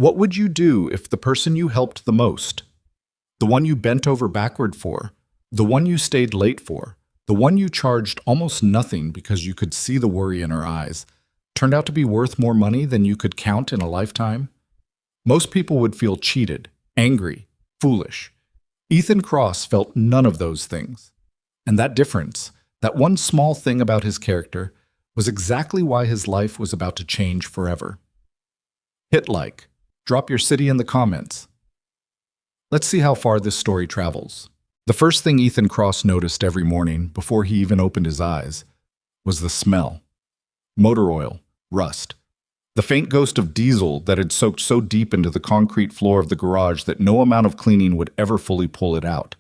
What would you do if the person you helped the most, the one you bent over backward for, the one you stayed late for, the one you charged almost nothing because you could see the worry in her eyes, turned out to be worth more money than you could count in a lifetime? Most people would feel cheated, angry, foolish. Ethan Cross felt none of those things. And that difference, that one small thing about his character, was exactly why his life was about to change forever. Hit like. Drop your city in the comments. Let's see how far this story travels. The first thing Ethan Cross noticed every morning, before he even opened his eyes, was the smell. Motor oil, rust. The faint ghost of diesel that had soaked so deep into the concrete floor of the garage that no amount of cleaning would ever fully pull it out.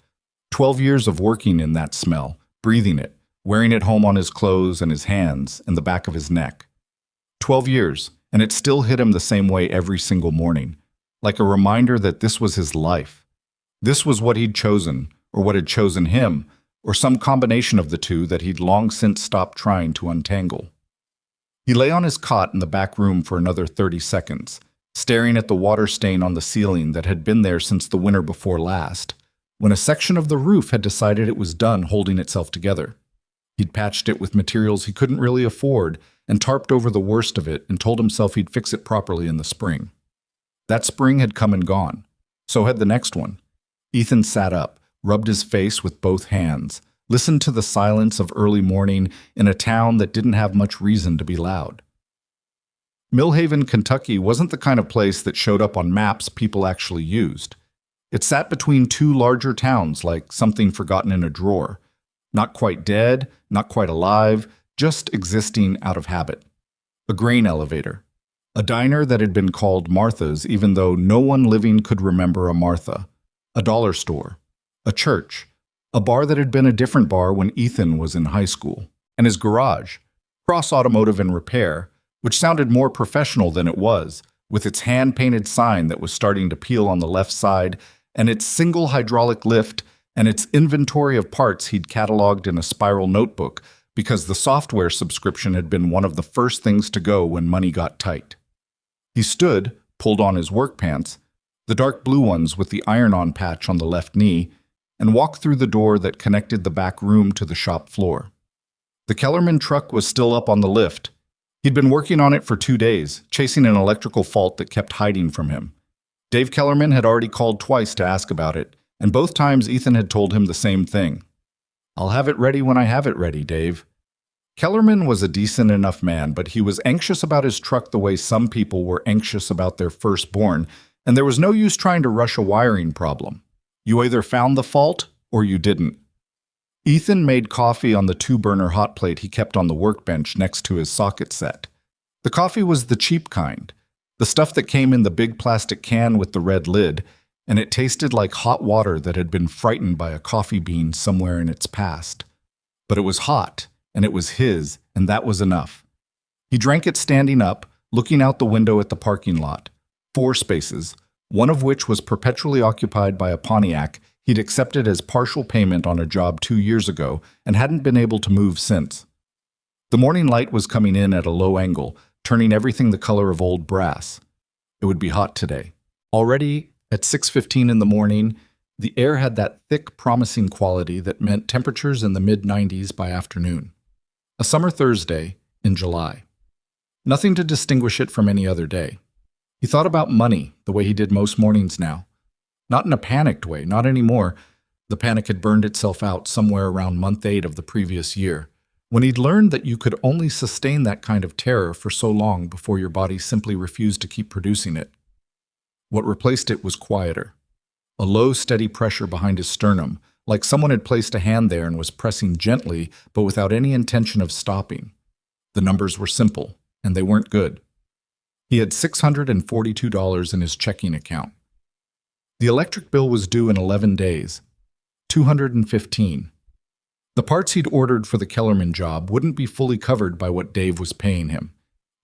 12 years of working in that smell, breathing it, wearing it home on his clothes and his hands and the back of his neck. 12 years, and it still hit him the same way every single morning, like a reminder that this was his life. This was what he'd chosen, or what had chosen him, or some combination of the two that he'd long since stopped trying to untangle. He lay on his cot in the back room for another 30 seconds, staring at the water stain on the ceiling that had been there since the winter before last, when a section of the roof had decided it was done holding itself together. He'd patched it with materials he couldn't really afford and tarped over the worst of it and told himself he'd fix it properly in the spring. That spring had come and gone. So had the next one. Ethan sat up, rubbed his face with both hands, listened to the silence of early morning in a town that didn't have much reason to be loud. Millhaven, Kentucky wasn't the kind of place that showed up on maps people actually used. It sat between two larger towns like something forgotten in a drawer. Not quite dead, not quite alive, just existing out of habit. A grain elevator. A diner that had been called Martha's even though no one living could remember a Martha. A dollar store. A church. A bar that had been a different bar when Ethan was in high school. And his garage. Cross Automotive and Repair, which sounded more professional than it was, with its hand-painted sign that was starting to peel on the left side, and its single hydraulic lift, and its inventory of parts he'd cataloged in a spiral notebook because the software subscription had been one of the first things to go when money got tight. He stood, pulled on his work pants, the dark blue ones with the iron-on patch on the left knee, and walked through the door that connected the back room to the shop floor. The Kellerman truck was still up on the lift. He'd been working on it for 2 days, chasing an electrical fault that kept hiding from him. Dave Kellerman had already called twice to ask about it, and both times Ethan had told him the same thing. "I'll have it ready when I have it ready, Dave." Kellerman was a decent enough man, but he was anxious about his truck the way some people were anxious about their firstborn, and there was no use trying to rush a wiring problem. You either found the fault or you didn't. Ethan made coffee on the 2-burner hot plate he kept on the workbench next to his socket set. The coffee was the cheap kind, the stuff that came in the big plastic can with the red lid, and it tasted like hot water that had been frightened by a coffee bean somewhere in its past. But it was hot, and it was his, and that was enough. He drank it standing up, looking out the window at the parking lot. 4 spaces, one of which was perpetually occupied by a Pontiac he'd accepted as partial payment on a job 2 years ago and hadn't been able to move since. The morning light was coming in at a low angle, turning everything the color of old brass. It would be hot today. Already, at 6:15 in the morning, the air had that thick, promising quality that meant temperatures in the mid-90s by afternoon. A summer Thursday in July. Nothing to distinguish it from any other day. He thought about money the way he did most mornings now. Not in a panicked way, not anymore. The panic had burned itself out somewhere around month 8 of the previous year, when he'd learned that you could only sustain that kind of terror for so long before your body simply refused to keep producing it. What replaced it was quieter. A low, steady pressure behind his sternum, like someone had placed a hand there and was pressing gently, but without any intention of stopping. The numbers were simple, and they weren't good. He had $642 in his checking account. The electric bill was due in 11 days, $215. The parts he'd ordered for the Kellerman job wouldn't be fully covered by what Dave was paying him.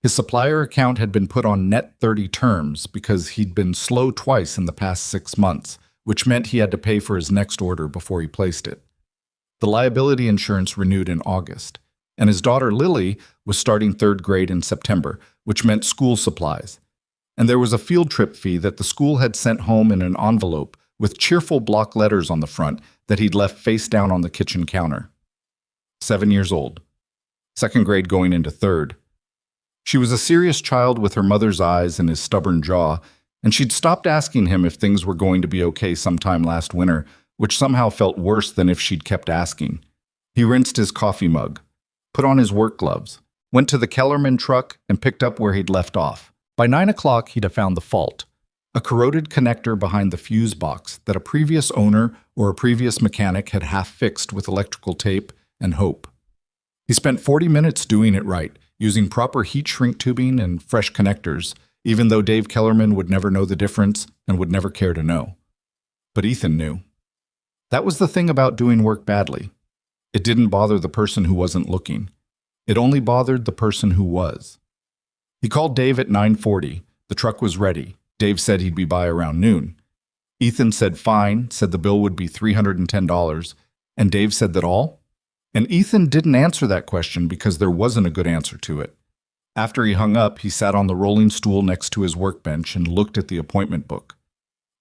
His supplier account had been put on net 30 terms because he'd been slow twice in the past 6 months, which meant he had to pay for his next order before he placed it. The liability insurance renewed in August, and his daughter Lily was starting 3rd grade in September, which meant school supplies. And there was a field trip fee that the school had sent home in an envelope with cheerful block letters on the front that he'd left face down on the kitchen counter. 7 years old. Second grade going into third. She was a serious child with her mother's eyes and his stubborn jaw, and she'd stopped asking him if things were going to be okay sometime last winter, which somehow felt worse than if she'd kept asking. He rinsed his coffee mug, put on his work gloves, went to the Kellerman truck, and picked up where he'd left off. By 9 o'clock, he'd have found the fault, a corroded connector behind the fuse box that a previous owner or a previous mechanic had half-fixed with electrical tape and hope. He spent 40 minutes doing it right, using proper heat shrink tubing and fresh connectors, even though Dave Kellerman would never know the difference and would never care to know. But Ethan knew. That was the thing about doing work badly. It didn't bother the person who wasn't looking. It only bothered the person who was. He called Dave at 9:40. The truck was ready. Dave said he'd be by around noon. Ethan said fine, said the bill would be $310, and Dave said that all? And Ethan didn't answer that question because there wasn't a good answer to it. After he hung up, he sat on the rolling stool next to his workbench and looked at the appointment book.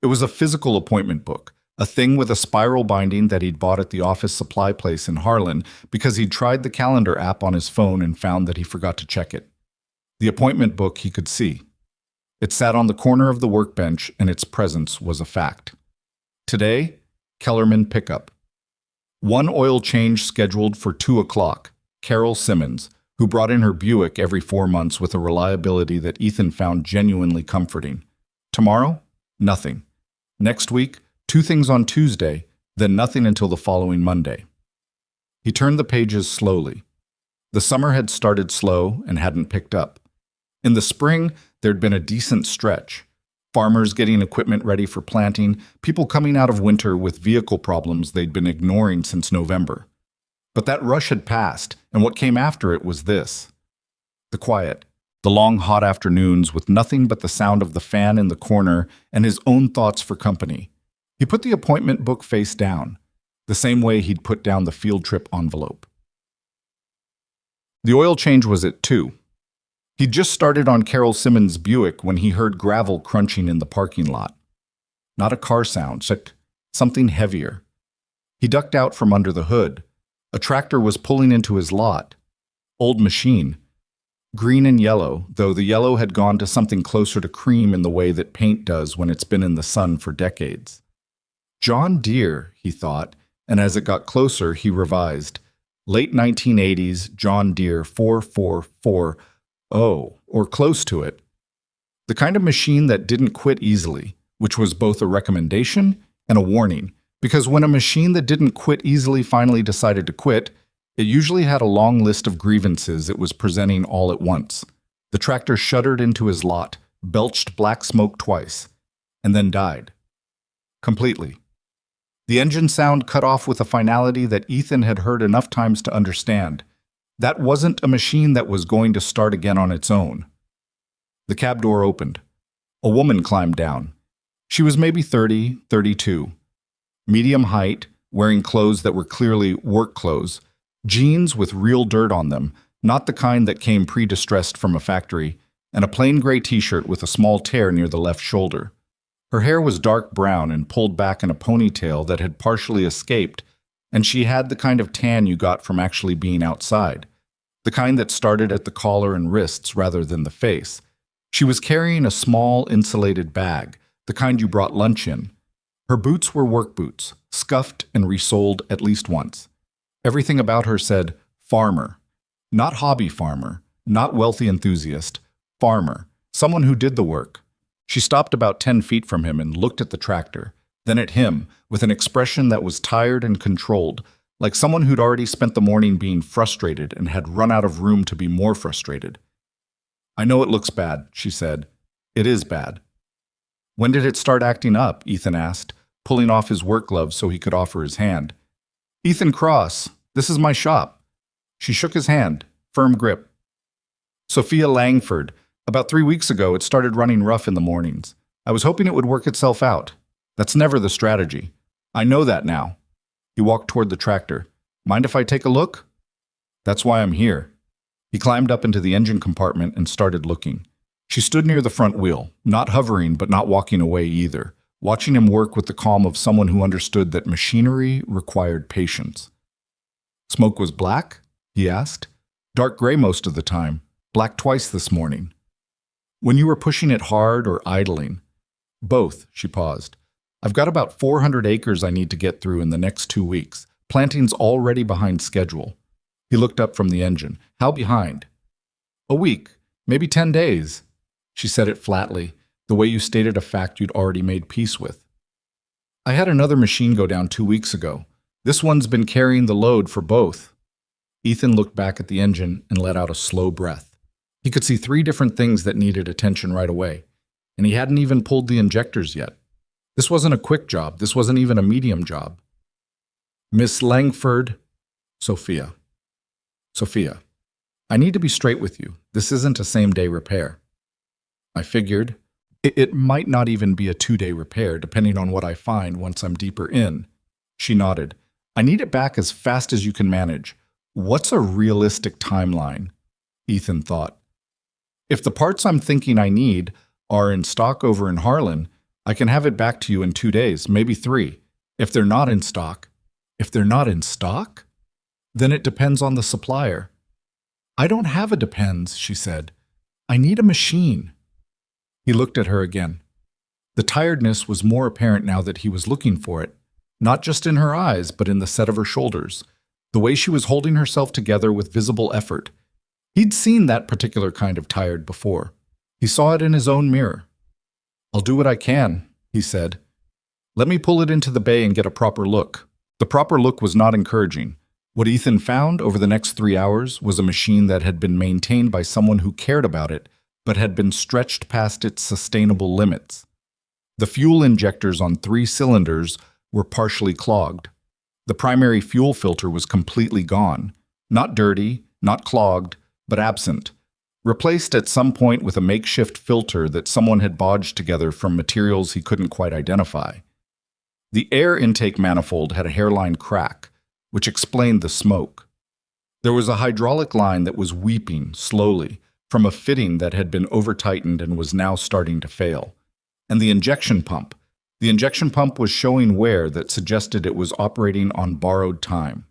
It was a physical appointment book, a thing with a spiral binding that he'd bought at the office supply place in Harlan because he'd tried the calendar app on his phone and found that he forgot to check it. The appointment book he could see. It sat on the corner of the workbench, and its presence was a fact. Today, Kellerman pickup. One oil change scheduled for 2 o'clock. Carol Simmons, who brought in her Buick every 4 months with a reliability that Ethan found genuinely comforting. Tomorrow, nothing. Next week, 2 things on Tuesday, then nothing until the following Monday. He turned the pages slowly. The summer had started slow and hadn't picked up. In the spring, there'd been a decent stretch. Farmers getting equipment ready for planting, people coming out of winter with vehicle problems they'd been ignoring since November. But that rush had passed, and what came after it was this. The quiet, the long hot afternoons with nothing but the sound of the fan in the corner and his own thoughts for company. He put the appointment book face down, the same way he'd put down the field trip envelope. The oil change was at 2. He'd just started on Carol Simmons' Buick when he heard gravel crunching in the parking lot. Not a car sound, something heavier. He ducked out from under the hood. A tractor was pulling into his lot. Old machine. Green and yellow, though the yellow had gone to something closer to cream in the way that paint does when it's been in the sun for decades. John Deere, he thought, and as it got closer, he revised. Late 1980s John Deere 444. Or close to it. The kind of machine that didn't quit easily, which was both a recommendation and a warning, because when a machine that didn't quit easily finally decided to quit, it usually had a long list of grievances it was presenting all at once. The tractor shuddered into his lot, belched black smoke twice, and then died. Completely. The engine sound cut off with a finality that Ethan had heard enough times to understand. That wasn't a machine that was going to start again on its own. The cab door opened. A woman climbed down. She was maybe 30, 32. Medium height, wearing clothes that were clearly work clothes, jeans with real dirt on them, not the kind that came pre-distressed from a factory, and a plain gray t-shirt with a small tear near the left shoulder. Her hair was dark brown and pulled back in a ponytail that had partially escaped, and she had the kind of tan you got from actually being outside, the kind that started at the collar and wrists rather than the face. She was carrying a small, insulated bag, the kind you brought lunch in. Her boots were work boots, scuffed and resoled at least once. Everything about her said, farmer. Not hobby farmer, not wealthy enthusiast, farmer, someone who did the work. She stopped about 10 feet from him and looked at the tractor, then at him, with an expression that was tired and controlled, like someone who'd already spent the morning being frustrated and had run out of room to be more frustrated. "I know it looks bad," she said. "It is bad." "When did it start acting up?" Ethan asked, pulling off his work gloves so he could offer his hand. "Ethan Cross, this is my shop." She shook his hand, firm grip. "Sophia Langford. About 3 weeks ago, it started running rough in the mornings. I was hoping it would work itself out. That's never the strategy. I know that now." He walked toward the tractor. "Mind if I take a look?" "That's why I'm here." He climbed up into the engine compartment and started looking. She stood near the front wheel, not hovering but not walking away either, watching him work with the calm of someone who understood that machinery required patience. "Smoke was black?" he asked. "Dark gray most of the time. Black twice this morning." "When you were pushing it hard or idling?" "Both," she paused. "I've got about 400 acres I need to get through in the next 2 weeks. Planting's already behind schedule." He looked up from the engine. "How behind?" "A week, maybe 10 days." She said it flatly, the way you stated a fact you'd already made peace with. "I had another machine go down 2 weeks ago. This one's been carrying the load for both." Ethan looked back at the engine and let out a slow breath. He could see 3 different things that needed attention right away, and he hadn't even pulled the injectors yet. This wasn't a quick job. This wasn't even a medium job. "Miss Langford," Sophia. "Sophia, I need to be straight with you. This isn't a same-day repair." "I figured. It might not even be a 2-day repair, depending on what I find once I'm deeper in." She nodded. "I need it back as fast as you can manage. What's a realistic timeline?" Ethan thought. "If the parts I'm thinking I need are in stock over in Harlan, I can have it back to you in 2 days, maybe 3. If they're not in stock..." "If they're not in stock?" "Then it depends on the supplier." "I don't have a depends," she said. "I need a machine." He looked at her again. The tiredness was more apparent now that he was looking for it, not just in her eyes, but in the set of her shoulders, the way she was holding herself together with visible effort. He'd seen that particular kind of tired before. He saw it in his own mirror. "I'll do what I can," he said. "Let me pull it into the bay and get a proper look." The proper look was not encouraging. What Ethan found over the next 3 hours was a machine that had been maintained by someone who cared about it, but had been stretched past its sustainable limits. The fuel injectors on 3 cylinders were partially clogged. The primary fuel filter was completely gone. Not dirty, not clogged, but absent. Replaced at some point with a makeshift filter that someone had bodged together from materials he couldn't quite identify. The air intake manifold had a hairline crack, which explained the smoke. There was a hydraulic line that was weeping slowly from a fitting that had been over-tightened and was now starting to fail. And the injection pump. The injection pump was showing wear that suggested it was operating on borrowed time.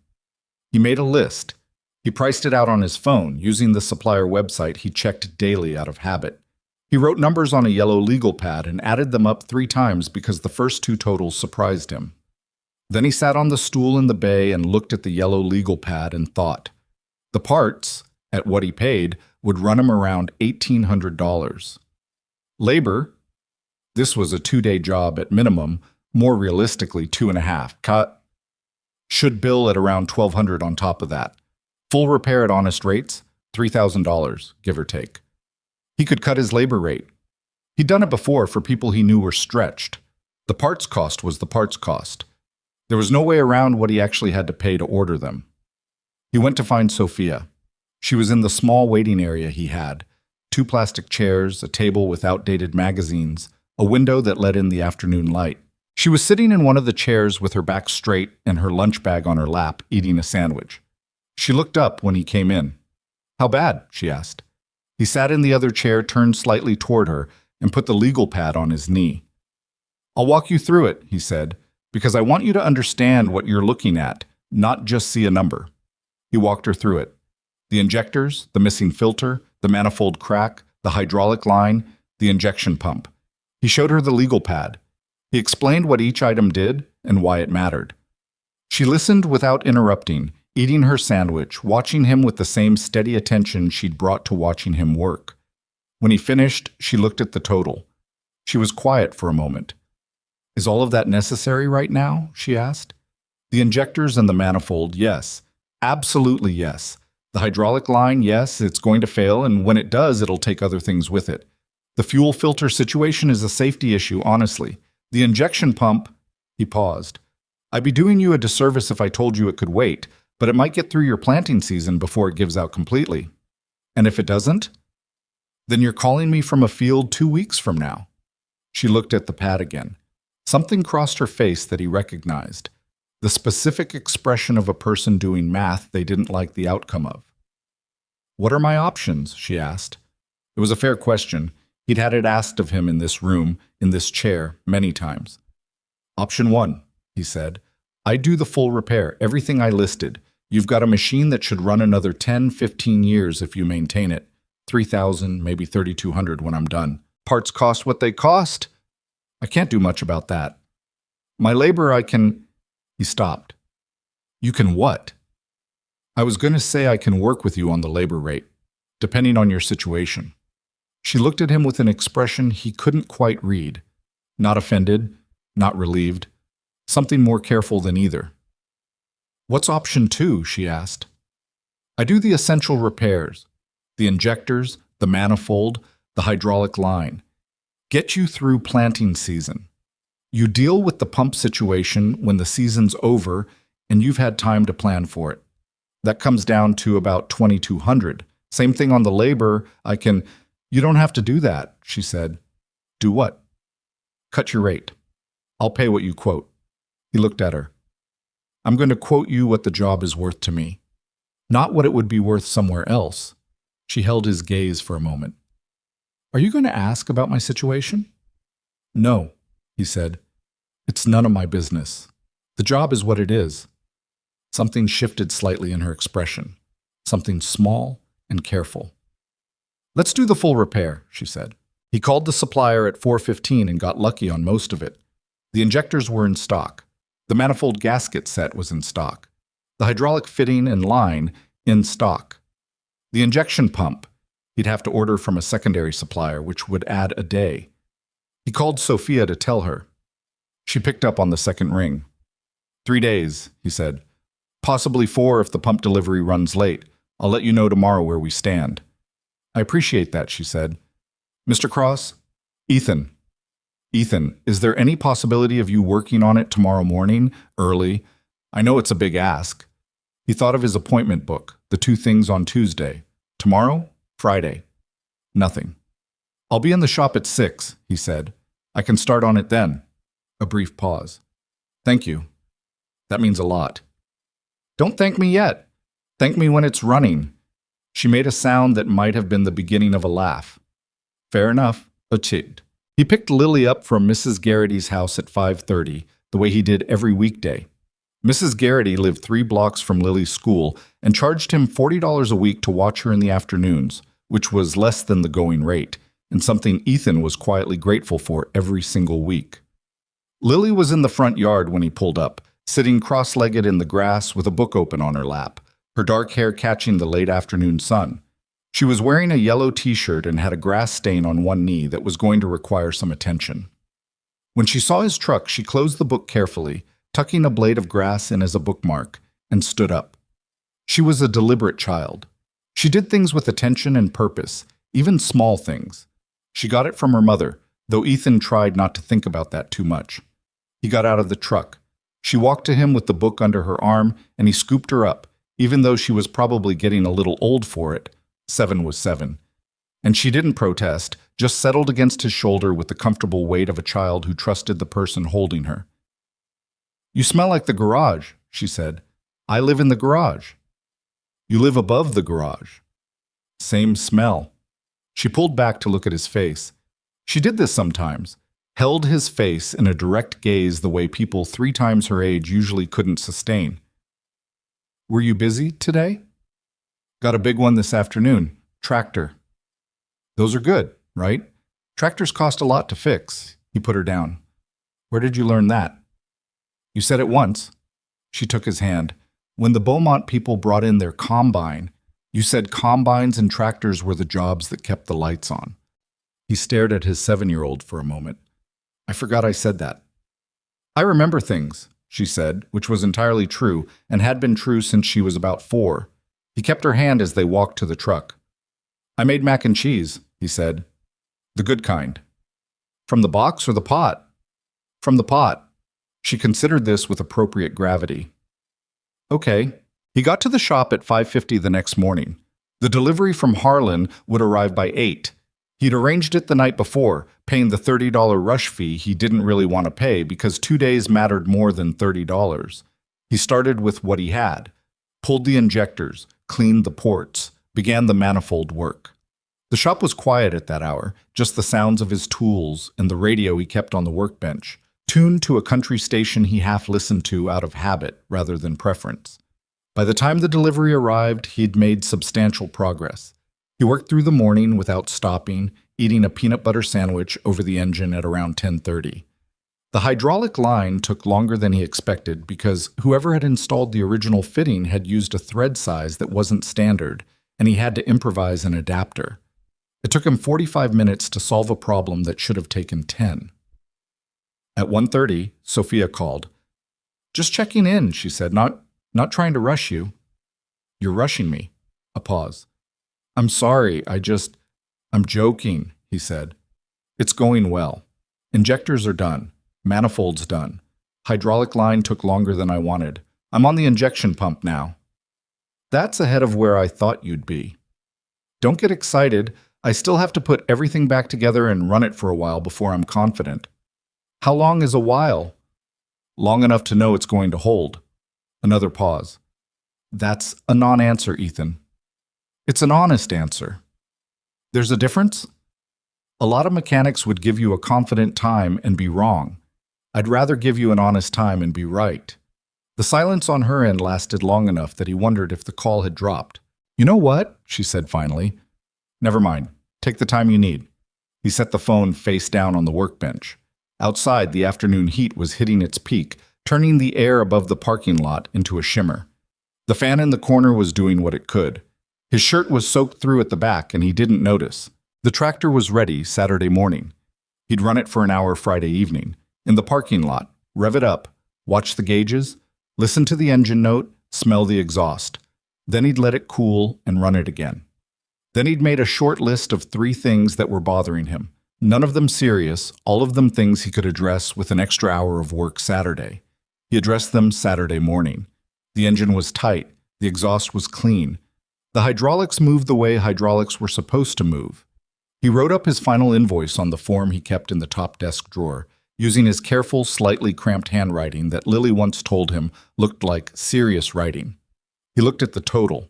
He made a list. He priced it out on his phone, using the supplier website he checked daily out of habit. He wrote numbers on a yellow legal pad and added them up 3 times because the first 2 totals surprised him. Then he sat on the stool in the bay and looked at the yellow legal pad and thought. The parts, at what he paid, would run him around $1,800. Labor, this was a 2-day job at minimum, more realistically 2.5, should bill at around $1,200 on top of that. Full repair at honest rates, $3,000, give or take. He could cut his labor rate. He'd done it before for people he knew were stretched. The parts cost was the parts cost. There was no way around what he actually had to pay to order them. He went to find Sophia. She was in the small waiting area he had. 2 plastic chairs, a table with outdated magazines, a window that let in the afternoon light. She was sitting in one of the chairs with her back straight and her lunch bag on her lap, eating a sandwich. She looked up when he came in. "How bad?" she asked. He sat in the other chair, turned slightly toward her, and put the legal pad on his knee. "I'll walk you through it," he said, "because I want you to understand what you're looking at, not just see a number." He walked her through it. The injectors, the missing filter, the manifold crack, the hydraulic line, the injection pump. He showed her the legal pad. He explained what each item did and why it mattered. She listened without interrupting, eating her sandwich, watching him with the same steady attention she'd brought to watching him work. When he finished, she looked at the total. She was quiet for a moment. "Is all of that necessary right now?" she asked. "The injectors and the manifold, yes. Absolutely yes. The hydraulic line, yes, it's going to fail, and when it does, it'll take other things with it. The fuel filter situation is a safety issue, honestly. The injection pump..." He paused. "I'd be doing you a disservice if I told you it could wait, but it might get through your planting season before it gives out completely." "And if it doesn't?" "Then you're calling me from a field 2 weeks from now." She looked at the pad again. Something crossed her face that he recognized. The specific expression of a person doing math they didn't like the outcome of. "What are my options?" she asked. It was a fair question. He'd had it asked of him in this room, in this chair, many times. Option 1, he said. I do the full repair, everything I listed. You've got a machine that should run another 10, 15 years if you maintain it. 3,000, maybe 3,200 when I'm done. Parts cost what they cost? I can't do much about that. My labor I can... He stopped. You can what? I was going to say I can work with you on the labor rate, depending on your situation. She looked at him with an expression he couldn't quite read. Not offended, not relieved, something more careful than either. What's option 2? She asked. I do the essential repairs, the injectors, the manifold, the hydraulic line. Get you through planting season. You deal with the pump situation when the season's over and you've had time to plan for it. That comes down to about 2,200. Same thing on the labor. You don't have to do that, she said. Do what? Cut your rate. I'll pay what you quote. He looked at her. I'm going to quote you what the job is worth to me, not what it would be worth somewhere else. She held his gaze for a moment. Are you going to ask about my situation? No, he said. It's none of my business. The job is what it is. Something shifted slightly in her expression, something small and careful. Let's do the full repair, she said. He called the supplier at 4:15 and got lucky on most of it. The injectors were in stock. The manifold gasket set was in stock. The hydraulic fitting and line in stock. The injection pump, he'd have to order from a secondary supplier, which would add a day. He called Sophia to tell her. She picked up on the second ring. 3 days, he said. Possibly 4 if the pump delivery runs late. I'll let you know tomorrow where we stand. I appreciate that, she said. Mr. Cross? Ethan. Ethan, is there any possibility of you working on it tomorrow morning, early? I know it's a big ask. He thought of his appointment book, the 2 things on Tuesday. Tomorrow? Friday. Nothing. I'll be in the shop at 6, he said. I can start on it then. A brief pause. Thank you. That means a lot. Don't thank me yet. Thank me when it's running. She made a sound that might have been the beginning of a laugh. Fair enough. Achieved. He picked Lily up from Mrs. Garrity's house at 5:30, the way he did every weekday. Mrs. Garrity lived 3 blocks from Lily's school and charged him $40 a week to watch her in the afternoons, which was less than the going rate, and something Ethan was quietly grateful for every single week. Lily was in the front yard when he pulled up, sitting cross-legged in the grass with a book open on her lap, her dark hair catching the late afternoon sun. She was wearing a yellow t-shirt and had a grass stain on one knee that was going to require some attention. When she saw his truck, she closed the book carefully, tucking a blade of grass in as a bookmark, and stood up. She was a deliberate child. She did things with attention and purpose, even small things. She got it from her mother, though Ethan tried not to think about that too much. He got out of the truck. She walked to him with the book under her arm, and he scooped her up, even though she was probably getting a little old for it. 7 was 7. And she didn't protest, just settled against his shoulder with the comfortable weight of a child who trusted the person holding her. You smell like the garage, she said. I live in the garage. You live above the garage. Same smell. She pulled back to look at his face. She did this sometimes, held his face in a direct gaze the way people 3 times her age usually couldn't sustain. Were you busy today? Got a big one this afternoon. Tractor. Those are good, right? Tractors cost a lot to fix. He put her down. Where did you learn that? You said it once. She took his hand. When the Beaumont people brought in their combine, you said combines and tractors were the jobs that kept the lights on. He stared at his 7-year-old for a moment. I forgot I said that. I remember things, she said, which was entirely true and had been true since she was about 4. He kept her hand as they walked to the truck. I made mac and cheese, he said. The good kind. From the box or the pot? From the pot. She considered this with appropriate gravity. Okay. He got to the shop at 5:50 the next morning. The delivery from Harlan would arrive by 8. He'd arranged it the night before, paying the $30 rush fee he didn't really want to pay because 2 days mattered more than $30. He started with what he had, pulled the injectors, cleaned the ports, began the manifold work. The shop was quiet at that hour, just the sounds of his tools and the radio he kept on the workbench, tuned to a country station he half listened to out of habit rather than preference. By the time the delivery arrived, he'd made substantial progress. He worked through the morning without stopping, eating a peanut butter sandwich over the engine at around 10:30. The hydraulic line took longer than he expected because whoever had installed the original fitting had used a thread size that wasn't standard, and he had to improvise an adapter. It took him 45 minutes to solve a problem that should have taken 10. At 1:30, Sophia called. "Just checking in," she said, not trying to rush you." "You're rushing me." A pause. "I'm sorry, I'm joking," he said. "It's going well. Injectors are done. Manifold's done. Hydraulic line took longer than I wanted. I'm on the injection pump now." "That's ahead of where I thought you'd be." "Don't get excited. I still have to put everything back together and run it for a while before I'm confident." "How long is a while?" "Long enough to know it's going to hold." Another pause. "That's a non-answer, Ethan." "It's an honest answer." "There's a difference?" "A lot of mechanics would give you a confident time and be wrong. I'd rather give you an honest time and be right." The silence on her end lasted long enough that he wondered if the call had dropped. "You know what?" she said finally. "Never mind. Take the time you need." He set the phone face down on the workbench. Outside, the afternoon heat was hitting its peak, turning the air above the parking lot into a shimmer. The fan in the corner was doing what it could. His shirt was soaked through at the back, and he didn't notice. The tractor was ready Saturday morning. He'd run it for an hour Friday evening. In the parking lot, rev it up, watch the gauges, listen to the engine note, smell the exhaust. Then he'd let it cool and run it again. Then he'd made a short list of 3 things that were bothering him. None of them serious, all of them things he could address with an extra hour of work Saturday. He addressed them Saturday morning. The engine was tight. The exhaust was clean. The hydraulics moved the way hydraulics were supposed to move. He wrote up his final invoice on the form he kept in the top desk drawer, using his careful, slightly cramped handwriting that Lily once told him looked like serious writing. He looked at the total.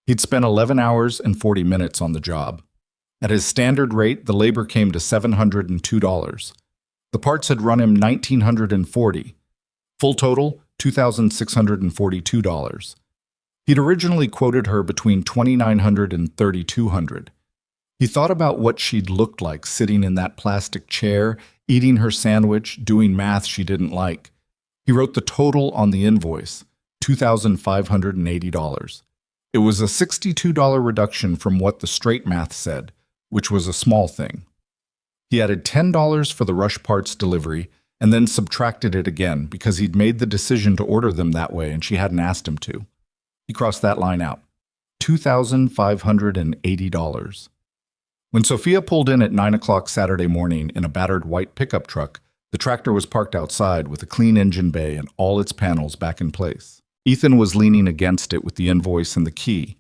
He'd spent 11 hours and 40 minutes on the job. At his standard rate, the labor came to $702. The parts had run him $1,940. Full total, $2,642. He'd originally quoted her between $2,900 and $3,200. He thought about what she'd looked like sitting in that plastic chair, eating her sandwich, doing math she didn't like. He wrote the total on the invoice, $2,580. It was a $62 reduction from what the straight math said, which was a small thing. He added $10 for the rush parts delivery and then subtracted it again because he'd made the decision to order them that way and she hadn't asked him to. He crossed that line out. $2,580. When Sophia pulled in at 9 o'clock Saturday morning in a battered white pickup truck, the tractor was parked outside with a clean engine bay and all its panels back in place. Ethan was leaning against it with the invoice and the key.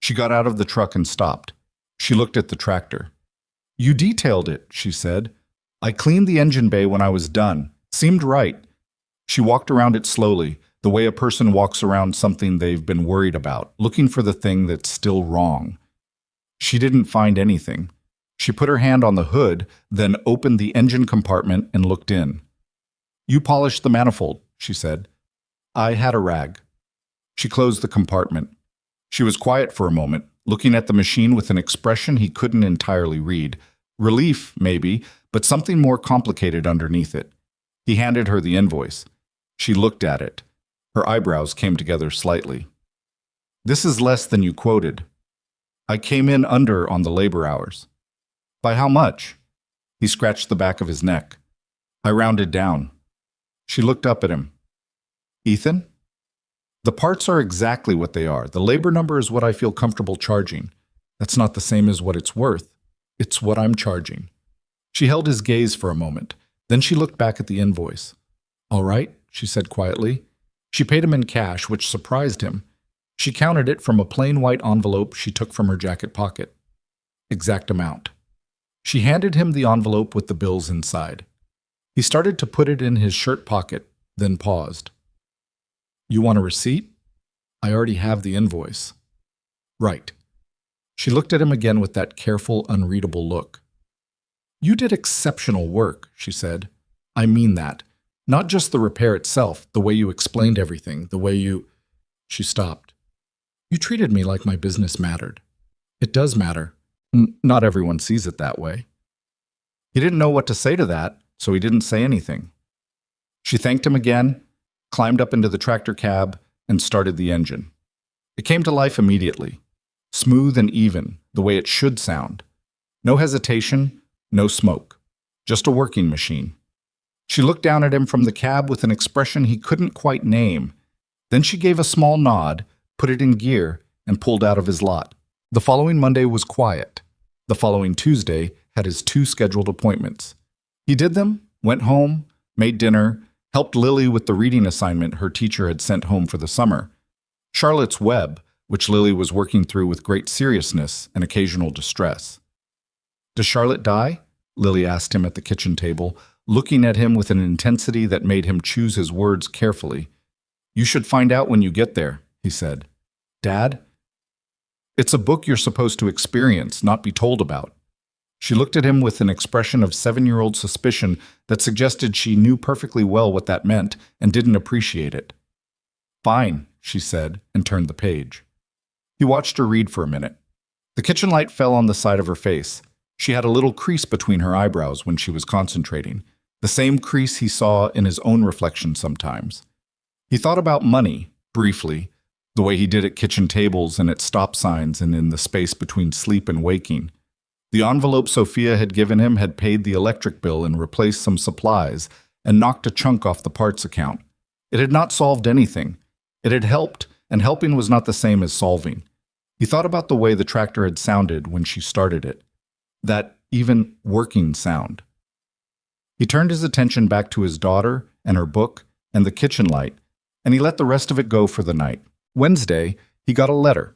She got out of the truck and stopped. She looked at the tractor. "You detailed it," she said. "I cleaned the engine bay when I was done. Seemed right." She walked around it slowly, the way a person walks around something they've been worried about, looking for the thing that's still wrong. She didn't find anything. She put her hand on the hood, then opened the engine compartment and looked in. "You polished the manifold," she said. "I had a rag." She closed the compartment. She was quiet for a moment, looking at the machine with an expression he couldn't entirely read. Relief, maybe, but something more complicated underneath it. He handed her the invoice. She looked at it. Her eyebrows came together slightly. "This is less than you quoted." "I came in under on the labor hours." "By how much?" He scratched the back of his neck. "I rounded down." She looked up at him. "Ethan?" "The parts are exactly what they are. The labor number is what I feel comfortable charging. That's not the same as what it's worth. It's what I'm charging." She held his gaze for a moment. Then she looked back at the invoice. "All right," she said quietly. She paid him in cash, which surprised him. She counted it from a plain white envelope she took from her jacket pocket. Exact amount. She handed him the envelope with the bills inside. He started to put it in his shirt pocket, then paused. "You want a receipt?" "I already have the invoice." "Right." She looked at him again with that careful, unreadable look. "You did exceptional work," she said. "I mean that. Not just the repair itself, the way you explained everything, the way you—" She stopped. "You treated me like my business mattered. It does matter. Not everyone sees it that way." He didn't know what to say to that, so he didn't say anything. She thanked him again, climbed up into the tractor cab, and started the engine. It came to life immediately, smooth and even, the way it should sound. No hesitation, no smoke, just a working machine. She looked down at him from the cab with an expression he couldn't quite name. Then she gave a small nod, put it in gear, and pulled out of his lot. The following Monday was quiet. The following Tuesday had his 2 scheduled appointments. He did them, went home, made dinner, helped Lily with the reading assignment her teacher had sent home for the summer. Charlotte's Web, which Lily was working through with great seriousness and occasional distress. "Does Charlotte die?" Lily asked him at the kitchen table, looking at him with an intensity that made him choose his words carefully. "You should find out when you get there," he said. "Dad? It's a book you're supposed to experience, not be told about." She looked at him with an expression of 7-year-old suspicion that suggested she knew perfectly well what that meant and didn't appreciate it. "Fine," she said, and turned the page. He watched her read for a minute. The kitchen light fell on the side of her face. She had a little crease between her eyebrows when she was concentrating, the same crease he saw in his own reflection sometimes. He thought about money, briefly, the way he did at kitchen tables and at stop signs and in the space between sleep and waking. The envelope Sophia had given him had paid the electric bill and replaced some supplies and knocked a chunk off the parts account. It had not solved anything. It had helped, and helping was not the same as solving. He thought about the way the tractor had sounded when she started it, that even working sound. He turned his attention back to his daughter and her book and the kitchen light, and he let the rest of it go for the night. Wednesday, he got a letter.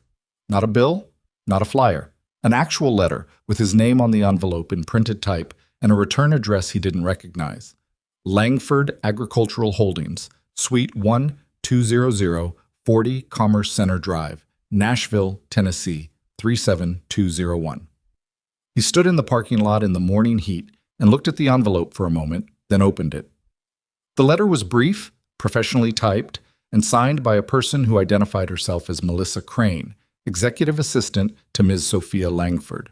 Not a bill, not a flyer. An actual letter with his name on the envelope in printed type and a return address he didn't recognize. Langford Agricultural Holdings, Suite 1200, 40 Commerce Center Drive, Nashville, Tennessee, 37201. He stood in the parking lot in the morning heat and looked at the envelope for a moment, then opened it. The letter was brief, professionally typed, and signed by a person who identified herself as Melissa Crane, executive assistant to Ms. Sophia Langford.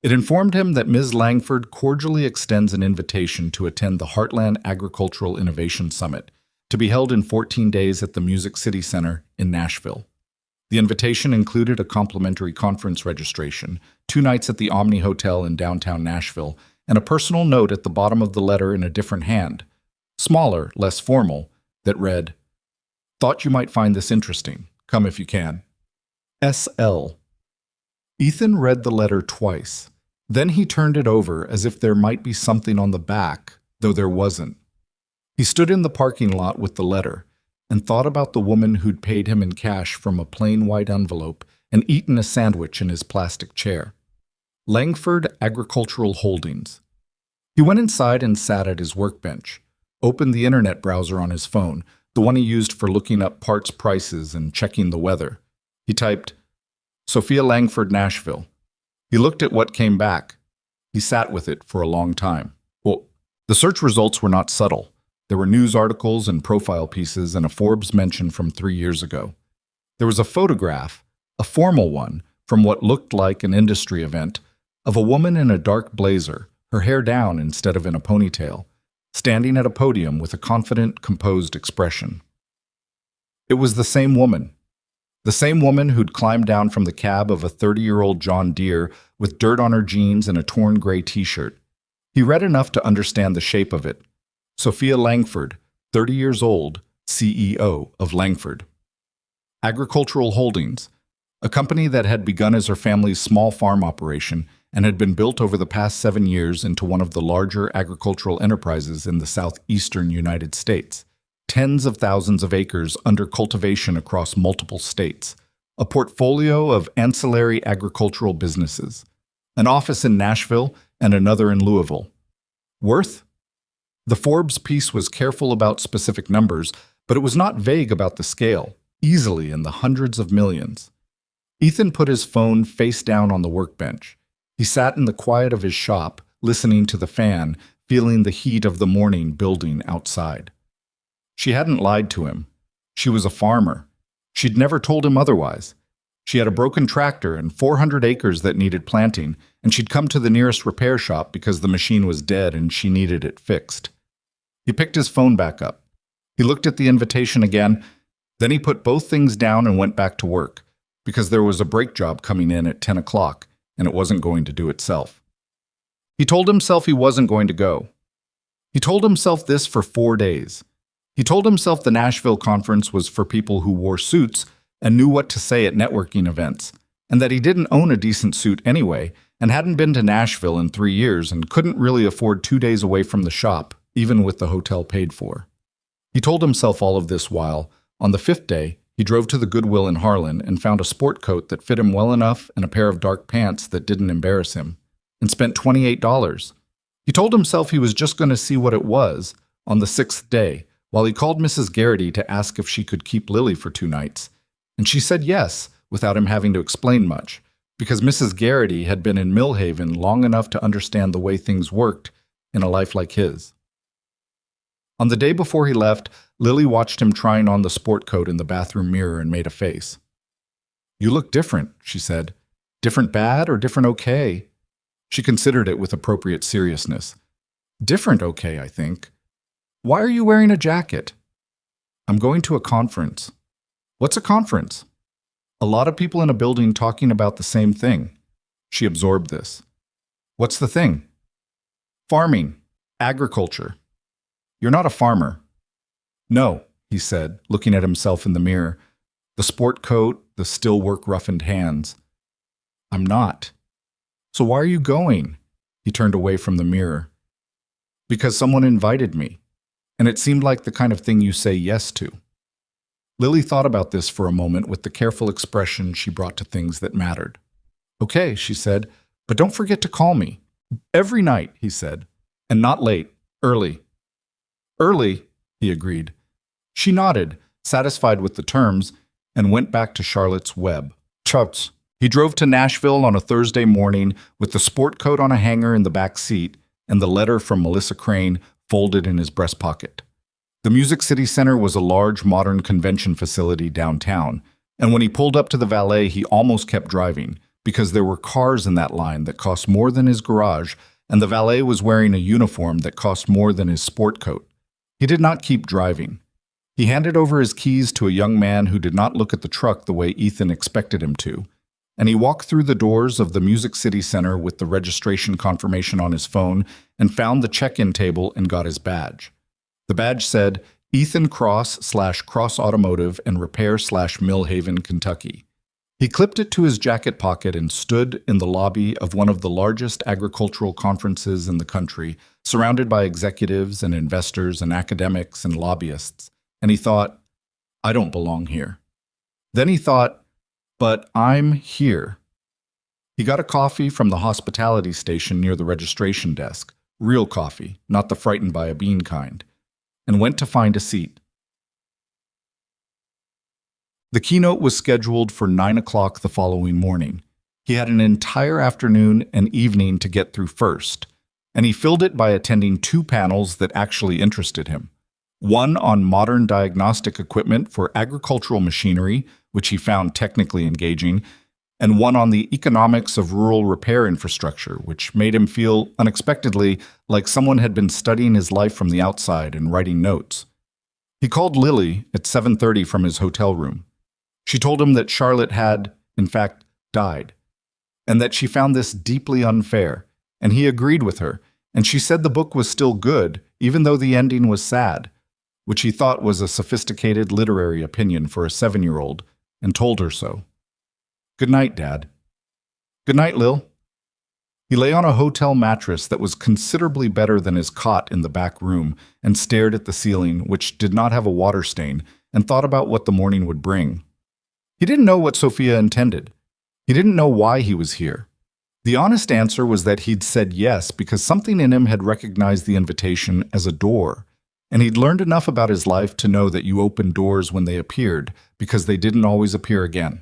It informed him that Ms. Langford cordially extends an invitation to attend the Heartland Agricultural Innovation Summit, to be held in 14 days at the Music City Center in Nashville. The invitation included a complimentary conference registration, 2 nights at the Omni Hotel in downtown Nashville, and a personal note at the bottom of the letter in a different hand, smaller, less formal, that read, "Thought you might find this interesting. Come if you can. S.L." Ethan read the letter twice. Then he turned it over as if there might be something on the back, though there wasn't. He stood in the parking lot with the letter and thought about the woman who'd paid him in cash from a plain white envelope and eaten a sandwich in his plastic chair. Langford Agricultural Holdings. He went inside and sat at his workbench, opened the internet browser on his phone, the one he used for looking up parts prices and checking the weather. He typed, "Sophia Langford, Nashville." He looked at what came back. He sat with it for a long time. Well, the search results were not subtle. There were news articles and profile pieces and a Forbes mention from 3 years ago. There was a photograph, a formal one, from what looked like an industry event, of a woman in a dark blazer, her hair down instead of in a ponytail, standing at a podium with a confident, composed expression. It was the same woman. The same woman who'd climbed down from the cab of a 30-year-old John Deere with dirt on her jeans and a torn gray t-shirt. He read enough to understand the shape of it. Sophia Langford, 30 years old, CEO of Langford. Agricultural Holdings, a company that had begun as her family's small farm operation and had been built over the past 7 years into one of the larger agricultural enterprises in the southeastern United States. Tens of thousands of acres under cultivation across multiple states, a portfolio of ancillary agricultural businesses, an office in Nashville and another in Louisville. Worth? The Forbes piece was careful about specific numbers, but it was not vague about the scale, easily in the hundreds of millions. Ethan put his phone face down on the workbench. He sat in the quiet of his shop, listening to the fan, feeling the heat of the morning building outside. She hadn't lied to him. She was a farmer. She'd never told him otherwise. She had a broken tractor and 400 acres that needed planting, and she'd come to the nearest repair shop because the machine was dead and she needed it fixed. He picked his phone back up. He looked at the invitation again, then he put both things down and went back to work, because there was a brake job coming in at 10 o'clock, and it wasn't going to do itself. He told himself he wasn't going to go. He told himself this for 4 days. He told himself the Nashville conference was for people who wore suits and knew what to say at networking events, and that he didn't own a decent suit anyway, and hadn't been to Nashville in 3 years and couldn't really afford 2 days away from the shop, even with the hotel paid for. He told himself all of this while, on the 5th day, he drove to the Goodwill in Harlan and found a sport coat that fit him well enough and a pair of dark pants that didn't embarrass him, and spent $28. He told himself he was just going to see what it was on the 6th day, while he called Mrs. Garrity to ask if she could keep Lily for 2 nights. And she said yes, without him having to explain much, because Mrs. Garrity had been in Millhaven long enough to understand the way things worked in a life like his. On the day before he left, Lily watched him trying on the sport coat in the bathroom mirror and made a face. "You look different," she said. "Different bad or different okay?" She considered it with appropriate seriousness. "Different okay, I think." "Why are you wearing a jacket?" "I'm going to a conference." "What's a conference?" "A lot of people in a building talking about the same thing." She absorbed this. "What's the thing?" "Farming. Agriculture." "You're not a farmer." "No," he said, looking at himself in the mirror. The sport coat, the still work-roughened hands. "I'm not." "So why are you going?" He turned away from the mirror. "Because someone invited me, and it seemed like the kind of thing you say yes to." Lily thought about this for a moment with the careful expression she brought to things that mattered. "Okay," she said, "but don't forget to call me." "Every night," he said, "and not late, early." "Early," he agreed. She nodded, satisfied with the terms, and went back to Charlotte's Web. Chuts. He drove to Nashville on a Thursday morning with the sport coat on a hanger in the back seat and the letter from Melissa Crane folded in his breast pocket. The Music City Center was a large, modern convention facility downtown, and when he pulled up to the valet, he almost kept driving, because there were cars in that line that cost more than his garage, and the valet was wearing a uniform that cost more than his sport coat. He did not keep driving. He handed over his keys to a young man who did not look at the truck the way Ethan expected him to, and he walked through the doors of the Music City Center with the registration confirmation on his phone and found the check-in table and got his badge. The badge said, Ethan Cross/Cross Automotive and Repair/ Millhaven, Kentucky. He clipped it to his jacket pocket and stood in the lobby of one of the largest agricultural conferences in the country, surrounded by executives and investors and academics and lobbyists. And he thought, I don't belong here. Then he thought, but I'm here. He got a coffee from the hospitality station near the registration desk, real coffee, not the frightened by a bean kind, and went to find a seat. The keynote was scheduled for 9 o'clock the following morning. He had an entire afternoon and evening to get through first, and he filled it by attending 2 panels that actually interested him. One on modern diagnostic equipment for agricultural machinery, which he found technically engaging, and one on the economics of rural repair infrastructure, which made him feel, unexpectedly, like someone had been studying his life from the outside and writing notes. He called Lily at 7:30 from his hotel room. She told him that Charlotte had, in fact, died, and that she found this deeply unfair, and he agreed with her, and she said the book was still good, even though the ending was sad, which he thought was a sophisticated literary opinion for a 7-year-old, and told her so. Good night, Dad. Good night, Lil. He lay on a hotel mattress that was considerably better than his cot in the back room and stared at the ceiling, which did not have a water stain, and thought about what the morning would bring. He didn't know what Sophia intended. He didn't know why he was here. The honest answer was that he'd said yes because something in him had recognized the invitation as a door, and he'd learned enough about his life to know that you opened doors when they appeared because they didn't always appear again.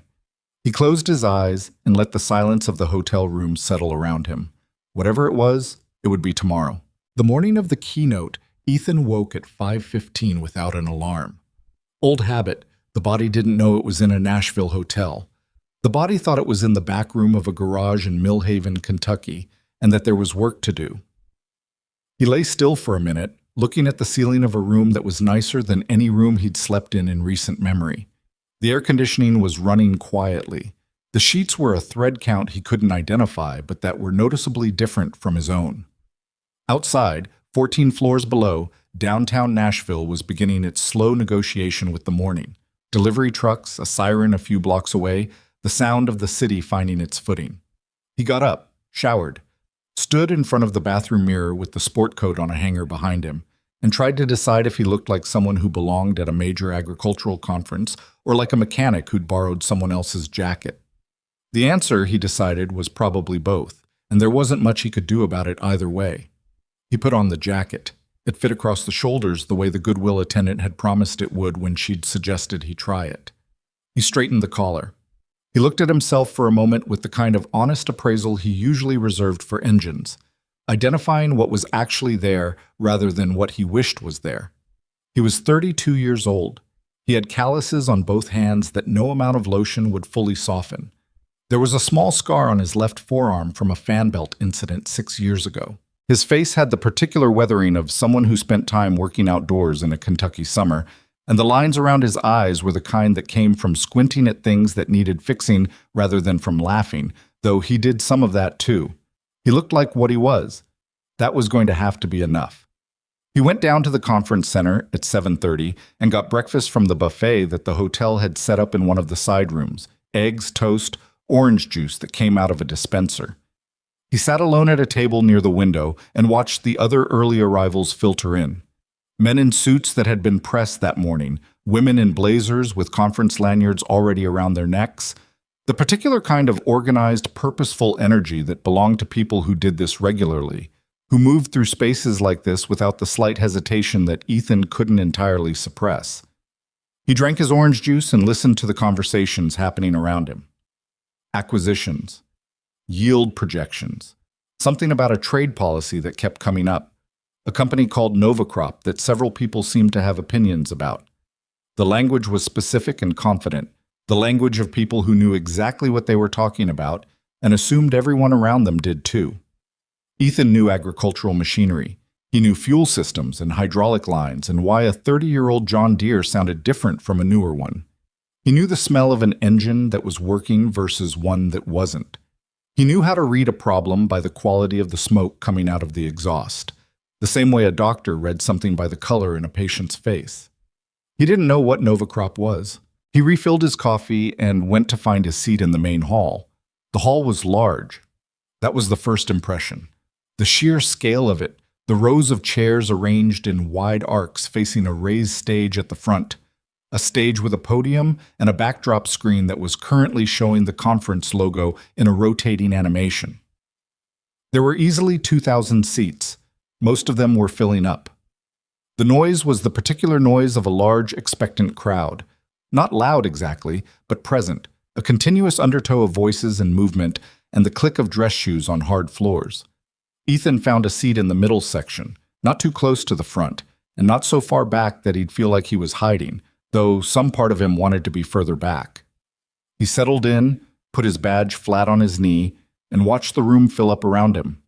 He closed his eyes and let the silence of the hotel room settle around him. Whatever it was, it would be tomorrow. The morning of the keynote, Ethan woke at 5:15 without an alarm. Old habit, the body didn't know it was in a Nashville hotel. The body thought it was in the back room of a garage in Millhaven, Kentucky, and that there was work to do. He lay still for a minute, looking at the ceiling of a room that was nicer than any room he'd slept in recent memory. The air conditioning was running quietly. The sheets were a thread count he couldn't identify, but that were noticeably different from his own. Outside, 14 floors below, downtown Nashville was beginning its slow negotiation with the morning. Delivery trucks, a siren a few blocks away, the sound of the city finding its footing. He got up, showered, stood in front of the bathroom mirror with the sport coat on a hanger behind him, and tried to decide if he looked like someone who belonged at a major agricultural conference or like a mechanic who'd borrowed someone else's jacket. The answer, he decided, was probably both, and there wasn't much he could do about it either way. He put on the jacket. It fit across the shoulders the way the Goodwill attendant had promised it would when she'd suggested he try it. He straightened the collar. He looked at himself for a moment with the kind of honest appraisal he usually reserved for engines, identifying what was actually there rather than what he wished was there. He was 32 years old. He had calluses on both hands that no amount of lotion would fully soften. There was a small scar on his left forearm from a fan belt incident 6 years ago. His face had the particular weathering of someone who spent time working outdoors in a Kentucky summer, and the lines around his eyes were the kind that came from squinting at things that needed fixing rather than from laughing, though he did some of that too. He looked like what he was. That was going to have to be enough. He went down to the conference center at 7:30 and got breakfast from the buffet that the hotel had set up in one of the side rooms: eggs, toast, orange juice that came out of a dispenser. He sat alone at a table near the window and watched the other early arrivals filter in. Men in suits that had been pressed that morning, women in blazers with conference lanyards already around their necks. The particular kind of organized, purposeful energy that belonged to people who did this regularly, who moved through spaces like this without the slight hesitation that Ethan couldn't entirely suppress. He drank his orange juice and listened to the conversations happening around him. Acquisitions. Yield projections. Something about a trade policy that kept coming up. A company called Novacrop that several people seemed to have opinions about. The language was specific and confident, the language of people who knew exactly what they were talking about and assumed everyone around them did too. Ethan knew agricultural machinery. He knew fuel systems and hydraulic lines and why a 30-year-old John Deere sounded different from a newer one. He knew the smell of an engine that was working versus one that wasn't. He knew how to read a problem by the quality of the smoke coming out of the exhaust, the same way a doctor read something by the color in a patient's face. He didn't know what Novacrop was. He refilled his coffee and went to find his seat in the main hall. The hall was large. That was the first impression. The sheer scale of it, the rows of chairs arranged in wide arcs facing a raised stage at the front, a stage with a podium and a backdrop screen that was currently showing the conference logo in a rotating animation. There were easily 2,000 seats. Most of them were filling up. The noise was the particular noise of a large, expectant crowd. Not loud exactly, but present, a continuous undertow of voices and movement, and the click of dress shoes on hard floors. Ethan found a seat in the middle section, not too close to the front, and not so far back that he'd feel like he was hiding, though some part of him wanted to be further back. He settled in, put his badge flat on his knee, and watched the room fill up around him.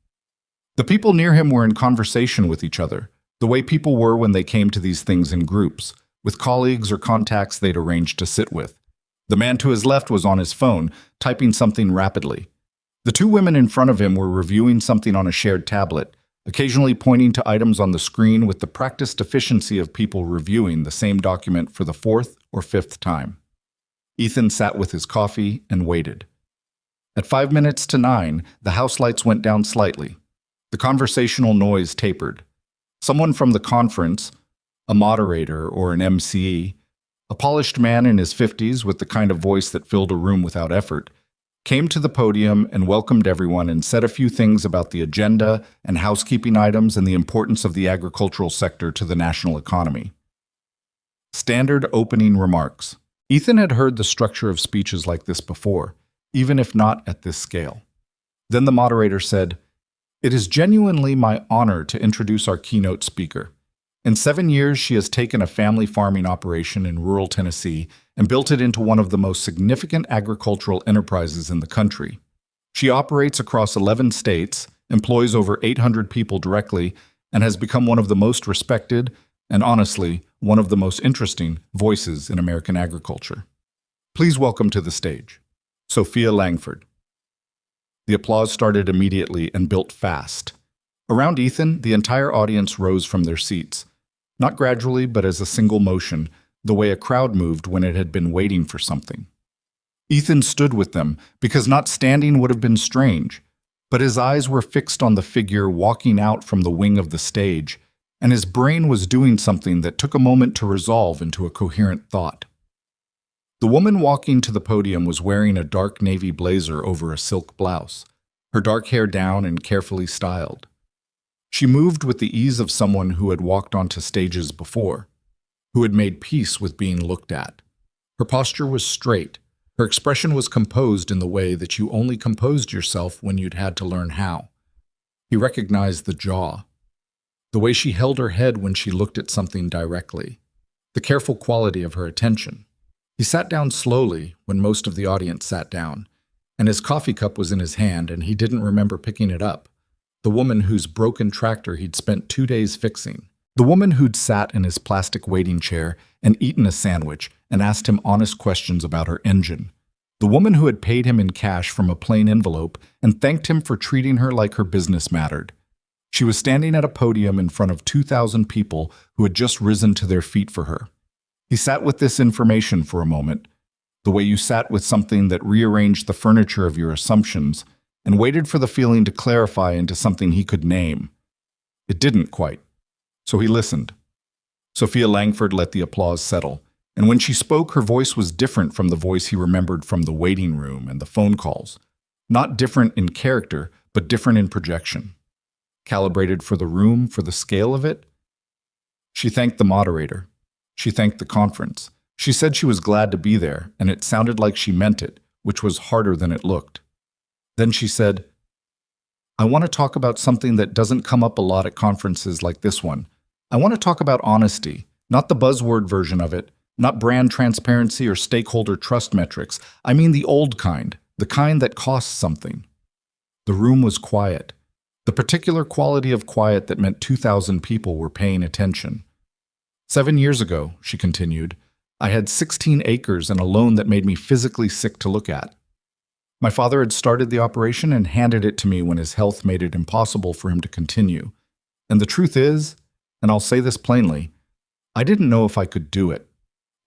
The people near him were in conversation with each other, the way people were when they came to these things in groups, with colleagues or contacts they'd arranged to sit with. The man to his left was on his phone, typing something rapidly. The two women in front of him were reviewing something on a shared tablet, occasionally pointing to items on the screen with the practiced efficiency of people reviewing the same document for the fourth or fifth time. Ethan sat with his coffee and waited. At 5 minutes to 9, the house lights went down slightly. The conversational noise tapered. Someone from the conference, a moderator or an MC, a polished man in his 50s with the kind of voice that filled a room without effort, came to the podium and welcomed everyone and said a few things about the agenda and housekeeping items and the importance of the agricultural sector to the national economy. Standard opening remarks. Ethan had heard the structure of speeches like this before, even if not at this scale. Then the moderator said, "It is genuinely my honor to introduce our keynote speaker. In 7 years, she has taken a family farming operation in rural Tennessee and built it into one of the most significant agricultural enterprises in the country. She operates across 11 states, employs over 800 people directly, and has become one of the most respected and, honestly, one of the most interesting voices in American agriculture. Please welcome to the stage, Sophia Langford." The applause started immediately and built fast. Around Ethan, the entire audience rose from their seats, not gradually but as a single motion, the way a crowd moved when it had been waiting for something. Ethan stood with them because not standing would have been strange, but his eyes were fixed on the figure walking out from the wing of the stage, and his brain was doing something that took a moment to resolve into a coherent thought. The woman walking to the podium was wearing a dark navy blazer over a silk blouse, her dark hair down and carefully styled. She moved with the ease of someone who had walked onto stages before, who had made peace with being looked at. Her posture was straight. Her expression was composed in the way that you only composed yourself when you'd had to learn how. He recognized the jaw, the way she held her head when she looked at something directly, the careful quality of her attention. He sat down slowly when most of the audience sat down, and his coffee cup was in his hand and he didn't remember picking it up. The woman whose broken tractor he'd spent 2 days fixing. The woman who'd sat in his plastic waiting chair and eaten a sandwich and asked him honest questions about her engine. The woman who had paid him in cash from a plain envelope and thanked him for treating her like her business mattered. She was standing at a podium in front of 2,000 people who had just risen to their feet for her. He sat with this information for a moment, the way you sat with something that rearranged the furniture of your assumptions and waited for the feeling to clarify into something he could name. It didn't quite, so he listened. Sophia Langford let the applause settle, and when she spoke, her voice was different from the voice he remembered from the waiting room and the phone calls. Not different in character, but different in projection. Calibrated for the room, for the scale of it. She thanked the moderator. She thanked the conference. She said she was glad to be there, and it sounded like she meant it, which was harder than it looked. Then she said, "I want to talk about something that doesn't come up a lot at conferences like this one. I want to talk about honesty, not the buzzword version of it, not brand transparency or stakeholder trust metrics. I mean the old kind, the kind that costs something." The room was quiet, the particular quality of quiet that meant 2,000 people were paying attention. 7 years ago, she continued, I had 16 acres and a loan that made me physically sick to look at. My father had started the operation and handed it to me when his health made it impossible for him to continue. And the truth is, and I'll say this plainly, I didn't know if I could do it.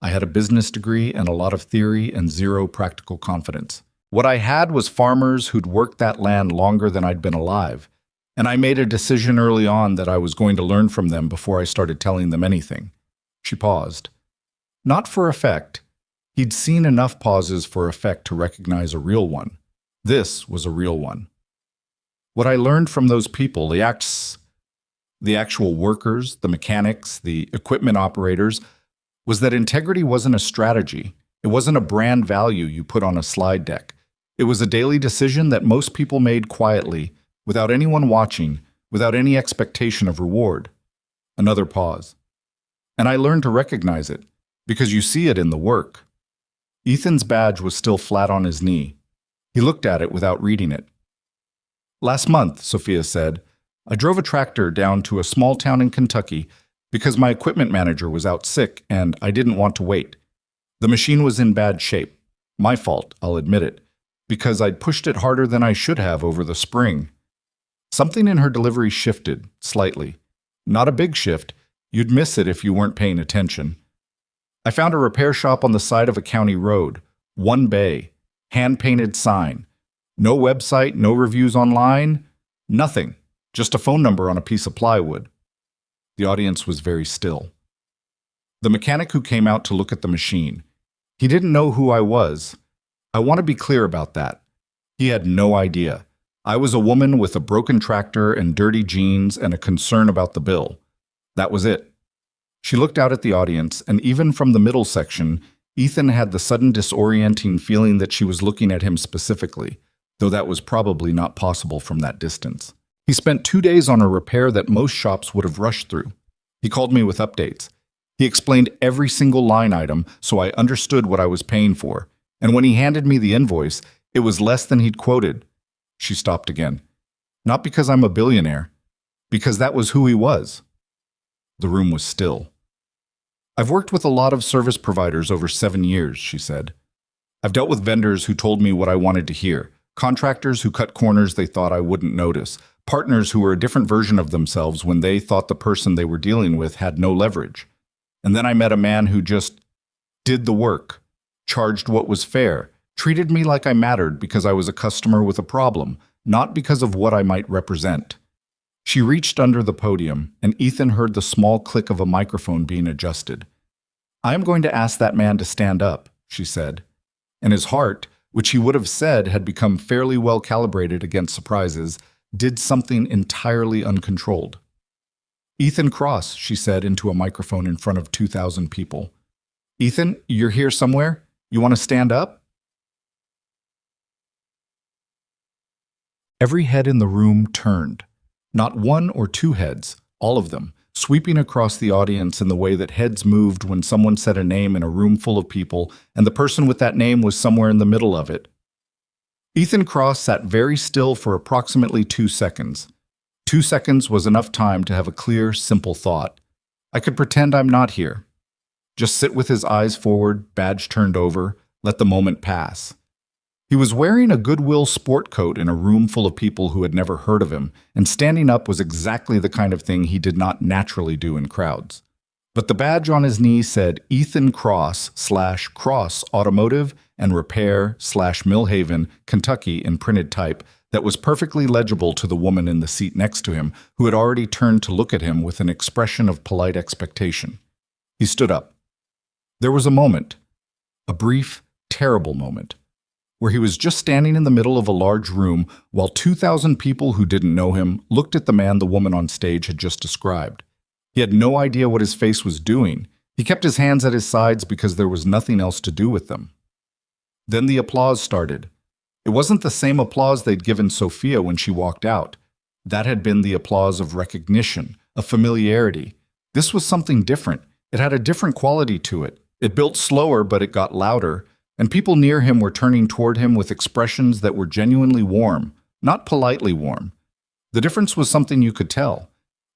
I had a business degree and a lot of theory and zero practical confidence. What I had was farmers who'd worked that land longer than I'd been alive, and I made a decision early on that I was going to learn from them before I started telling them anything. She paused. Not for effect. He'd seen enough pauses for effect to recognize a real one. This was a real one. What I learned from those people, the actual workers, the mechanics, the equipment operators, was that integrity wasn't a strategy. It wasn't a brand value you put on a slide deck. It was a daily decision that most people made quietly, without anyone watching, without any expectation of reward. Another pause. And I learned to recognize it, because you see it in the work. Ethan's badge was still flat on his knee. He looked at it without reading it. Last month, Sophia said, I drove a tractor down to a small town in Kentucky because my equipment manager was out sick and I didn't want to wait. The machine was in bad shape. My fault, I'll admit it, because I'd pushed it harder than I should have over the spring. Something in her delivery shifted, slightly. Not a big shift. You'd miss it if you weren't paying attention. I found a repair shop on the side of a county road. One bay. Hand-painted sign. No website, no reviews online. Nothing. Just a phone number on a piece of plywood. The audience was very still. The mechanic who came out to look at the machine. He didn't know who I was. I want to be clear about that. He had no idea. I was a woman with a broken tractor and dirty jeans and a concern about the bill. That was it. She looked out at the audience, and even from the middle section, Ethan had the sudden disorienting feeling that she was looking at him specifically, though that was probably not possible from that distance. He spent 2 days on a repair that most shops would have rushed through. He called me with updates. He explained every single line item so I understood what I was paying for, and when he handed me the invoice, it was less than he'd quoted. She stopped again. Not because I'm a billionaire, because that was who he was. The room was still. I've worked with a lot of service providers over 7 years, she said. I've dealt with vendors who told me what I wanted to hear, contractors who cut corners they thought I wouldn't notice, partners who were a different version of themselves when they thought the person they were dealing with had no leverage. And then I met a man who just did the work, charged what was fair, treated me like I mattered because I was a customer with a problem, not because of what I might represent. She reached under the podium, and Ethan heard the small click of a microphone being adjusted. I am going to ask that man to stand up, she said. And his heart, which he would have said had become fairly well calibrated against surprises, did something entirely uncontrolled. Ethan Cross, she said into a microphone in front of 2,000 people. Ethan, you're here somewhere? You want to stand up? Every head in the room turned. Not one or two heads, all of them, sweeping across the audience in the way that heads moved when someone said a name in a room full of people and the person with that name was somewhere in the middle of it. Ethan Cross sat very still for approximately 2 seconds. 2 seconds was enough time to have a clear, simple thought. I could pretend I'm not here. Just sit with his eyes forward, badge turned over, let the moment pass. He was wearing a Goodwill sport coat in a room full of people who had never heard of him, and standing up was exactly the kind of thing he did not naturally do in crowds. But the badge on his knee said Ethan Cross/Cross Automotive and Repair/Millhaven, Kentucky in printed type that was perfectly legible to the woman in the seat next to him, who had already turned to look at him with an expression of polite expectation. He stood up. There was a moment, a brief, terrible moment, where he was just standing in the middle of a large room while 2,000 people who didn't know him looked at the man the woman on stage had just described. He had no idea what his face was doing. He kept his hands at his sides because there was nothing else to do with them. Then the applause started. It wasn't the same applause they'd given Sophia when she walked out. That had been the applause of recognition, of familiarity. This was something different. It had a different quality to it. It built slower, but it got louder. And people near him were turning toward him with expressions that were genuinely warm, not politely warm. The difference was something you could tell,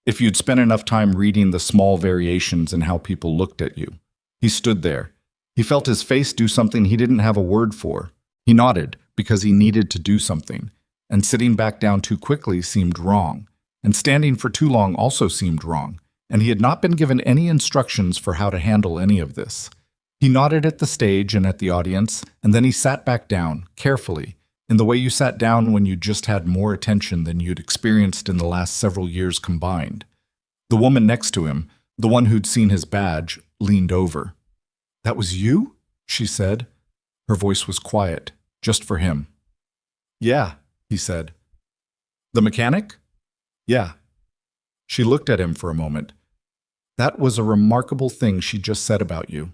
if you'd spent enough time reading the small variations in how people looked at you. He stood there. He felt his face do something he didn't have a word for. He nodded because he needed to do something, and sitting back down too quickly seemed wrong, and standing for too long also seemed wrong, and he had not been given any instructions for how to handle any of this. He nodded at the stage and at the audience, and then he sat back down, carefully, in the way you sat down when you just had more attention than you'd experienced in the last several years combined. The woman next to him, the one who'd seen his badge, leaned over. "That was you?" she said. Her voice was quiet, just for him. "Yeah," he said. "The mechanic?" "Yeah." She looked at him for a moment. That was a remarkable thing she just said about you.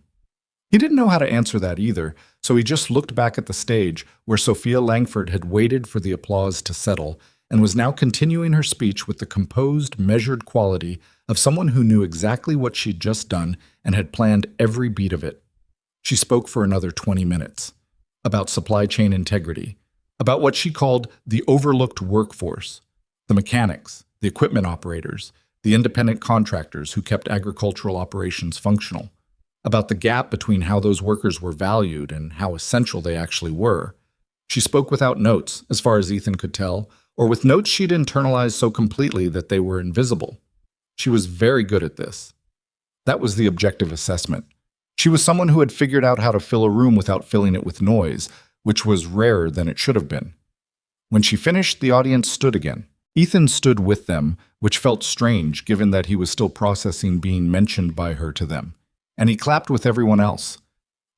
He didn't know how to answer that either, so he just looked back at the stage where Sophia Langford had waited for the applause to settle and was now continuing her speech with the composed, measured quality of someone who knew exactly what she'd just done and had planned every beat of it. She spoke for another 20 minutes about supply chain integrity, about what she called the overlooked workforce, the mechanics, the equipment operators, the independent contractors who kept agricultural operations functional, about the gap between how those workers were valued and how essential they actually were. She spoke without notes, as far as Ethan could tell, or with notes she'd internalized so completely that they were invisible. She was very good at this. That was the objective assessment. She was someone who had figured out how to fill a room without filling it with noise, which was rarer than it should have been. When she finished, the audience stood again. Ethan stood with them, which felt strange given that he was still processing being mentioned by her to them. And he clapped with everyone else.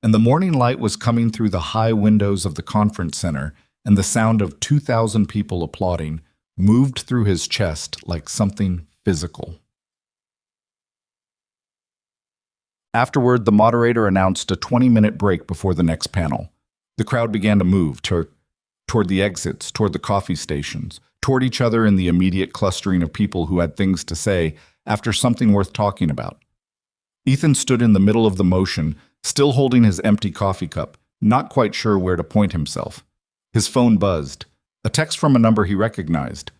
And the morning light was coming through the high windows of the conference center, and the sound of 2,000 people applauding moved through his chest like something physical. Afterward, the moderator announced a 20-minute break before the next panel. The crowd began to move toward the exits, toward the coffee stations, toward each other in the immediate clustering of people who had things to say after something worth talking about. Ethan stood in the middle of the motion, still holding his empty coffee cup, not quite sure where to point himself. His phone buzzed. A text from a number he recognized.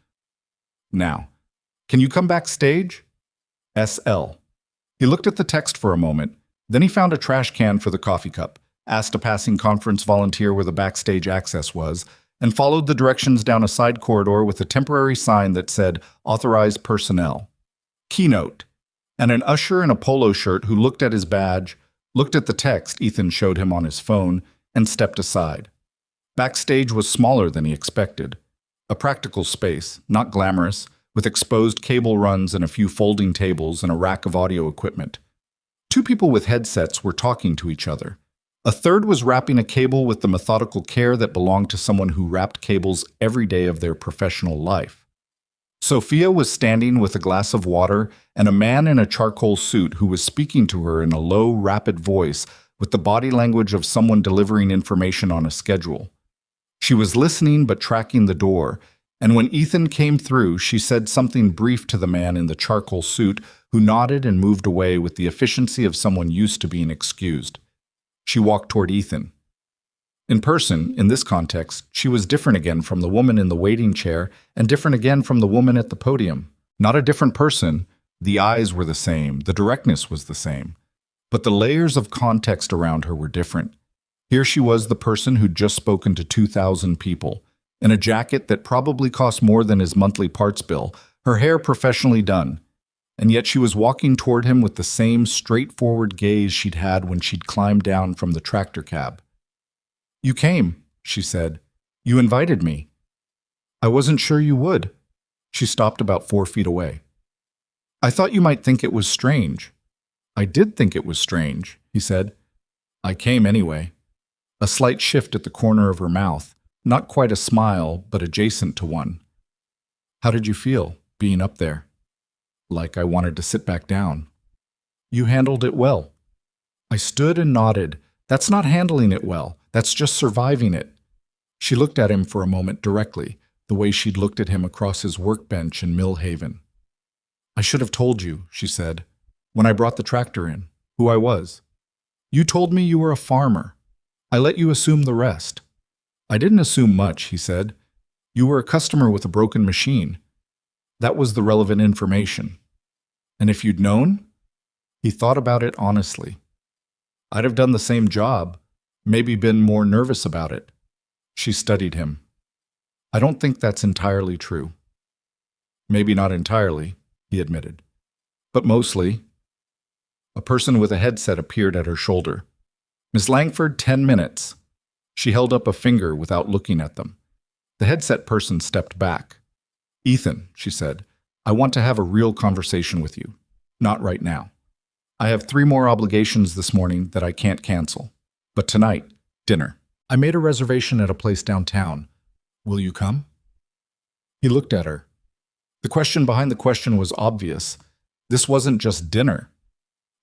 "Now, can you come backstage? SL." He looked at the text for a moment. Then he found a trash can for the coffee cup, asked a passing conference volunteer where the backstage access was, and followed the directions down a side corridor with a temporary sign that said, "Authorized Personnel." Keynote. And an usher in a polo shirt who looked at his badge, looked at the text Ethan showed him on his phone, and stepped aside. Backstage was smaller than he expected. A practical space, not glamorous, with exposed cable runs and a few folding tables and a rack of audio equipment. Two people with headsets were talking to each other. A third was wrapping a cable with the methodical care that belonged to someone who wrapped cables every day of their professional life. Sophia was standing with a glass of water and a man in a charcoal suit who was speaking to her in a low, rapid voice with the body language of someone delivering information on a schedule. She was listening but tracking the door, and when Ethan came through, she said something brief to the man in the charcoal suit, who nodded and moved away with the efficiency of someone used to being excused. She walked toward Ethan. In person, in this context, she was different again from the woman in the waiting chair and different again from the woman at the podium. Not a different person. The eyes were the same, the directness was the same. But the layers of context around her were different. Here she was, the person who'd just spoken to 2,000 people, in a jacket that probably cost more than his monthly parts bill, her hair professionally done. And yet she was walking toward him with the same straightforward gaze she'd had when she'd climbed down from the tractor cab. "You came," she said. "You invited me." "I wasn't sure you would." She stopped about 4 feet away. "I thought you might think it was strange." "I did think it was strange," he said. "I came anyway." A slight shift at the corner of her mouth, not quite a smile, but adjacent to one. "How did you feel, being up there?" "Like I wanted to sit back down." "You handled it well." I stood and nodded. "That's not handling it well. That's just surviving it." She looked at him for a moment directly, the way she'd looked at him across his workbench in Millhaven. "I should have told you," she said, "when I brought the tractor in, who I was. You told me you were a farmer. I let you assume the rest." "I didn't assume much," he said. "You were a customer with a broken machine. That was the relevant information. And if you'd known?" He thought about it honestly. "I'd have done the same job, maybe been more nervous about it." She studied him. "I don't think that's entirely true." "Maybe not entirely," he admitted. "But mostly." A person with a headset appeared at her shoulder. "Miss Langford, 10 minutes." She held up a finger without looking at them. The headset person stepped back. "Ethan," she said, "I want to have a real conversation with you. Not right now. I have 3 more obligations this morning that I can't cancel. But tonight, dinner. I made a reservation at a place downtown. Will you come?" He looked at her. The question behind the question was obvious. This wasn't just dinner.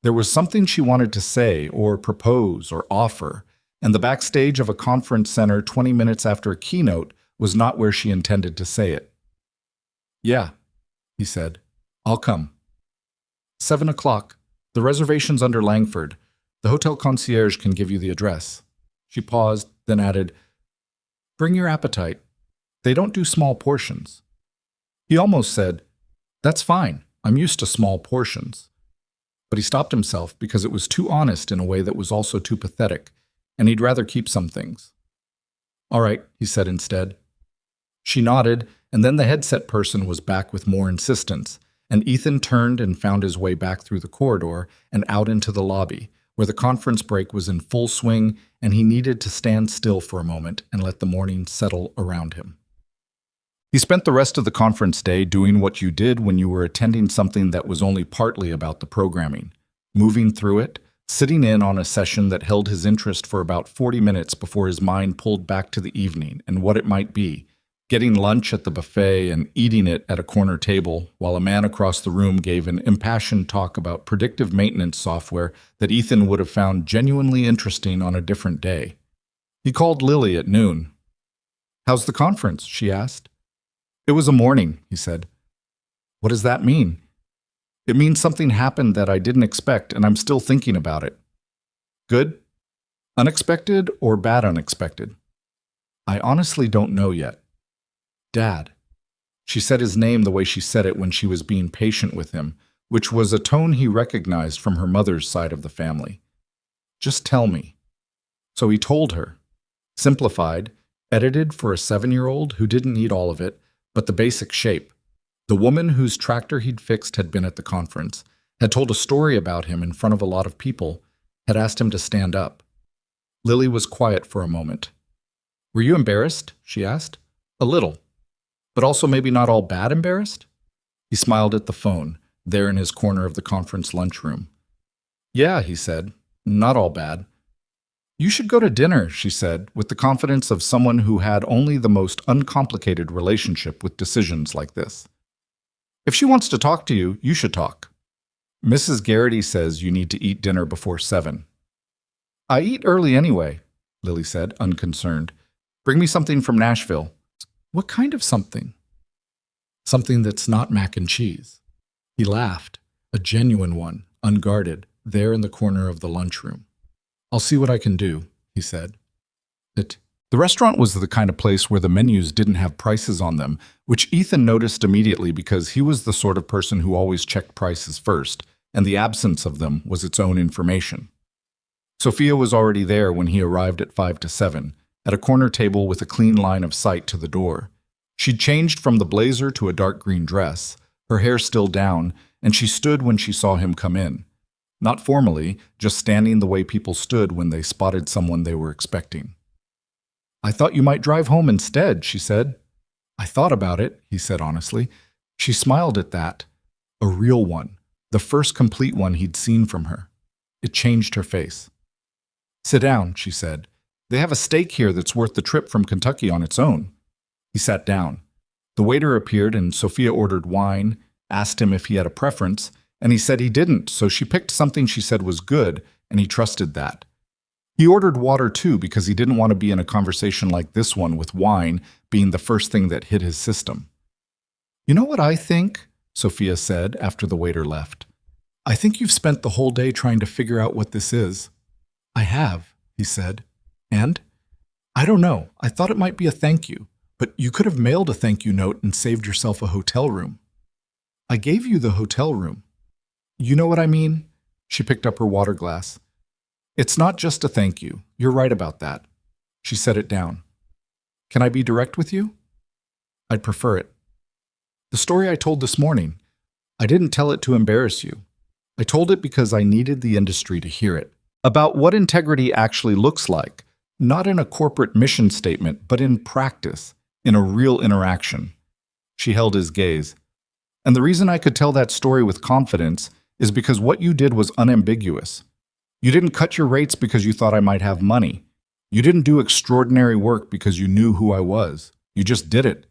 There was something she wanted to say or propose or offer, and the backstage of a conference center 20 minutes after a keynote was not where she intended to say it. "Yeah," he said. "I'll come." 7 o'clock. The reservation's under Langford. The hotel concierge can give you the address. She paused, then added, "Bring your appetite. They don't do small portions." He almost said, "That's fine. I'm used to small portions." But he stopped himself because it was too honest in a way that was also too pathetic, and he'd rather keep some things. "All right," he said instead. She nodded, and then the headset person was back with more insistence, and Ethan turned and found his way back through the corridor and out into the lobby, where the conference break was in full swing and he needed to stand still for a moment and let the morning settle around him. He spent the rest of the conference day doing what you did when you were attending something that was only partly about the programming, moving through it, sitting in on a session that held his interest for about 40 minutes before his mind pulled back to the evening and what it might be, getting lunch at the buffet and eating it at a corner table while a man across the room gave an impassioned talk about predictive maintenance software that Ethan would have found genuinely interesting on a different day. He called Lily at noon. "How's the conference?" she asked. "It was a morning," he said. "What does that mean?" "It means something happened that I didn't expect, and I'm still thinking about it." "Good? Unexpected or bad unexpected?" "I honestly don't know yet." "Dad." She said his name the way she said it when she was being patient with him, which was a tone he recognized from her mother's side of the family. "Just tell me." So he told her. Simplified, edited for a 7-year-old who didn't need all of it, but the basic shape. The woman whose tractor he'd fixed had been at the conference, had told a story about him in front of a lot of people, had asked him to stand up. Lily was quiet for a moment. "Were you embarrassed?" she asked. "A little. But also maybe not all bad embarrassed?" He smiled at the phone, there in his corner of the conference lunchroom. "Yeah," he said, "not all bad." "You should go to dinner," she said, with the confidence of someone who had only the most uncomplicated relationship with decisions like this. "If she wants to talk to you, you should talk." "Mrs. Garrity says you need to eat dinner before 7. "I eat early anyway," Lily said, unconcerned. "Bring me something from Nashville." "What kind of something?" "Something that's not mac and cheese." He laughed, a genuine one, unguarded, there in the corner of the lunchroom. "I'll see what I can do," he said. The restaurant was the kind of place where the menus didn't have prices on them, which Ethan noticed immediately because he was the sort of person who always checked prices first, and the absence of them was its own information. Sophia was already there when he arrived at 5 to 7, at a corner table with a clean line of sight to the door. She'd changed from the blazer to a dark green dress, her hair still down, and she stood when she saw him come in. Not formally, just standing the way people stood when they spotted someone they were expecting. "I thought you might drive home instead," she said. "I thought about it," he said honestly. She smiled at that. A real one, the first complete one he'd seen from her. It changed her face. "Sit down," she said. "They have a steak here that's worth the trip from Kentucky on its own." He sat down. The waiter appeared and Sophia ordered wine, asked him if he had a preference, and he said he didn't, so she picked something she said was good, and he trusted that. He ordered water too because he didn't want to be in a conversation like this one with wine being the first thing that hit his system. "You know what I think?" Sophia said after the waiter left. "I think you've spent the whole day trying to figure out what this is." "I have," he said. "And?" "I don't know. I thought it might be a thank you, but you could have mailed a thank you note and saved yourself a hotel room." "I gave you the hotel room." "You know what I mean?" She picked up her water glass. "It's not just a thank you. You're right about that." She set it down. "Can I be direct with you?" "I'd prefer it." "The story I told this morning, I didn't tell it to embarrass you. I told it because I needed the industry to hear it. About what integrity actually looks like, not in a corporate mission statement, but in practice, in a real interaction." She held his gaze. "And the reason I could tell that story with confidence is because what you did was unambiguous. You didn't cut your rates because you thought I might have money. You didn't do extraordinary work because you knew who I was. You just did it.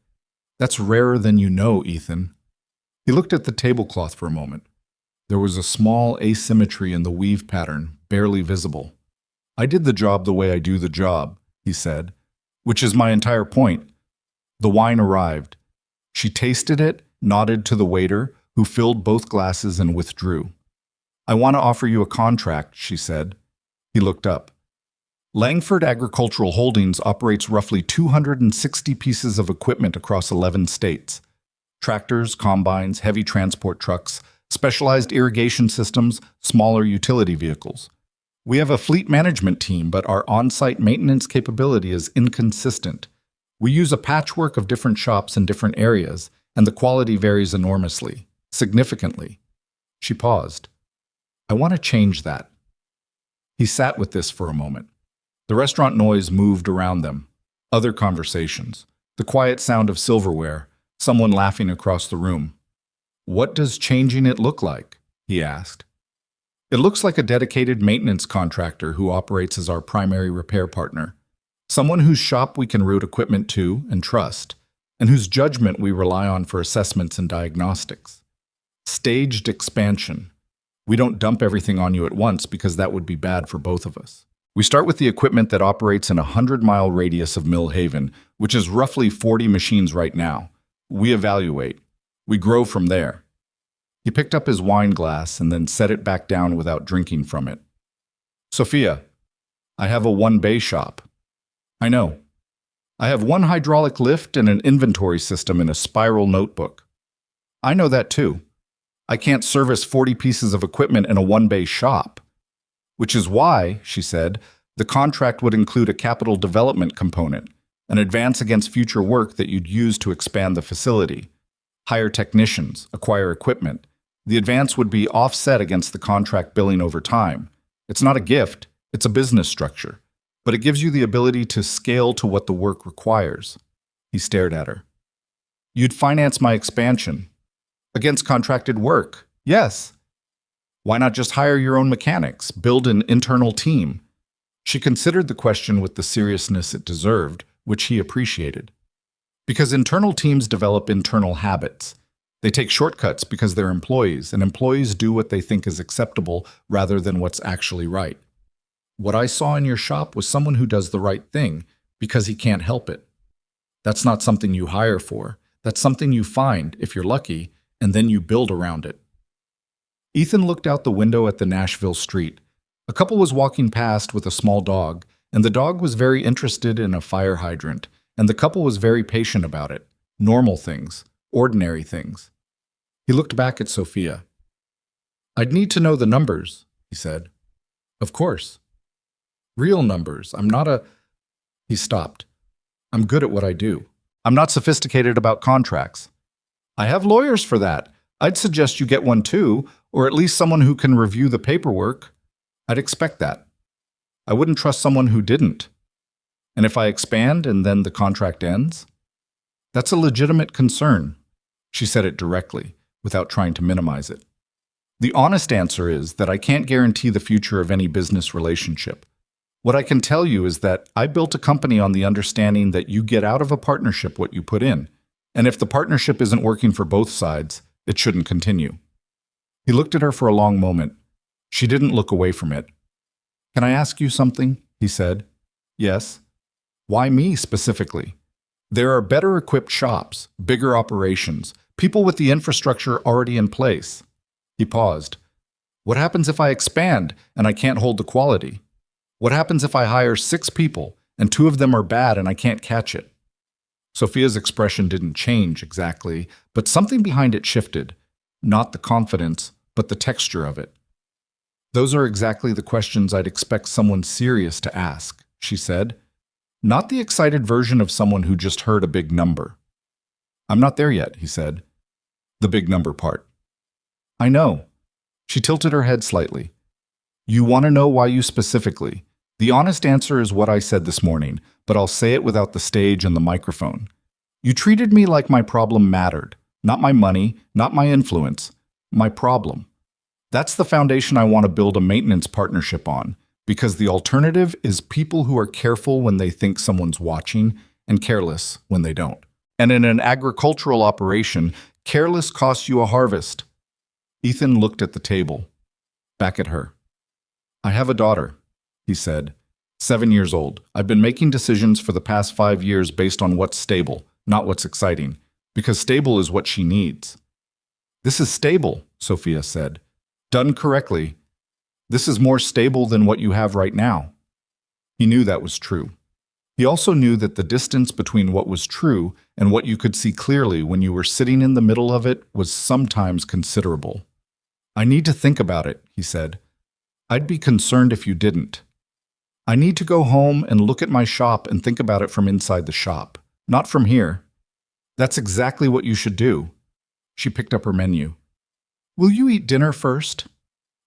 That's rarer than you know, Ethan." He looked at the tablecloth for a moment. There was a small asymmetry in the weave pattern, barely visible. "I did the job the way I do the job," he said, "which is my entire point." The wine arrived. She tasted it, nodded to the waiter, who filled both glasses and withdrew. "I want to offer you a contract," she said. He looked up. "Langford Agricultural Holdings operates roughly 260 pieces of equipment across 11 states. Tractors, combines, heavy transport trucks, specialized irrigation systems, smaller utility vehicles. We have a fleet management team, but our on-site maintenance capability is inconsistent. We use a patchwork of different shops in different areas, and the quality varies enormously, significantly." She paused. "I want to change that." He sat with this for a moment. The restaurant noise moved around them. Other conversations. The quiet sound of silverware. Someone laughing across the room. "What does changing it look like?" he asked. "It looks like a dedicated maintenance contractor who operates as our primary repair partner. Someone whose shop we can route equipment to and trust. and whose judgment we rely on for assessments and diagnostics. Staged expansion. We don't dump everything on you at once because that would be bad for both of us. We start with the equipment that operates in a 100-mile radius of Mill Haven, which is roughly 40 machines right now. We evaluate. We grow from there. He picked up his wine glass and then set it back down without drinking from it. Sophia, I have a one-bay shop. I know. I have one hydraulic lift and an inventory system in a spiral notebook. I know that too. I can't service 40 pieces of equipment in a one-bay shop. Which is why, she said, the contract would include a capital development component, an advance against future work that you'd use to expand the facility. Hire technicians, acquire equipment. The advance would be offset against the contract billing over time. It's not a gift, it's a business structure, but it gives you the ability to scale to what the work requires. He stared at her. You'd finance my expansion. Against contracted work, yes. Why not just hire your own mechanics, build an internal team? She considered the question with the seriousness it deserved, which he appreciated. Because internal teams develop internal habits. They take shortcuts because they're employees, and employees do what they think is acceptable rather than what's actually right. What I saw in your shop was someone who does the right thing because he can't help it. That's not something you hire for. That's something you find, if you're lucky, and then you build around it. Ethan looked out the window at the Nashville street. A couple was walking past with a small dog, and the dog was very interested in a fire hydrant, and the couple was very patient about it. Normal things, ordinary things. He looked back at Sophia. I'd need to know the numbers, he said. Of course. Real numbers. I'm not a... He stopped. I'm good at what I do. I'm not sophisticated about contracts. I have lawyers for that. I'd suggest you get one too, or at least someone who can review the paperwork. I'd expect that. I wouldn't trust someone who didn't. And if I expand and then the contract ends? That's a legitimate concern. She said it directly, without trying to minimize it. The honest answer is that I can't guarantee the future of any business relationship. What I can tell you is that I built a company on the understanding that you get out of a partnership what you put in. And if the partnership isn't working for both sides, it shouldn't continue. He looked at her for a long moment. She didn't look away from it. Can I ask you something? He said. Yes. Why me specifically? There are better equipped shops, bigger operations, people with the infrastructure already in place. He paused. What happens if I expand and I can't hold the quality? What happens if I hire 6 people and 2 of them are bad and I can't catch it? Sophia's expression didn't change exactly, but something behind it shifted. Not the confidence, but the texture of it. Those are exactly the questions I'd expect someone serious to ask, she said. Not the excited version of someone who just heard a big number. I'm not there yet, he said. The big number part. I know. She tilted her head slightly. You want to know why you specifically? The honest answer is what I said this morning, but I'll say it without the stage and the microphone. You treated me like my problem mattered. Not my money, not my influence. My problem. That's the foundation I want to build a maintenance partnership on, because the alternative is people who are careful when they think someone's watching and careless when they don't. And in an agricultural operation, careless costs you a harvest. Ethan looked at the table, back at her. I have a daughter, he said, 7 years old. I've been making decisions for the past 5 years based on what's stable, not what's exciting, because stable is what she needs. This is stable, Sophia said. Done correctly. This is more stable than what you have right now. He knew that was true. He also knew that the distance between what was true and what you could see clearly when you were sitting in the middle of it was sometimes considerable. I need to think about it, he said. I'd be concerned if you didn't. I need to go home and look at my shop and think about it from inside the shop, not from here. That's exactly what you should do. She picked up her menu. Will you eat dinner first?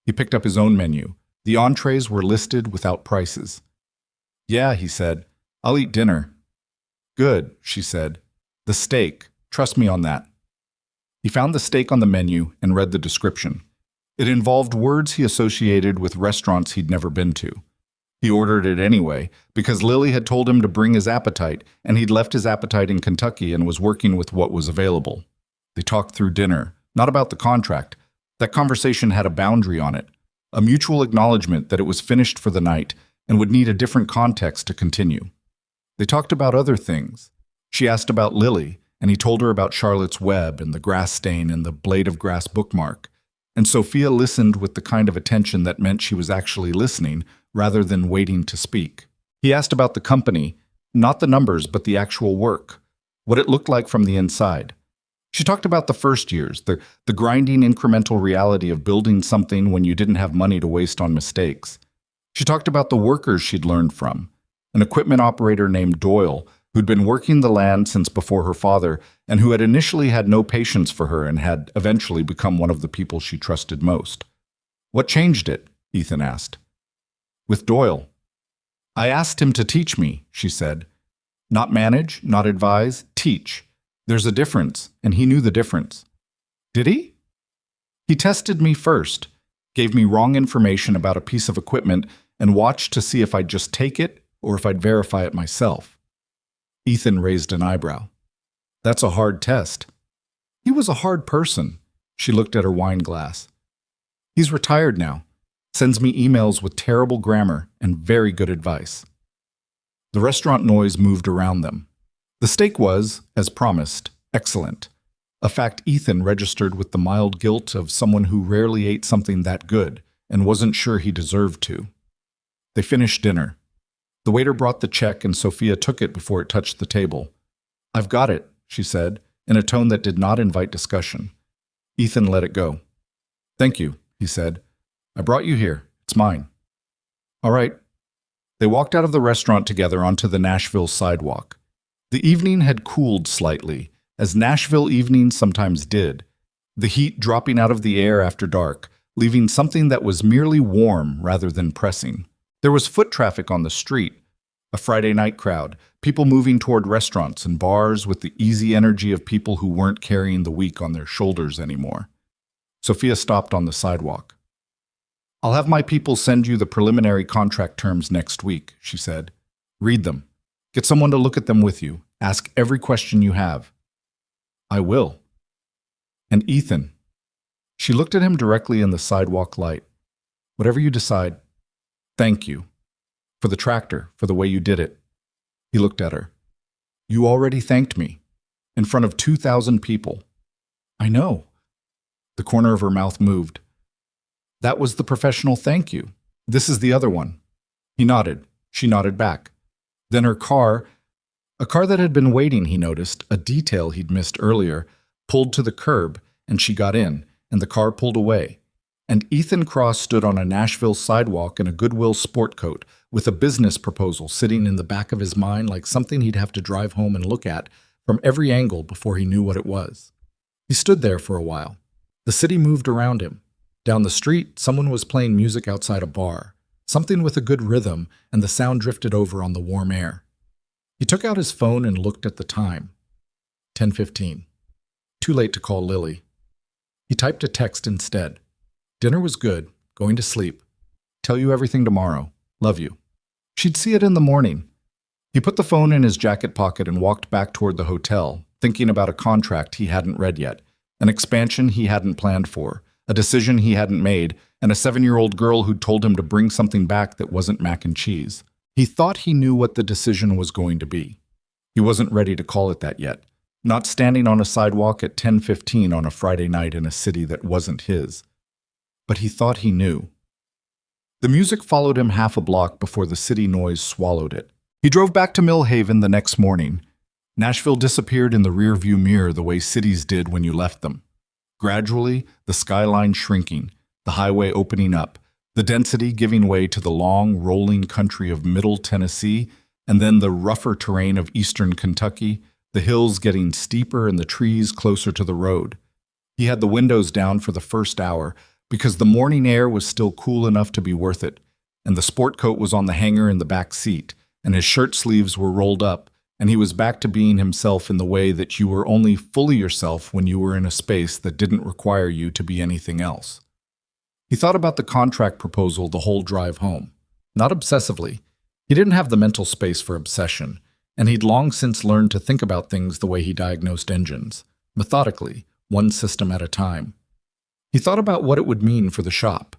He picked up his own menu. The entrees were listed without prices. Yeah, he said. I'll eat dinner. Good, she said. The steak. Trust me on that. He found the steak on the menu and read the description. It involved words he associated with restaurants he'd never been to. He ordered it anyway, because Lily had told him to bring his appetite, and he'd left his appetite in Kentucky and was working with what was available. They talked through dinner, not about the contract. That conversation had a boundary on it, a mutual acknowledgement that it was finished for the night and would need a different context to continue. They talked about other things. She asked about Lily, and he told her about Charlotte's Web and the grass stain and the blade of grass bookmark. And Sophia listened with the kind of attention that meant she was actually listening rather than waiting to speak. He asked about the company, not the numbers, but the actual work, what it looked like from the inside. She talked about the first years, the grinding incremental reality of building something when you didn't have money to waste on mistakes. She talked about the workers she'd learned from, an equipment operator named Doyle, who'd been working the land since before her father and who had initially had no patience for her and had eventually become one of the people she trusted most. What changed it? Ethan asked. With Doyle. I asked him to teach me, she said. Not manage, not advise, teach. There's a difference, and he knew the difference. Did he? He tested me first, gave me wrong information about a piece of equipment, and watched to see if I'd just take it or if I'd verify it myself. Ethan raised an eyebrow. That's a hard test. He was a hard person. She looked at her wine glass. He's retired now. Sends me emails with terrible grammar and very good advice. The restaurant noise moved around them. The steak was, as promised, excellent, a fact Ethan registered with the mild guilt of someone who rarely ate something that good and wasn't sure he deserved to. They finished dinner. The waiter brought the check and Sophia took it before it touched the table. I've got it, she said, in a tone that did not invite discussion. Ethan let it go. Thank you, he said. I brought you here. It's mine. All right. They walked out of the restaurant together onto the Nashville sidewalk. The evening had cooled slightly, as Nashville evenings sometimes did, the heat dropping out of the air after dark, leaving something that was merely warm rather than pressing. There was foot traffic on the street, a Friday night crowd, people moving toward restaurants and bars with the easy energy of people who weren't carrying the week on their shoulders anymore. Sophia stopped on the sidewalk. I'll have my people send you the preliminary contract terms next week, she said. Read them. Get someone to look at them with you. Ask every question you have. I will. And Ethan. She looked at him directly in the sidewalk light. Whatever you decide, thank you. For the tractor, for the way you did it. He looked at her. You already thanked me. In front of 2,000 people. I know. The corner of her mouth moved. That was the professional thank you. This is the other one. He nodded. She nodded back. Then her car, a car that had been waiting, he noticed, a detail he'd missed earlier, pulled to the curb, and she got in, and the car pulled away. And Ethan Cross stood on a Nashville sidewalk in a Goodwill sport coat, with a business proposal sitting in the back of his mind like something he'd have to drive home and look at from every angle before he knew what it was. He stood there for a while. The city moved around him. Down the street, someone was playing music outside a bar, something with a good rhythm, and the sound drifted over on the warm air. He took out his phone and looked at the time. 10:15. Too late to call Lily. He typed a text instead. Dinner was good. Going to sleep. Tell you everything tomorrow. Love you. She'd see it in the morning. He put the phone in his jacket pocket and walked back toward the hotel, thinking about a contract he hadn't read yet, an expansion he hadn't planned for, a decision he hadn't made, and a 7-year-old girl who'd told him to bring something back that wasn't mac and cheese. He thought he knew what the decision was going to be. He wasn't ready to call it that yet, not standing on a sidewalk at 10:15 on a Friday night in a city that wasn't his. But he thought he knew. The music followed him half a block before the city noise swallowed it. He drove back to Mill Haven the next morning. Nashville disappeared in the rearview mirror the way cities did when you left them. Gradually, the skyline shrinking, the highway opening up, the density giving way to the long, rolling country of Middle Tennessee, and then the rougher terrain of eastern Kentucky, the hills getting steeper and the trees closer to the road. He had the windows down for the first hour because the morning air was still cool enough to be worth it, and the sport coat was on the hanger in the back seat, and his shirt sleeves were rolled up, and he was back to being himself in the way that you were only fully yourself when you were in a space that didn't require you to be anything else. He thought about the contract proposal the whole drive home. not obsessively. He didn't have the mental space for obsession, and he'd long since learned to think about things the way he diagnosed engines, methodically, one system at a time. He thought about what it would mean for the shop.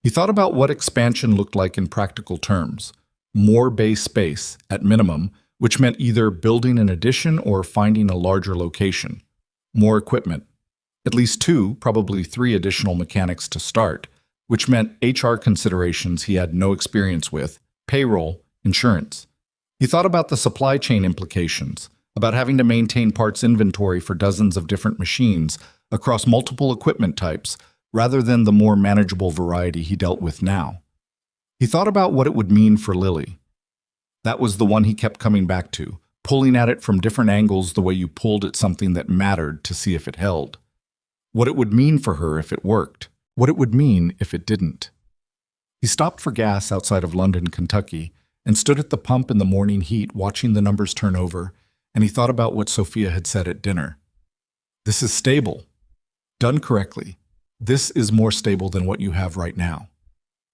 He thought about what expansion looked like in practical terms. More bay space, at minimum, which meant either building an addition or finding a larger location. More equipment. At least 2, probably 3 additional mechanics to start, which meant HR considerations he had no experience with, payroll, insurance. He thought about the supply chain implications, about having to maintain parts inventory for dozens of different machines across multiple equipment types, rather than the more manageable variety he dealt with now. He thought about what it would mean for Lily. That was the one he kept coming back to, pulling at it from different angles the way you pulled at something that mattered to see if it held. What it would mean for her if it worked. What it would mean if it didn't. He stopped for gas outside of London, Kentucky, and stood at the pump in the morning heat watching the numbers turn over, and he thought about what Sophia had said at dinner. This is stable. Done correctly. This is more stable than what you have right now.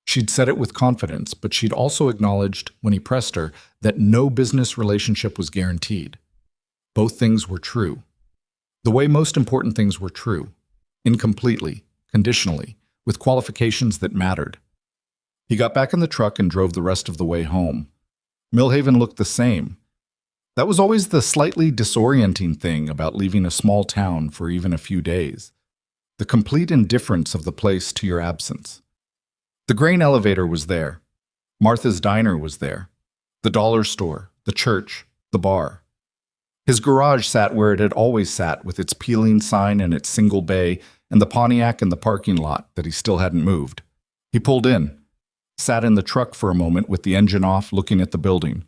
She'd said it with confidence, but she'd also acknowledged, when he pressed her, that no business relationship was guaranteed. Both things were true. The way most important things were true. Incompletely, conditionally, with qualifications that mattered. He got back in the truck and drove the rest of the way home. Millhaven looked the same. That was always the slightly disorienting thing about leaving a small town for even a few days. The complete indifference of the place to your absence. The grain elevator was there. Martha's diner was there. The dollar store, the church, the bar. His garage sat where it had always sat, with its peeling sign and its single bay, and the Pontiac in the parking lot that he still hadn't moved. He pulled in, sat in the truck for a moment with the engine off, looking at the building.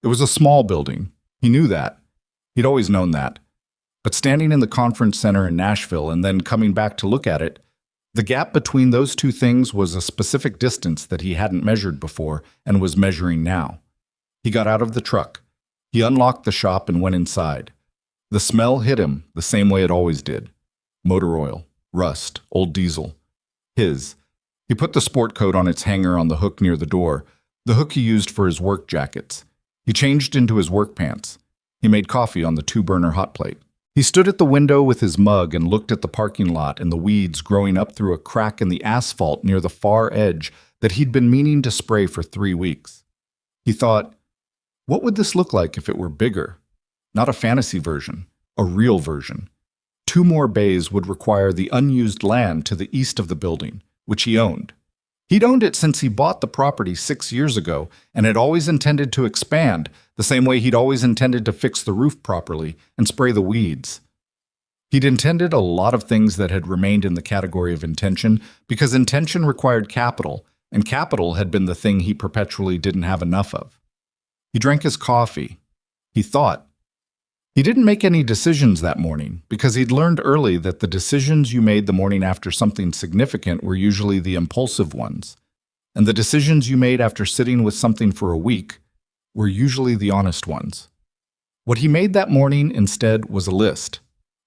It was a small building. He knew that. He'd always known that. But standing in the conference center in Nashville and then coming back to look at it, the gap between those two things was a specific distance that he hadn't measured before and was measuring now. He got out of the truck. He unlocked the shop and went inside. The smell hit him the same way it always did. Motor oil, rust, old diesel. His. He put the sport coat on its hanger on the hook near the door, the hook he used for his work jackets. He changed into his work pants. He made coffee on the 2-burner hot plate. He stood at the window with his mug and looked at the parking lot and the weeds growing up through a crack in the asphalt near the far edge that he'd been meaning to spray for 3 weeks. He thought, what would this look like if it were bigger? Not a fantasy version, a real version. 2 more bays would require the unused land to the east of the building, which he owned. He'd owned it since he bought the property 6 years ago and had always intended to expand, the same way he'd always intended to fix the roof properly and spray the weeds. He'd intended a lot of things that had remained in the category of intention because intention required capital, and capital had been the thing he perpetually didn't have enough of. He drank his coffee. He thought. He didn't make any decisions that morning because he'd learned early that the decisions you made the morning after something significant were usually the impulsive ones, and the decisions you made after sitting with something for a week were usually the honest ones. What he made that morning instead was a list,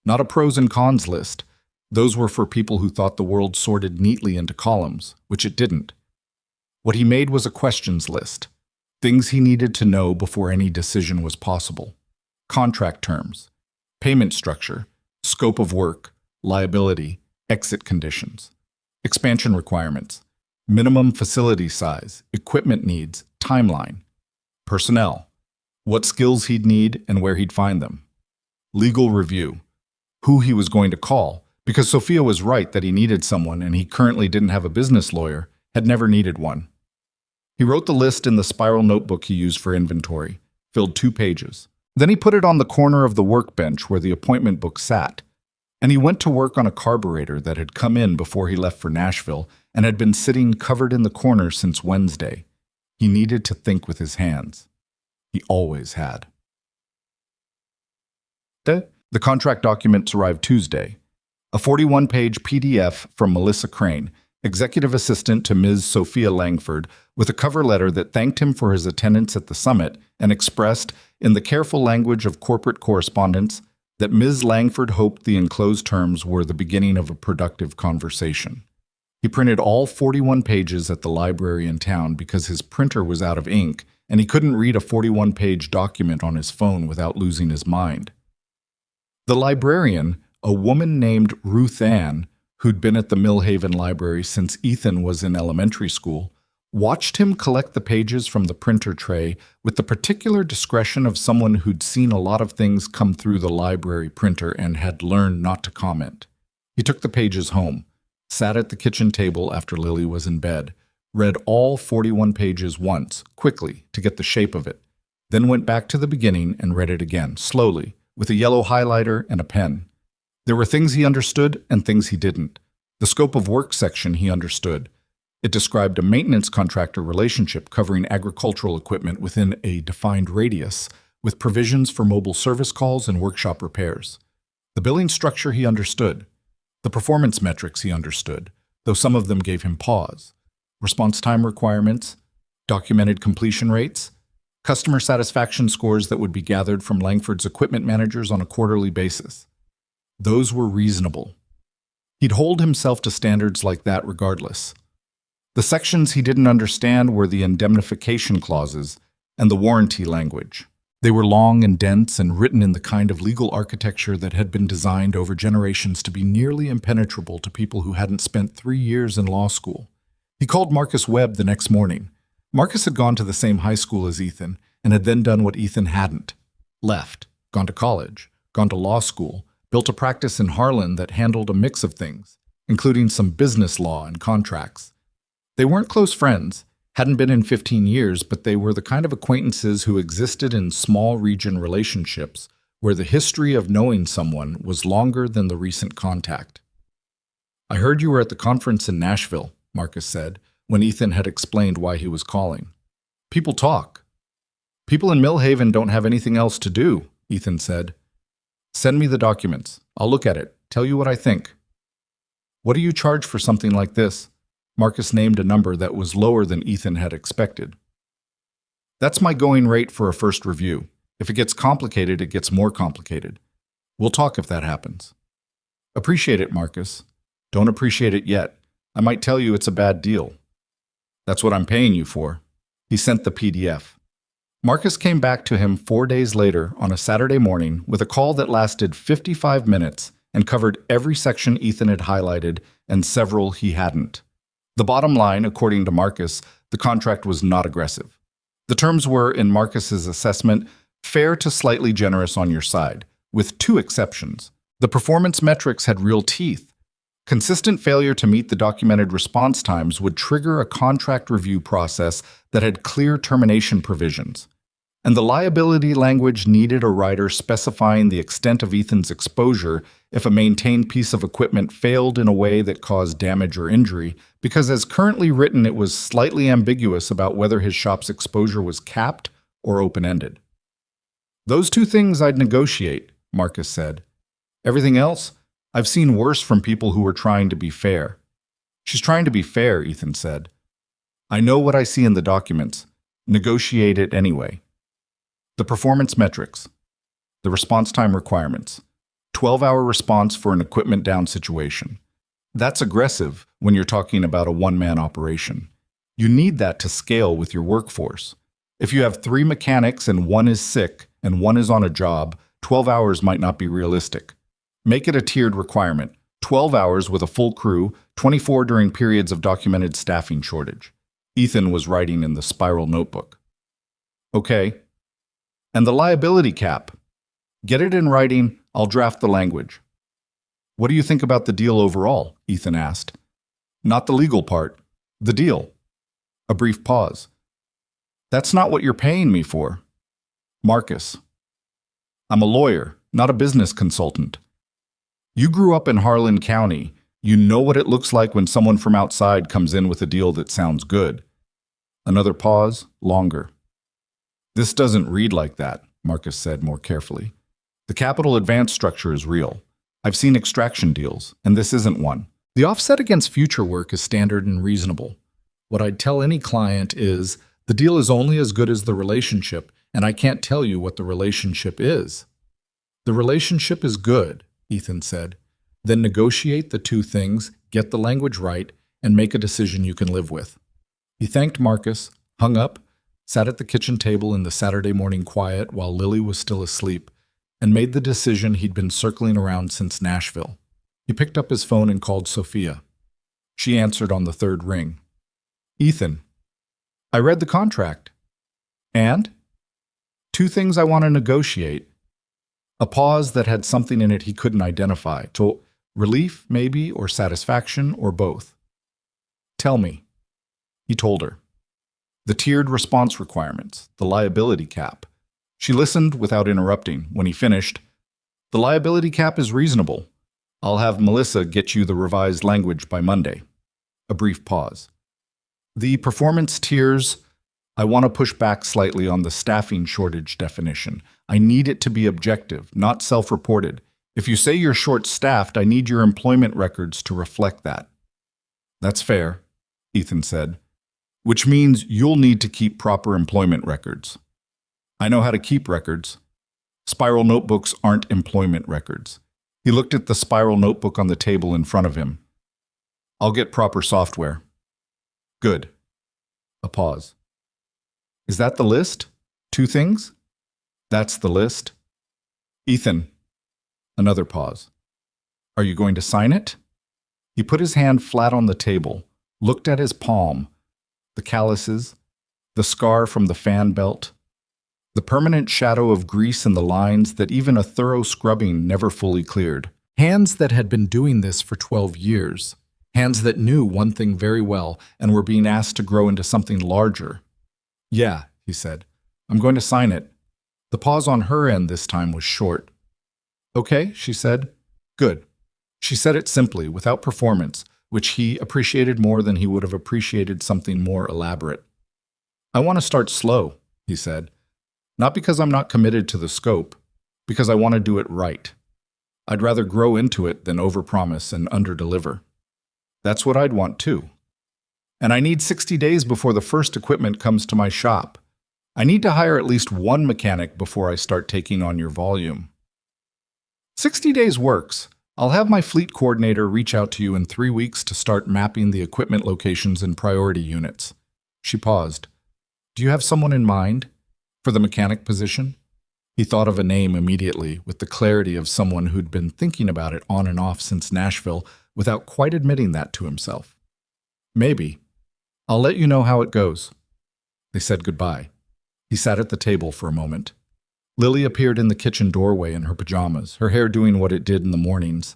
not a pros and cons list. Those were for people who thought the world sorted neatly into columns, which it didn't. What he made was a questions list, things he needed to know before any decision was possible. Contract terms, payment structure, scope of work, liability, exit conditions, expansion requirements, minimum facility size, equipment needs, timeline, personnel, what skills he'd need and where he'd find them, legal review, who he was going to call, because Sophia was right that he needed someone and he currently didn't have a business lawyer, had never needed one. He wrote the list in the spiral notebook he used for inventory, filled 2 pages. Then he put it on the corner of the workbench where the appointment book sat, and he went to work on a carburetor that had come in before he left for Nashville and had been sitting covered in the corner since Wednesday. He needed to think with his hands. He always had. The contract documents arrived Tuesday. A 41-page PDF from Melissa Crane, executive assistant to Ms. Sophia Langford, with a cover letter that thanked him for his attendance at the summit and expressed, in the careful language of corporate correspondence, that Ms. Langford hoped the enclosed terms were the beginning of a productive conversation. He printed all 41 pages at the library in town because his printer was out of ink, and he couldn't read a 41-page document on his phone without losing his mind. The librarian, a woman named Ruth Ann, who'd been at the Millhaven Library since Ethan was in elementary school, watched him collect the pages from the printer tray with the particular discretion of someone who'd seen a lot of things come through the library printer and had learned not to comment. He took the pages home, sat at the kitchen table after Lily was in bed, read all 41 pages once, quickly, to get the shape of it, then went back to the beginning and read it again, slowly, with a yellow highlighter and a pen. There were things he understood and things he didn't. The scope of work section he understood. It described a maintenance contractor relationship covering agricultural equipment within a defined radius, with provisions for mobile service calls and workshop repairs. The billing structure he understood. The performance metrics he understood, though some of them gave him pause. Response time requirements, documented completion rates, customer satisfaction scores that would be gathered from Langford's equipment managers on a quarterly basis. Those were reasonable. He'd hold himself to standards like that regardless. The sections he didn't understand were the indemnification clauses and the warranty language. They were long and dense and written in the kind of legal architecture that had been designed over generations to be nearly impenetrable to people who hadn't spent 3 years in law school. He called Marcus Webb the next morning. Marcus had gone to the same high school as Ethan and had then done what Ethan hadn't. Left, gone to college, gone to law school, built a practice in Harlan that handled a mix of things, including some business law and contracts. They weren't close friends, hadn't been in 15 years, but they were the kind of acquaintances who existed in small region relationships where the history of knowing someone was longer than the recent contact. "I heard you were at the conference in Nashville," Marcus said, when Ethan had explained why he was calling. "People talk." "People in Millhaven don't have anything else to do," Ethan said. "Send me the documents. I'll look at it, tell you what I think." "What do you charge for something like this?" Marcus named a number that was lower than Ethan had expected. "That's my going rate for a first review. If it gets complicated, it gets more complicated. We'll talk if that happens." "Appreciate it, Marcus. Don't appreciate it yet. I might tell you it's a bad deal." "That's what I'm paying you for." He sent the PDF. Marcus came back to him 4 days later on a Saturday morning with a call that lasted 55 minutes and covered every section Ethan had highlighted and several he hadn't. The bottom line, according to Marcus, the contract was not aggressive. The terms were, in Marcus's assessment, fair to slightly generous on your side, with 2 exceptions. The performance metrics had real teeth. Consistent failure to meet the documented response times would trigger a contract review process that had clear termination provisions. And the liability language needed a writer specifying the extent of Ethan's exposure if a maintained piece of equipment failed in a way that caused damage or injury, because as currently written it was slightly ambiguous about whether his shop's exposure was capped or open-ended. "Those 2 things I'd negotiate," Marcus said. "Everything else, I've seen worse from people who were trying to be fair." "She's trying to be fair," Ethan said. "I know what I see in the documents. Negotiate it anyway." The performance metrics. The response time requirements. 12-hour response for an equipment down situation. That's aggressive when you're talking about a one-man operation. You need that to scale with your workforce. If you have 3 mechanics and 1 is sick and 1 is on a job, 12 hours might not be realistic. Make it a tiered requirement. 12 hours with a full crew, 24 during periods of documented staffing shortage. Ethan was writing in the spiral notebook. "Okay. And the liability cap. Get it in writing, I'll draft the language." "What do you think about the deal overall?" Ethan asked. "Not the legal part. The deal." A brief pause. "That's not what you're paying me for." "Marcus. I'm a lawyer, not a business consultant. You grew up in Harlan County. You know what it looks like when someone from outside comes in with a deal that sounds good." Another pause, longer. "This doesn't read like that," Marcus said more carefully. "The capital advance structure is real. I've seen extraction deals, and this isn't one. The offset against future work is standard and reasonable. What I'd tell any client is, the deal is only as good as the relationship, and I can't tell you what the relationship is." "The relationship is good," Ethan said. "Then negotiate the 2 things, get the language right, and make a decision you can live with. He thanked Marcus, hung up, sat at the kitchen table in the Saturday morning quiet while Lily was still asleep, and made the decision he'd been circling around since Nashville. He picked up his phone and called Sophia. She answered on the third ring. Ethan, I read the contract. And? 2 things I want to negotiate. A pause that had something in it he couldn't identify. To relief, maybe, or satisfaction, or both. Tell me. He told her. The tiered response requirements, the liability cap. She listened without interrupting. When he finished, the liability cap is reasonable. I'll have Melissa get you the revised language by Monday. A brief pause. The performance tiers, I want to push back slightly on the staffing shortage definition. I need it to be objective, not self-reported. If you say you're short-staffed, I need your employment records to reflect that. That's fair, Ethan said, which means you'll need to keep proper employment records. I know how to keep records. Spiral notebooks aren't employment records. He looked at the spiral notebook on the table in front of him. I'll get proper software. Good. A pause. Is that the list? 2 things? That's the list. Ethan. Another pause. Are you going to sign it? He put his hand flat on the table, looked at his palm, the calluses, the scar from the fan belt, the permanent shadow of grease in the lines that even a thorough scrubbing never fully cleared. Hands that had been doing this for 12 years. Hands that knew one thing very well and were being asked to grow into something larger. Yeah, he said. I'm going to sign it. The pause on her end this time was short. Okay, she said. Good. She said it simply, without performance, which he appreciated more than he would have appreciated something more elaborate. I want to start slow, he said. Not because I'm not committed to the scope, because I want to do it right. I'd rather grow into it than overpromise and underdeliver. That's what I'd want too. And I need 60 days before the first equipment comes to my shop. I need to hire at least 1 mechanic before I start taking on your volume. 60 days works. I'll have my fleet coordinator reach out to you in 3 weeks to start mapping the equipment locations and priority units. She paused. Do you have someone in mind for the mechanic position? He thought of a name immediately, with the clarity of someone who'd been thinking about it on and off since Nashville without quite admitting that to himself. Maybe. I'll let you know how it goes. They said goodbye. He sat at the table for a moment. Lily appeared in the kitchen doorway in her pajamas, her hair doing what it did in the mornings.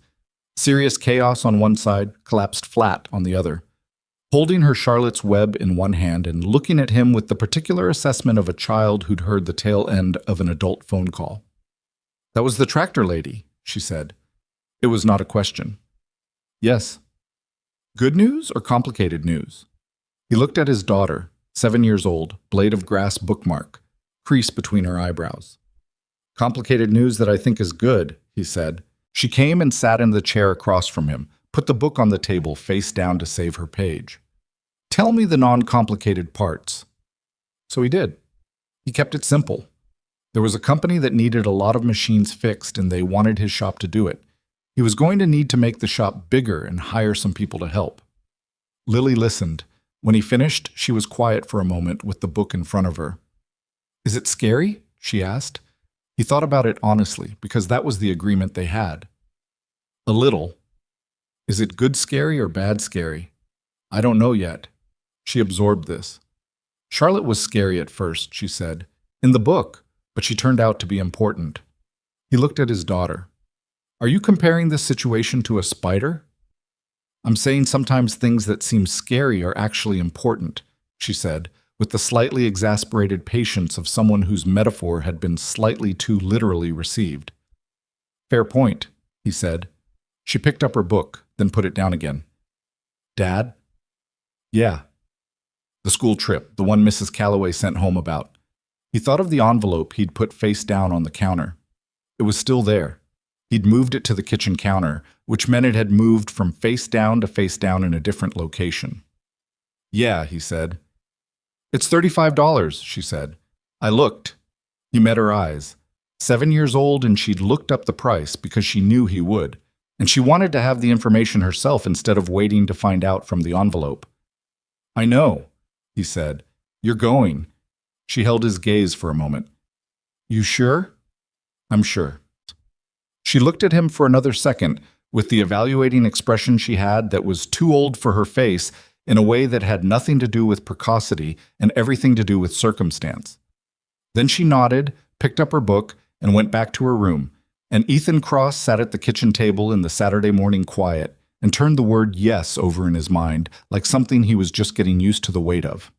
Serious chaos on one side, collapsed flat on the other. Holding her Charlotte's Web in one hand and looking at him with the particular assessment of a child who'd heard the tail end of an adult phone call. That was the tractor lady, she said. It was not a question. Yes. Good news or complicated news? He looked at his daughter, 7 years old, blade of grass bookmark, crease between her eyebrows. Complicated news that I think is good, he said. She came and sat in the chair across from him, put the book on the table face down to save her page. Tell me the non-complicated parts. So he did. He kept it simple. There was a company that needed a lot of machines fixed and they wanted his shop to do it. He was going to need to make the shop bigger and hire some people to help. Lily listened. When he finished, she was quiet for a moment with the book in front of her. Is it scary? She asked. He thought about it honestly, because that was the agreement they had. A little. Is it good scary or bad scary? I don't know yet. She absorbed this. Charlotte was scary at first, she said, in the book, but she turned out to be important. He looked at his daughter. Are you comparing this situation to a spider? I'm saying sometimes things that seem scary are actually important, she said, with the slightly exasperated patience of someone whose metaphor had been slightly too literally received. Fair point, he said. She picked up her book, then put it down again. Dad? Yeah. The school trip, the one Mrs. Calloway sent home about. He thought of the envelope he'd put face down on the counter. It was still there. He'd moved it to the kitchen counter, which meant it had moved from face down to face down in a different location. Yeah, he said. It's $35, she said. I looked. He met her eyes. 7 years old, and she'd looked up the price because she knew he would, and she wanted to have the information herself instead of waiting to find out from the envelope. "I know," he said. "You're going." She held his gaze for a moment. "You sure?" "I'm sure." She looked at him for another second, with the evaluating expression she had that was too old for her face, in a way that had nothing to do with precocity and everything to do with circumstance. Then she nodded, picked up her book, and went back to her room, and Ethan Cross sat at the kitchen table in the Saturday morning quiet and turned the word yes over in his mind like something he was just getting used to the weight of.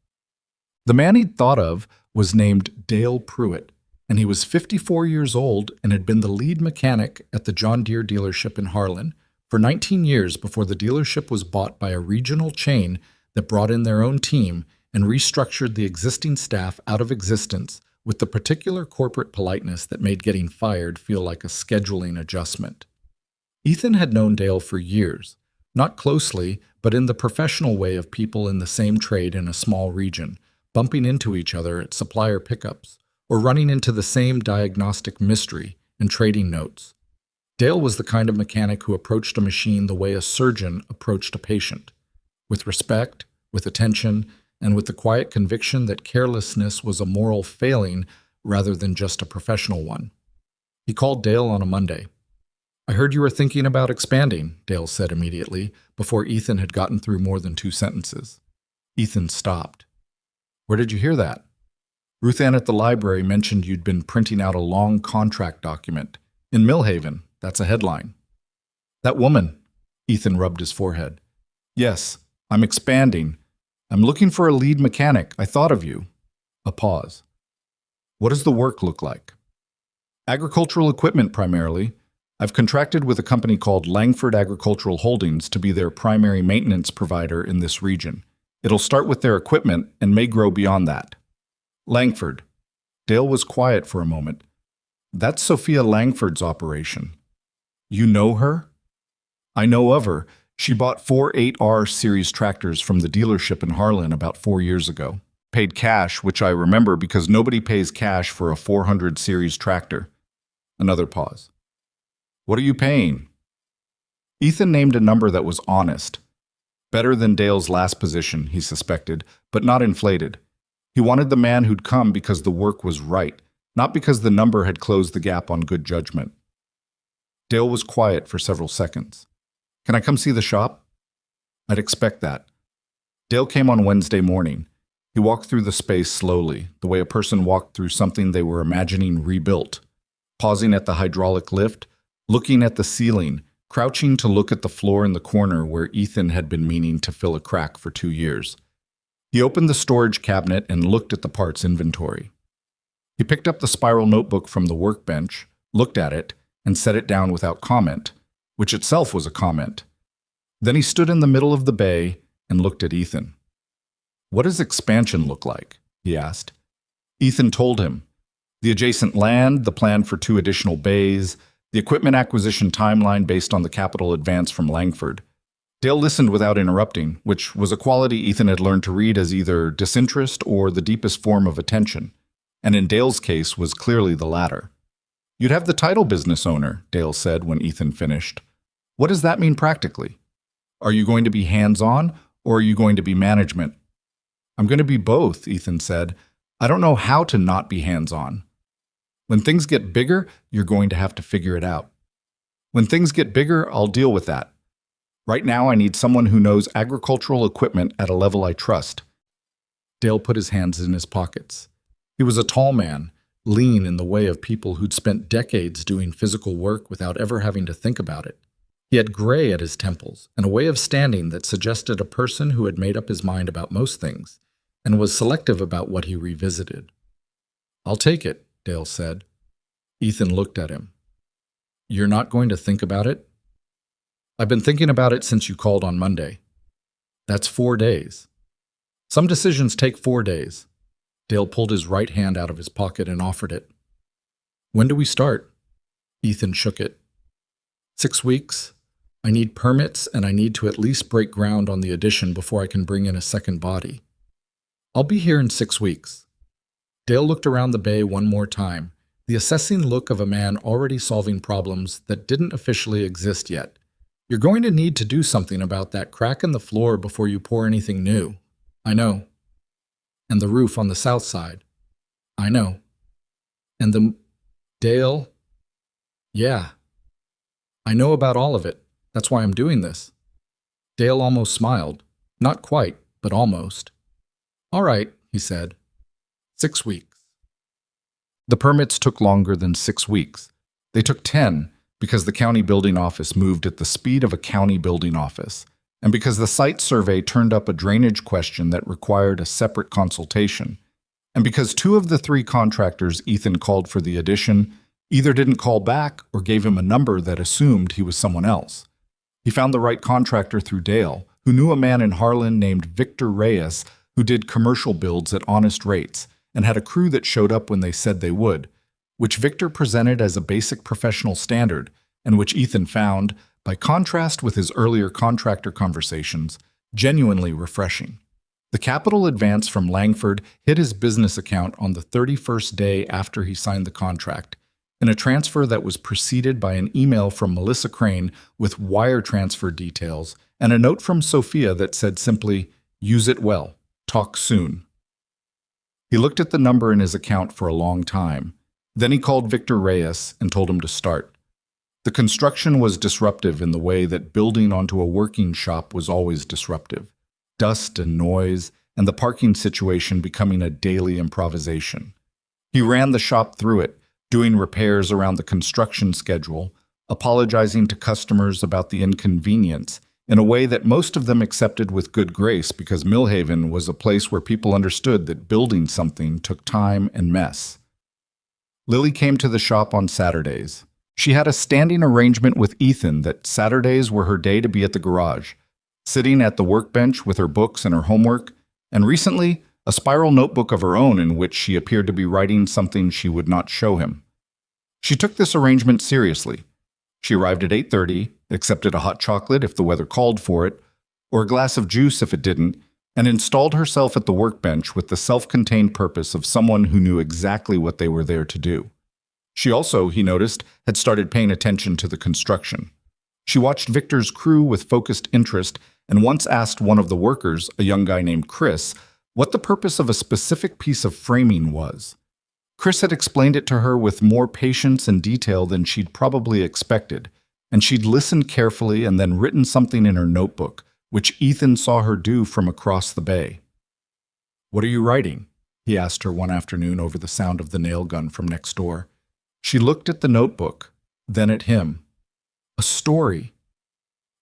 The man he'd thought of was named Dale Pruitt, and he was 54 years old and had been the lead mechanic at the John Deere dealership in Harlan for 19 years before the dealership was bought by a regional chain that brought in their own team and restructured the existing staff out of existence with the particular corporate politeness that made getting fired feel like a scheduling adjustment. Ethan had known Dale for years, not closely, but in the professional way of people in the same trade in a small region, bumping into each other at supplier pickups, or running into the same diagnostic mystery and trading notes. Dale was the kind of mechanic who approached a machine the way a surgeon approached a patient, with respect, with attention, and with the quiet conviction that carelessness was a moral failing rather than just a professional one. He called Dale on a Monday. "I heard you were thinking about expanding," Dale said immediately, before Ethan had gotten through more than 2 sentences. Ethan stopped. "Where did you hear that?" "Ruth Ann at the library mentioned you'd been printing out a long contract document. In Millhaven, that's a headline." "That woman," Ethan rubbed his forehead. "Yes, I'm expanding. I'm looking for a lead mechanic. I thought of you." A pause. "What does the work look like?" "Agricultural equipment primarily. I've contracted with a company called Langford Agricultural Holdings to be their primary maintenance provider in this region. It'll start with their equipment and may grow beyond that." "Langford." Dale was quiet for a moment. "That's Sophia Langford's operation." "You know her?" "I know of her. She bought 4 8R series tractors from the dealership in Harlan about 4 years ago. Paid cash, which I remember because nobody pays cash for a 400 series tractor." Another pause. "What are you paying?" Ethan named a number that was honest. Better than Dale's last position, he suspected, but not inflated. He wanted the man who'd come because the work was right, not because the number had closed the gap on good judgment. Dale was quiet for several seconds. "Can I come see the shop?" "I'd expect that." Dale came on Wednesday morning. He walked through the space slowly, the way a person walked through something they were imagining rebuilt, pausing at the hydraulic lift, looking at the ceiling, crouching to look at the floor in the corner where Ethan had been meaning to fill a crack for 2 years. He opened the storage cabinet and looked at the parts inventory. He picked up the spiral notebook from the workbench, looked at it, and set it down without comment, which itself was a comment. Then he stood in the middle of the bay and looked at Ethan. "What does expansion look like?" he asked. Ethan told him. The adjacent land, the plan for 2 additional bays, the equipment acquisition timeline based on the capital advance from Langford. Dale listened without interrupting, which was a quality Ethan had learned to read as either disinterest or the deepest form of attention, and in Dale's case was clearly the latter. "You'd have the title business owner," Dale said when Ethan finished. "What does that mean practically? Are you going to be hands-on, or are you going to be management?" "I'm going to be both," Ethan said. "I don't know how to not be hands-on. When things get bigger, you're going to have to figure it out. When things get bigger, I'll deal with that. Right now, I need someone who knows agricultural equipment at a level I trust." Dale put his hands in his pockets. He was a tall man, lean in the way of people who'd spent decades doing physical work without ever having to think about it. He had gray at his temples and a way of standing that suggested a person who had made up his mind about most things and was selective about what he revisited. "I'll take it," Dale said. Ethan looked at him. "You're not going to think about it?" "I've been thinking about it since you called on Monday." "That's 4 days." "Some decisions take 4 days." Dale pulled his right hand out of his pocket and offered it. "When do we start?" Ethan shook it. 6 weeks. I need permits, and I need to at least break ground on the addition before I can bring in a second body. I'll be here in 6 weeks. Dale looked around the bay one more time, the assessing look of a man already solving problems that didn't officially exist yet, You're going to need to do something about that crack in the floor before you pour anything new. I know. And the roof on the south side. I know. And the... Dale? Yeah. I know about all of it. That's why I'm doing this. Dale almost smiled. Not quite, but almost. All right, he said. 6 weeks. The permits took longer than 6 weeks. They took 10 because the county building office moved at the speed of a county building office, and because the site survey turned up a drainage question that required a separate consultation, and because 2 of the 3 contractors Ethan called for the addition either didn't call back or gave him a number that assumed he was someone else. He found the right contractor through Dale, who knew a man in Harlan named Victor Reyes who did commercial builds at honest rates and had a crew that showed up when they said they would, which Victor presented as a basic professional standard and which Ethan found, by contrast with his earlier contractor conversations, genuinely refreshing. The capital advance from Langford hit his business account on the 31st day after he signed the contract, in a transfer that was preceded by an email from Melissa Crane with wire transfer details and a note from Sophia that said simply, "Use it well. Talk soon." He looked at the number in his account for a long time. Then he called Victor Reyes and told him to start. The construction was disruptive in the way that building onto a working shop was always disruptive. Dust and noise, and the parking situation becoming a daily improvisation. He ran the shop through it, doing repairs around the construction schedule, apologizing to customers about the inconvenience, in a way that most of them accepted with good grace because Millhaven was a place where people understood that building something took time and mess. Lily came to the shop on Saturdays. She had a standing arrangement with Ethan that Saturdays were her day to be at the garage, sitting at the workbench with her books and her homework, and recently, a spiral notebook of her own in which she appeared to be writing something she would not show him. She took this arrangement seriously. She arrived at 8:30, accepted a hot chocolate if the weather called for it, or a glass of juice if it didn't, and installed herself at the workbench with the self-contained purpose of someone who knew exactly what they were there to do. She also, he noticed, had started paying attention to the construction. She watched Victor's crew with focused interest and once asked one of the workers, a young guy named Chris, what the purpose of a specific piece of framing was. Chris had explained it to her with more patience and detail than she'd probably expected, and she'd listened carefully and then written something in her notebook, which Ethan saw her do from across the bay. "What are you writing?" he asked her one afternoon over the sound of the nail gun from next door. She looked at the notebook, then at him. "A story."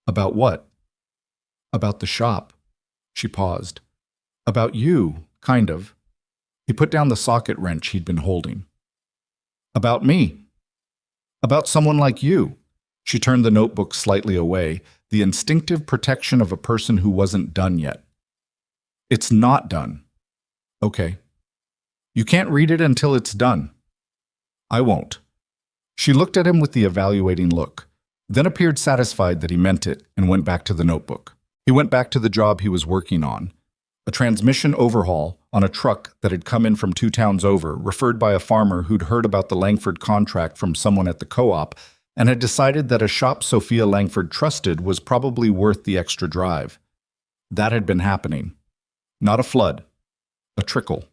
"About what?" "About the shop." She paused. "About you, kind of." He put down the socket wrench he'd been holding. "About me." "About someone like you." She turned the notebook slightly away, the instinctive protection of a person who wasn't done yet. "It's not done." "Okay." "You can't read it until it's done." "I won't." She looked at him with the evaluating look, then appeared satisfied that he meant it and went back to the notebook. He went back to the job he was working on, a transmission overhaul on a truck that had come in from 2 towns over, referred by a farmer who'd heard about the Langford contract from someone at the co-op and had decided that a shop Sophia Langford trusted was probably worth the extra drive. That had been happening. Not a flood, a trickle.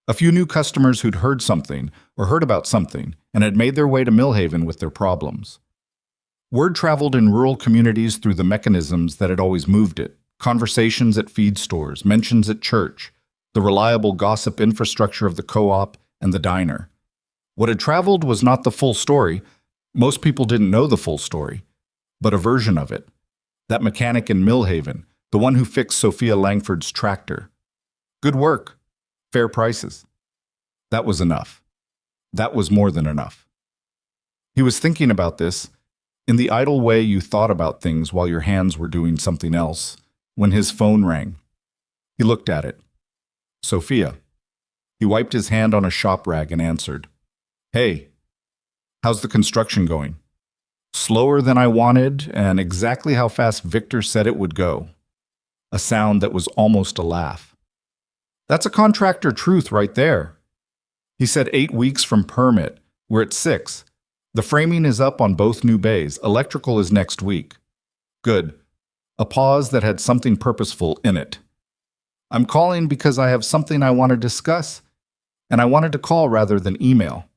A few new customers who'd heard something or heard about something and had made their way to Millhaven with their problems. Word traveled in rural communities through the mechanisms that had always moved it. Conversations at feed stores, mentions at church, the reliable gossip infrastructure of the co-op and the diner. What had traveled was not the full story. Most people didn't know the full story, but a version of it. That mechanic in Millhaven, the one who fixed Sophia Langford's tractor. Good work. Fair prices. That was enough. That was more than enough. He was thinking about this, in the idle way you thought about things while your hands were doing something else, when his phone rang. He looked at it. Sophia. He wiped his hand on a shop rag and answered. "Hey, how's the construction going?" "Slower than I wanted, and exactly how fast Victor said it would go." A sound that was almost a laugh. "That's a contractor truth right there. He said 8 weeks from permit. We're at 6. The framing is up on both new bays. Electrical is next week." Good. A pause that had something purposeful in it. I'm calling because I have something I want to discuss, and I wanted to call rather than email.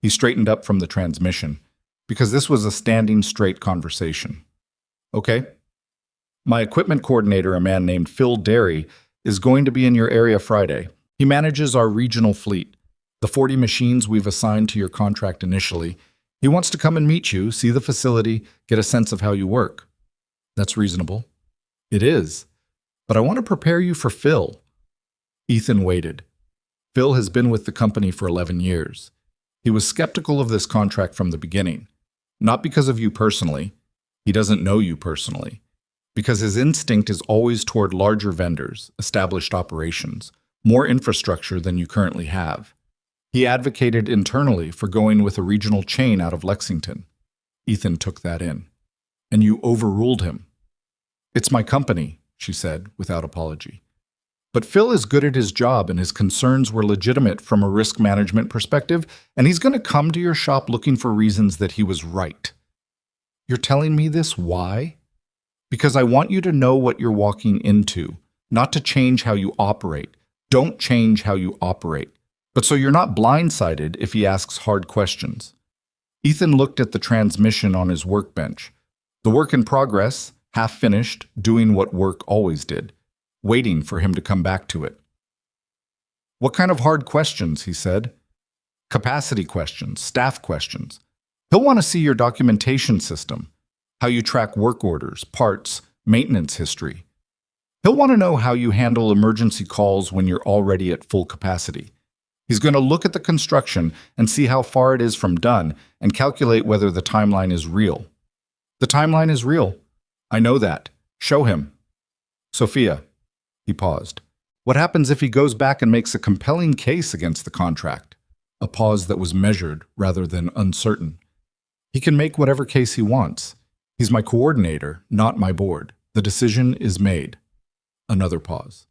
He straightened up from the transmission, because this was a standing straight conversation. Okay. My equipment coordinator, a man named Phil Derry, is going to be in your area Friday. He manages our regional fleet, the 40 machines we've assigned to your contract initially. He wants to come and meet you, see the facility, get a sense of how you work. That's reasonable. It is. But I want to prepare you for Phil. Ethan waited. Phil has been with the company for 11 years. He was skeptical of this contract from the beginning. Not because of you personally. He doesn't know you personally. Because his instinct is always toward larger vendors, established operations, more infrastructure than you currently have. He advocated internally for going with a regional chain out of Lexington. Ethan took that in. And you overruled him. It's my company, she said, without apology. But Phil is good at his job and his concerns were legitimate from a risk management perspective, and he's going to come to your shop looking for reasons that he was right. You're telling me this why? Because I want you to know what you're walking into, not to change how you operate. Don't change how you operate. But so you're not blindsided if he asks hard questions. Ethan looked at the transmission on his workbench. The work in progress, half finished, doing what work always did, waiting for him to come back to it. What kind of hard questions, he said. Capacity questions, staff questions. He'll want to see your documentation system, how you track work orders, parts, maintenance history. He'll want to know how you handle emergency calls when you're already at full capacity. He's going to look at the construction and see how far it is from done and calculate whether the timeline is real. The timeline is real. I know that. Show him. Sophia. He paused. What happens if he goes back and makes a compelling case against the contract? A pause that was measured rather than uncertain. He can make whatever case he wants. He's my coordinator, not my board. The decision is made. Another pause.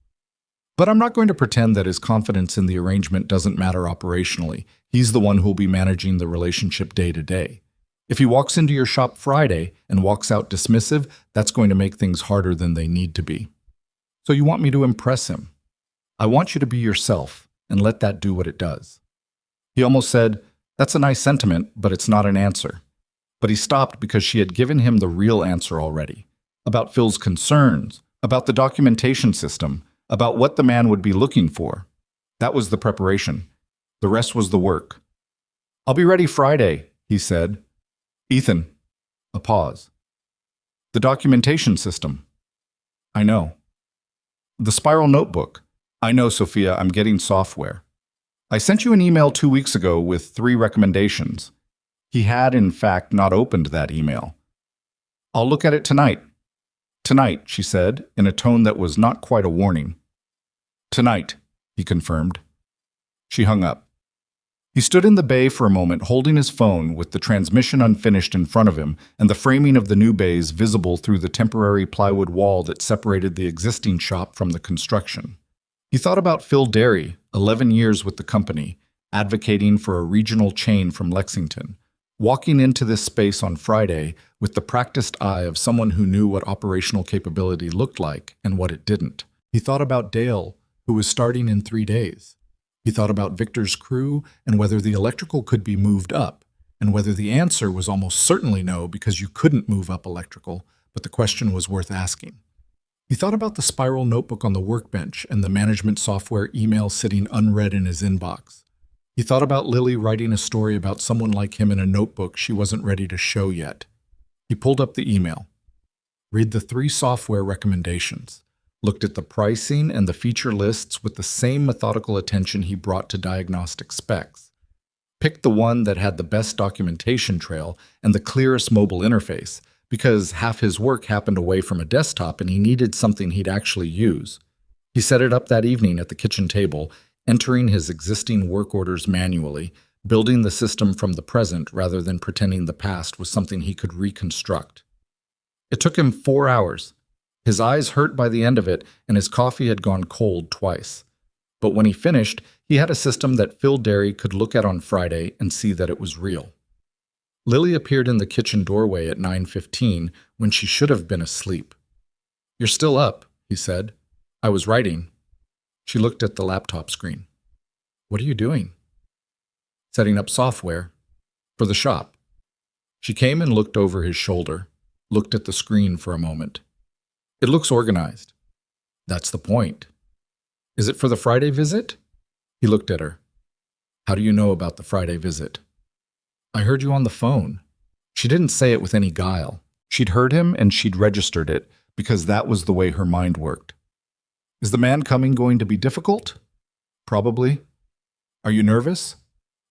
But I'm not going to pretend that his confidence in the arrangement doesn't matter operationally. He's the one who'll be managing the relationship day to day. If he walks into your shop Friday and walks out dismissive, that's going to make things harder than they need to be. So you want me to impress him. I want you to be yourself and let that do what it does. He almost said, that's a nice sentiment, but it's not an answer. But he stopped because she had given him the real answer already. About Phil's concerns, about the documentation system, about what the man would be looking for. That was the preparation. The rest was the work. I'll be ready Friday, he said. Ethan. A pause. The documentation system. I know. The spiral notebook. I know, Sophia, I'm getting software. I sent you an email 2 weeks ago with 3 recommendations. He had, in fact, not opened that email. I'll look at it tonight. Tonight, she said, in a tone that was not quite a warning. Tonight, he confirmed. She hung up. He stood in the bay for a moment, holding his phone with the transmission unfinished in front of him and the framing of the new bays visible through the temporary plywood wall that separated the existing shop from the construction. He thought about Phil Derry, 11 years with the company, advocating for a regional chain from Lexington, walking into this space on Friday with the practiced eye of someone who knew what operational capability looked like and what it didn't. He thought about Dale, who was starting in 3 days. He thought about Victor's crew and whether the electrical could be moved up, and whether the answer was almost certainly no because you couldn't move up electrical, but the question was worth asking. He thought about the spiral notebook on the workbench and the management software email sitting unread in his inbox. He thought about Lily writing a story about someone like him in a notebook she wasn't ready to show yet. He pulled up the email. Read the 3 software recommendations. Looked at the pricing and the feature lists with the same methodical attention he brought to diagnostic specs. Picked the one that had the best documentation trail and the clearest mobile interface, because half his work happened away from a desktop and he needed something he'd actually use. He set it up that evening at the kitchen table, entering his existing work orders manually, building the system from the present rather than pretending the past was something he could reconstruct. It took him 4 hours. His eyes hurt by the end of it, and his coffee had gone cold twice. But when he finished, he had a system that Phil Derry could look at on Friday and see that it was real. Lily appeared in the kitchen doorway at 9:15 when she should have been asleep. "You're still up," he said. "I was writing." She looked at the laptop screen. "What are you doing?" "Setting up software. For the shop." She came and looked over his shoulder, looked at the screen for a moment. "It looks organized." "That's the point." "Is it for the Friday visit?" He looked at her. "How do you know about the Friday visit?" "I heard you on the phone." She didn't say it with any guile. She'd heard him and she'd registered it because that was the way her mind worked. "Is the man coming going to be difficult?" "Probably." "Are you nervous?"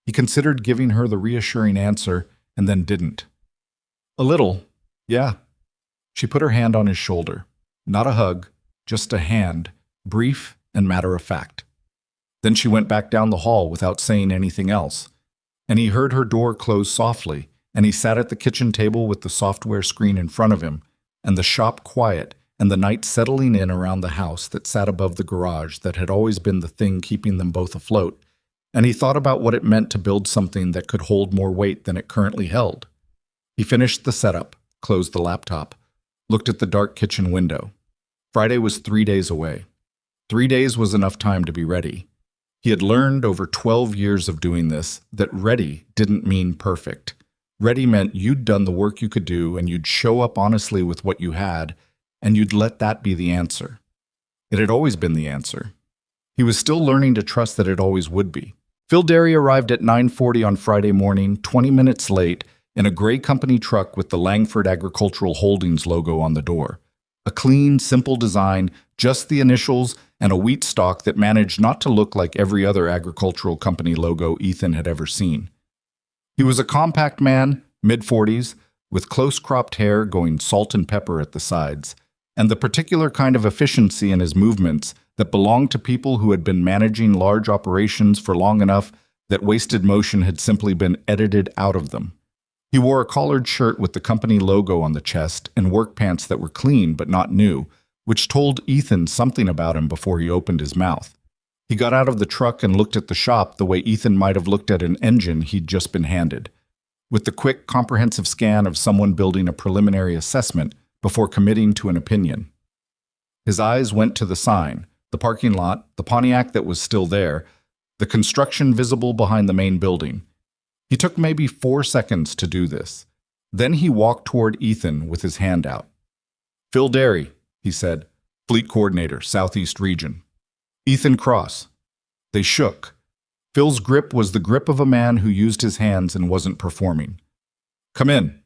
He considered giving her the reassuring answer and then didn't. "A little, yeah." She put her hand on his shoulder. Not a hug, just a hand, brief and matter of fact. Then she went back down the hall without saying anything else, and he heard her door close softly, and he sat at the kitchen table with the software screen in front of him, and the shop quiet, and the night settling in around the house that sat above the garage that had always been the thing keeping them both afloat, and he thought about what it meant to build something that could hold more weight than it currently held. He finished the setup, closed the laptop, looked at the dark kitchen window. Friday was 3 days away. 3 days was enough time to be ready. He had learned over 12 years of doing this that ready didn't mean perfect. Ready meant you'd done the work you could do and you'd show up honestly with what you had, and you'd let that be the answer. It had always been the answer. He was still learning to trust that it always would be. Phil Derry arrived at 9:40 on Friday morning, 20 minutes late, in a gray company truck with the Langford Agricultural Holdings logo on the door. A clean, simple design, just the initials, and a wheat stalk that managed not to look like every other agricultural company logo Ethan had ever seen. He was a compact man, mid-40s, with close-cropped hair going salt and pepper at the sides, and the particular kind of efficiency in his movements that belonged to people who had been managing large operations for long enough that wasted motion had simply been edited out of them. He wore a collared shirt with the company logo on the chest and work pants that were clean but not new, which told Ethan something about him before he opened his mouth. He got out of the truck and looked at the shop the way Ethan might have looked at an engine he'd just been handed, with the quick, comprehensive scan of someone building a preliminary assessment before committing to an opinion. His eyes went to the sign, the parking lot, the Pontiac that was still there, the construction visible behind the main building. He took maybe 4 seconds to do this. Then he walked toward Ethan with his hand out. "Phil Derry," he said, "Fleet Coordinator, Southeast Region." "Ethan Cross." They shook. Phil's grip was the grip of a man who used his hands and wasn't performing. "Come in."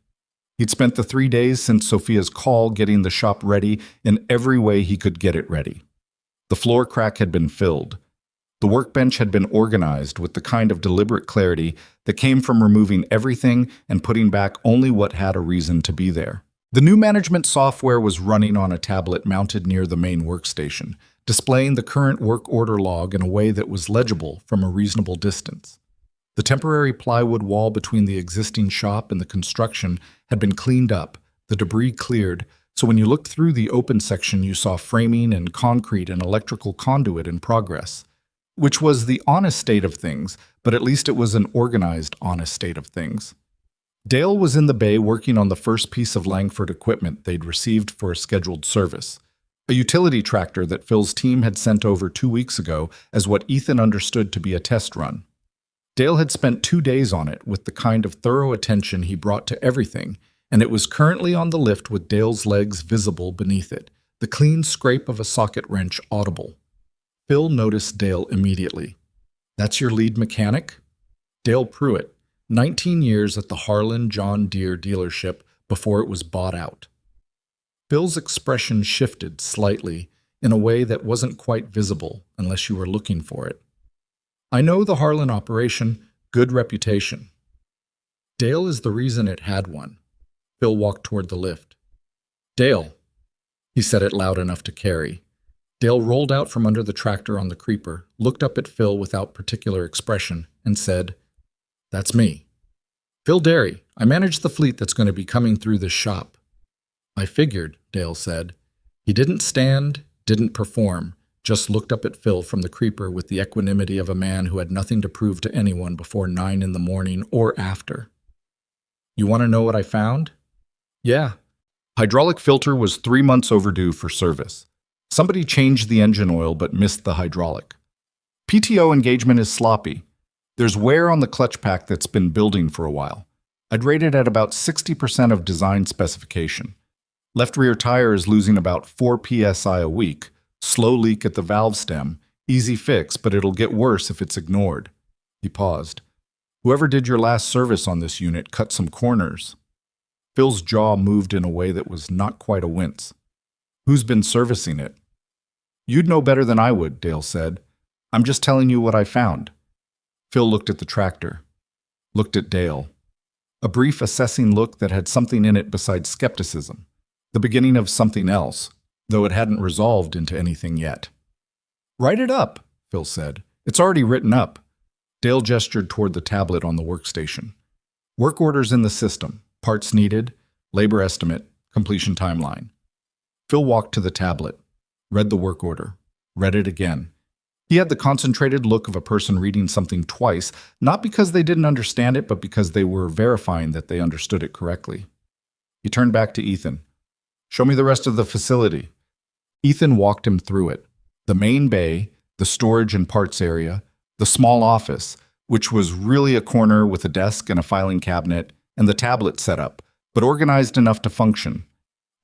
He'd spent the 3 days since Sophia's call getting the shop ready in every way he could get it ready. The floor crack had been filled. The workbench had been organized with the kind of deliberate clarity that came from removing everything and putting back only what had a reason to be there. The new management software was running on a tablet mounted near the main workstation, displaying the current work order log in a way that was legible from a reasonable distance. The temporary plywood wall between the existing shop and the construction had been cleaned up, the debris cleared, so when you looked through the open section you saw framing and concrete and electrical conduit in progress, which was the honest state of things, but at least it was an organized, honest state of things. Dale was in the bay working on the first piece of Langford equipment they'd received for a scheduled service, a utility tractor that Phil's team had sent over 2 weeks ago as what Ethan understood to be a test run. Dale had spent 2 days on it with the kind of thorough attention he brought to everything, and it was currently on the lift with Dale's legs visible beneath it, the clean scrape of a socket wrench audible. Phil noticed Dale immediately. "That's your lead mechanic?" Dale Pruitt, 19 years at the Harlan John Deere dealership before it was bought out. Phil's expression shifted slightly in a way that wasn't quite visible unless you were looking for it. "I know the Harlan operation, good reputation." "Dale is the reason it had one." Phil walked toward the lift. "Dale," he said it loud enough to carry. Dale rolled out from under the tractor on the creeper, looked up at Phil without particular expression, and said, "That's me. Phil Derry. I manage the fleet that's going to be coming through this shop." "I figured," Dale said. He didn't stand, didn't perform, just looked up at Phil from the creeper with the equanimity of a man who had nothing to prove to anyone before 9 in the morning or after. You want to know what I found? Yeah. Hydraulic filter was 3 months overdue for service. Somebody changed the engine oil but missed the hydraulic. PTO engagement is sloppy. There's wear on the clutch pack that's been building for a while. I'd rate it at about 60% of design specification. Left rear tire is losing about 4 psi a week. Slow leak at the valve stem. Easy fix, but it'll get worse if it's ignored. He paused. Whoever did your last service on this unit cut some corners. Phil's jaw moved in a way that was not quite a wince. Who's been servicing it? You'd know better than I would, Dale said. I'm just telling you what I found. Phil looked at the tractor. Looked at Dale. A brief assessing look that had something in it besides skepticism. The beginning of something else, though it hadn't resolved into anything yet. Write it up, Phil said. It's already written up. Dale gestured toward the tablet on the workstation. Work orders in the system, parts needed, labor estimate, completion timeline. Phil walked to the tablet, read the work order, read it again. He had the concentrated look of a person reading something twice, not because they didn't understand it, but because they were verifying that they understood it correctly. He turned back to Ethan. Show me the rest of the facility. Ethan walked him through it. The main bay, the storage and parts area, the small office, which was really a corner with a desk and a filing cabinet, and the tablet setup, but organized enough to function.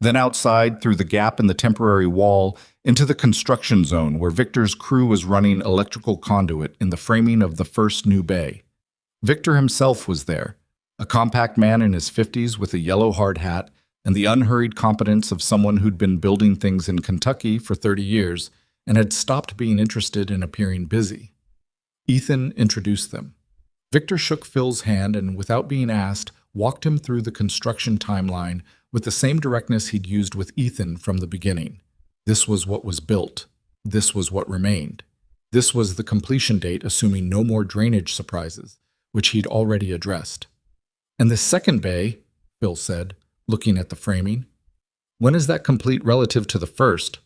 Then outside, through the gap in the temporary wall, into the construction zone where Victor's crew was running electrical conduit in the framing of the first new bay. Victor himself was there, a compact man in his 50s with a yellow hard hat and the unhurried competence of someone who'd been building things in Kentucky for 30 years and had stopped being interested in appearing busy. Ethan introduced them. Victor shook Phil's hand and, without being asked, walked him through the construction timeline with the same directness he'd used with Ethan from the beginning. This was what was built. This was what remained. This was the completion date, assuming no more drainage surprises, which he'd already addressed. And the second bay, Phil said, looking at the framing. When is that complete relative to the first?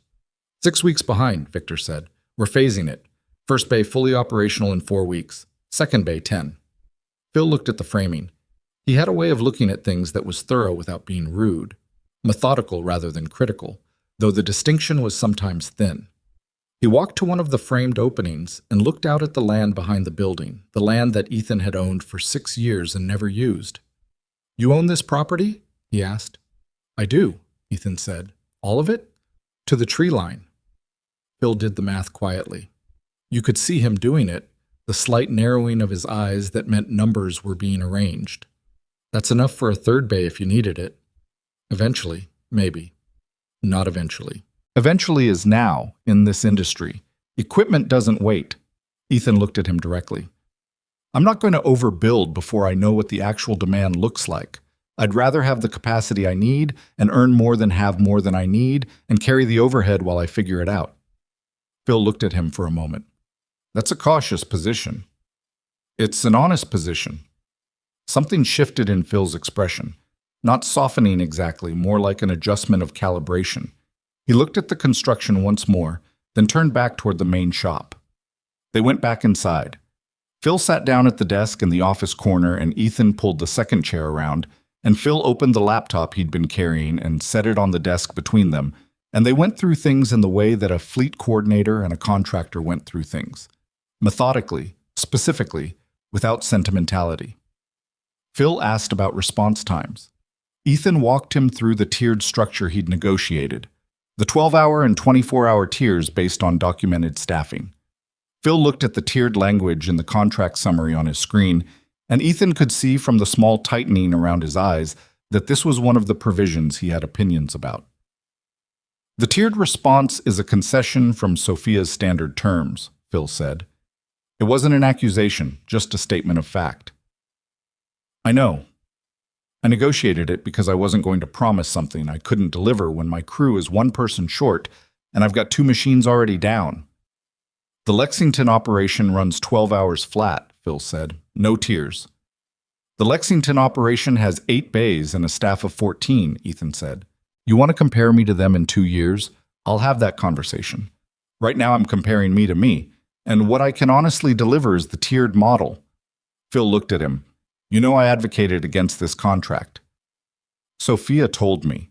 6 weeks behind, Victor said. We're phasing it. First bay fully operational in 4 weeks. Second bay 10. Phil looked at the framing. He had a way of looking at things that was thorough without being rude, methodical rather than critical, though the distinction was sometimes thin. He walked to one of the framed openings and looked out at the land behind the building, the land that Ethan had owned for 6 years and never used. You own this property? He asked. I do, Ethan said. All of it? To the tree line. Phil did the math quietly. You could see him doing it, the slight narrowing of his eyes that meant numbers were being arranged. That's enough for a third bay if you needed it. Eventually, maybe. Not eventually. Eventually is now, in this industry. Equipment doesn't wait. Ethan looked at him directly. I'm not going to overbuild before I know what the actual demand looks like. I'd rather have the capacity I need and earn more than have more than I need and carry the overhead while I figure it out. Phil looked at him for a moment. That's a cautious position. It's an honest position. Something shifted in Phil's expression, not softening exactly, more like an adjustment of calibration. He looked at the construction once more, then turned back toward the main shop. They went back inside. Phil sat down at the desk in the office corner and Ethan pulled the second chair around, and Phil opened the laptop he'd been carrying and set it on the desk between them, and they went through things in the way that a fleet coordinator and a contractor went through things. Methodically, specifically, without sentimentality. Phil asked about response times. Ethan walked him through the tiered structure he'd negotiated, the 12-hour and 24-hour tiers based on documented staffing. Phil looked at the tiered language in the contract summary on his screen, and Ethan could see from the small tightening around his eyes that this was one of the provisions he had opinions about. The tiered response is a concession from Sophia's standard terms, Phil said. It wasn't an accusation, just a statement of fact. I know. I negotiated it because I wasn't going to promise something I couldn't deliver when my crew is one person short and I've got 2 machines already down. The Lexington operation runs 12 hours flat, Phil said. No tiers. The Lexington operation has 8 bays and a staff of 14, Ethan said. You want to compare me to them in 2 years? I'll have that conversation. Right now I'm comparing me to me, and what I can honestly deliver is the tiered model. Phil looked at him. You know I advocated against this contract. Sophia told me.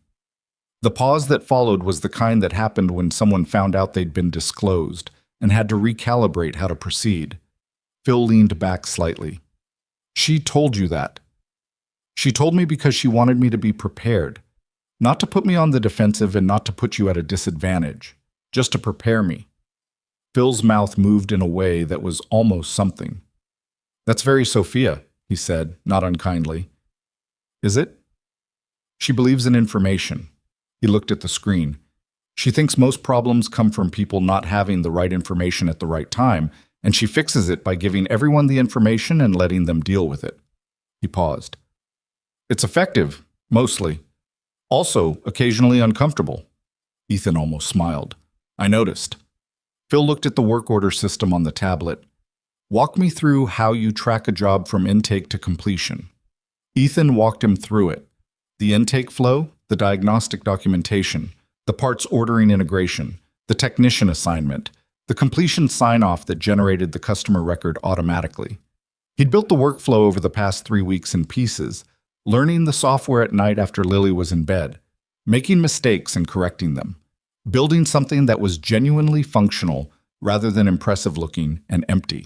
The pause that followed was the kind that happened when someone found out they'd been disclosed and had to recalibrate how to proceed. Phil leaned back slightly. She told you that. She told me because she wanted me to be prepared, not to put me on the defensive and not to put you at a disadvantage, just to prepare me. Phil's mouth moved in a way that was almost something. That's very Sophia, he said, not unkindly. Is it? She believes in information. He looked at the screen. She thinks most problems come from people not having the right information at the right time, and she fixes it by giving everyone the information and letting them deal with it. He paused. It's effective, mostly. Also, occasionally uncomfortable. Ethan almost smiled. I noticed. Phil looked at the work order system on the tablet. Walk me through how you track a job from intake to completion. Ethan walked him through it. The intake flow, the diagnostic documentation, the parts ordering integration, the technician assignment, the completion sign-off that generated the customer record automatically. He'd built the workflow over the past 3 weeks in pieces, learning the software at night after Lily was in bed, making mistakes and correcting them, building something that was genuinely functional rather than impressive-looking and empty.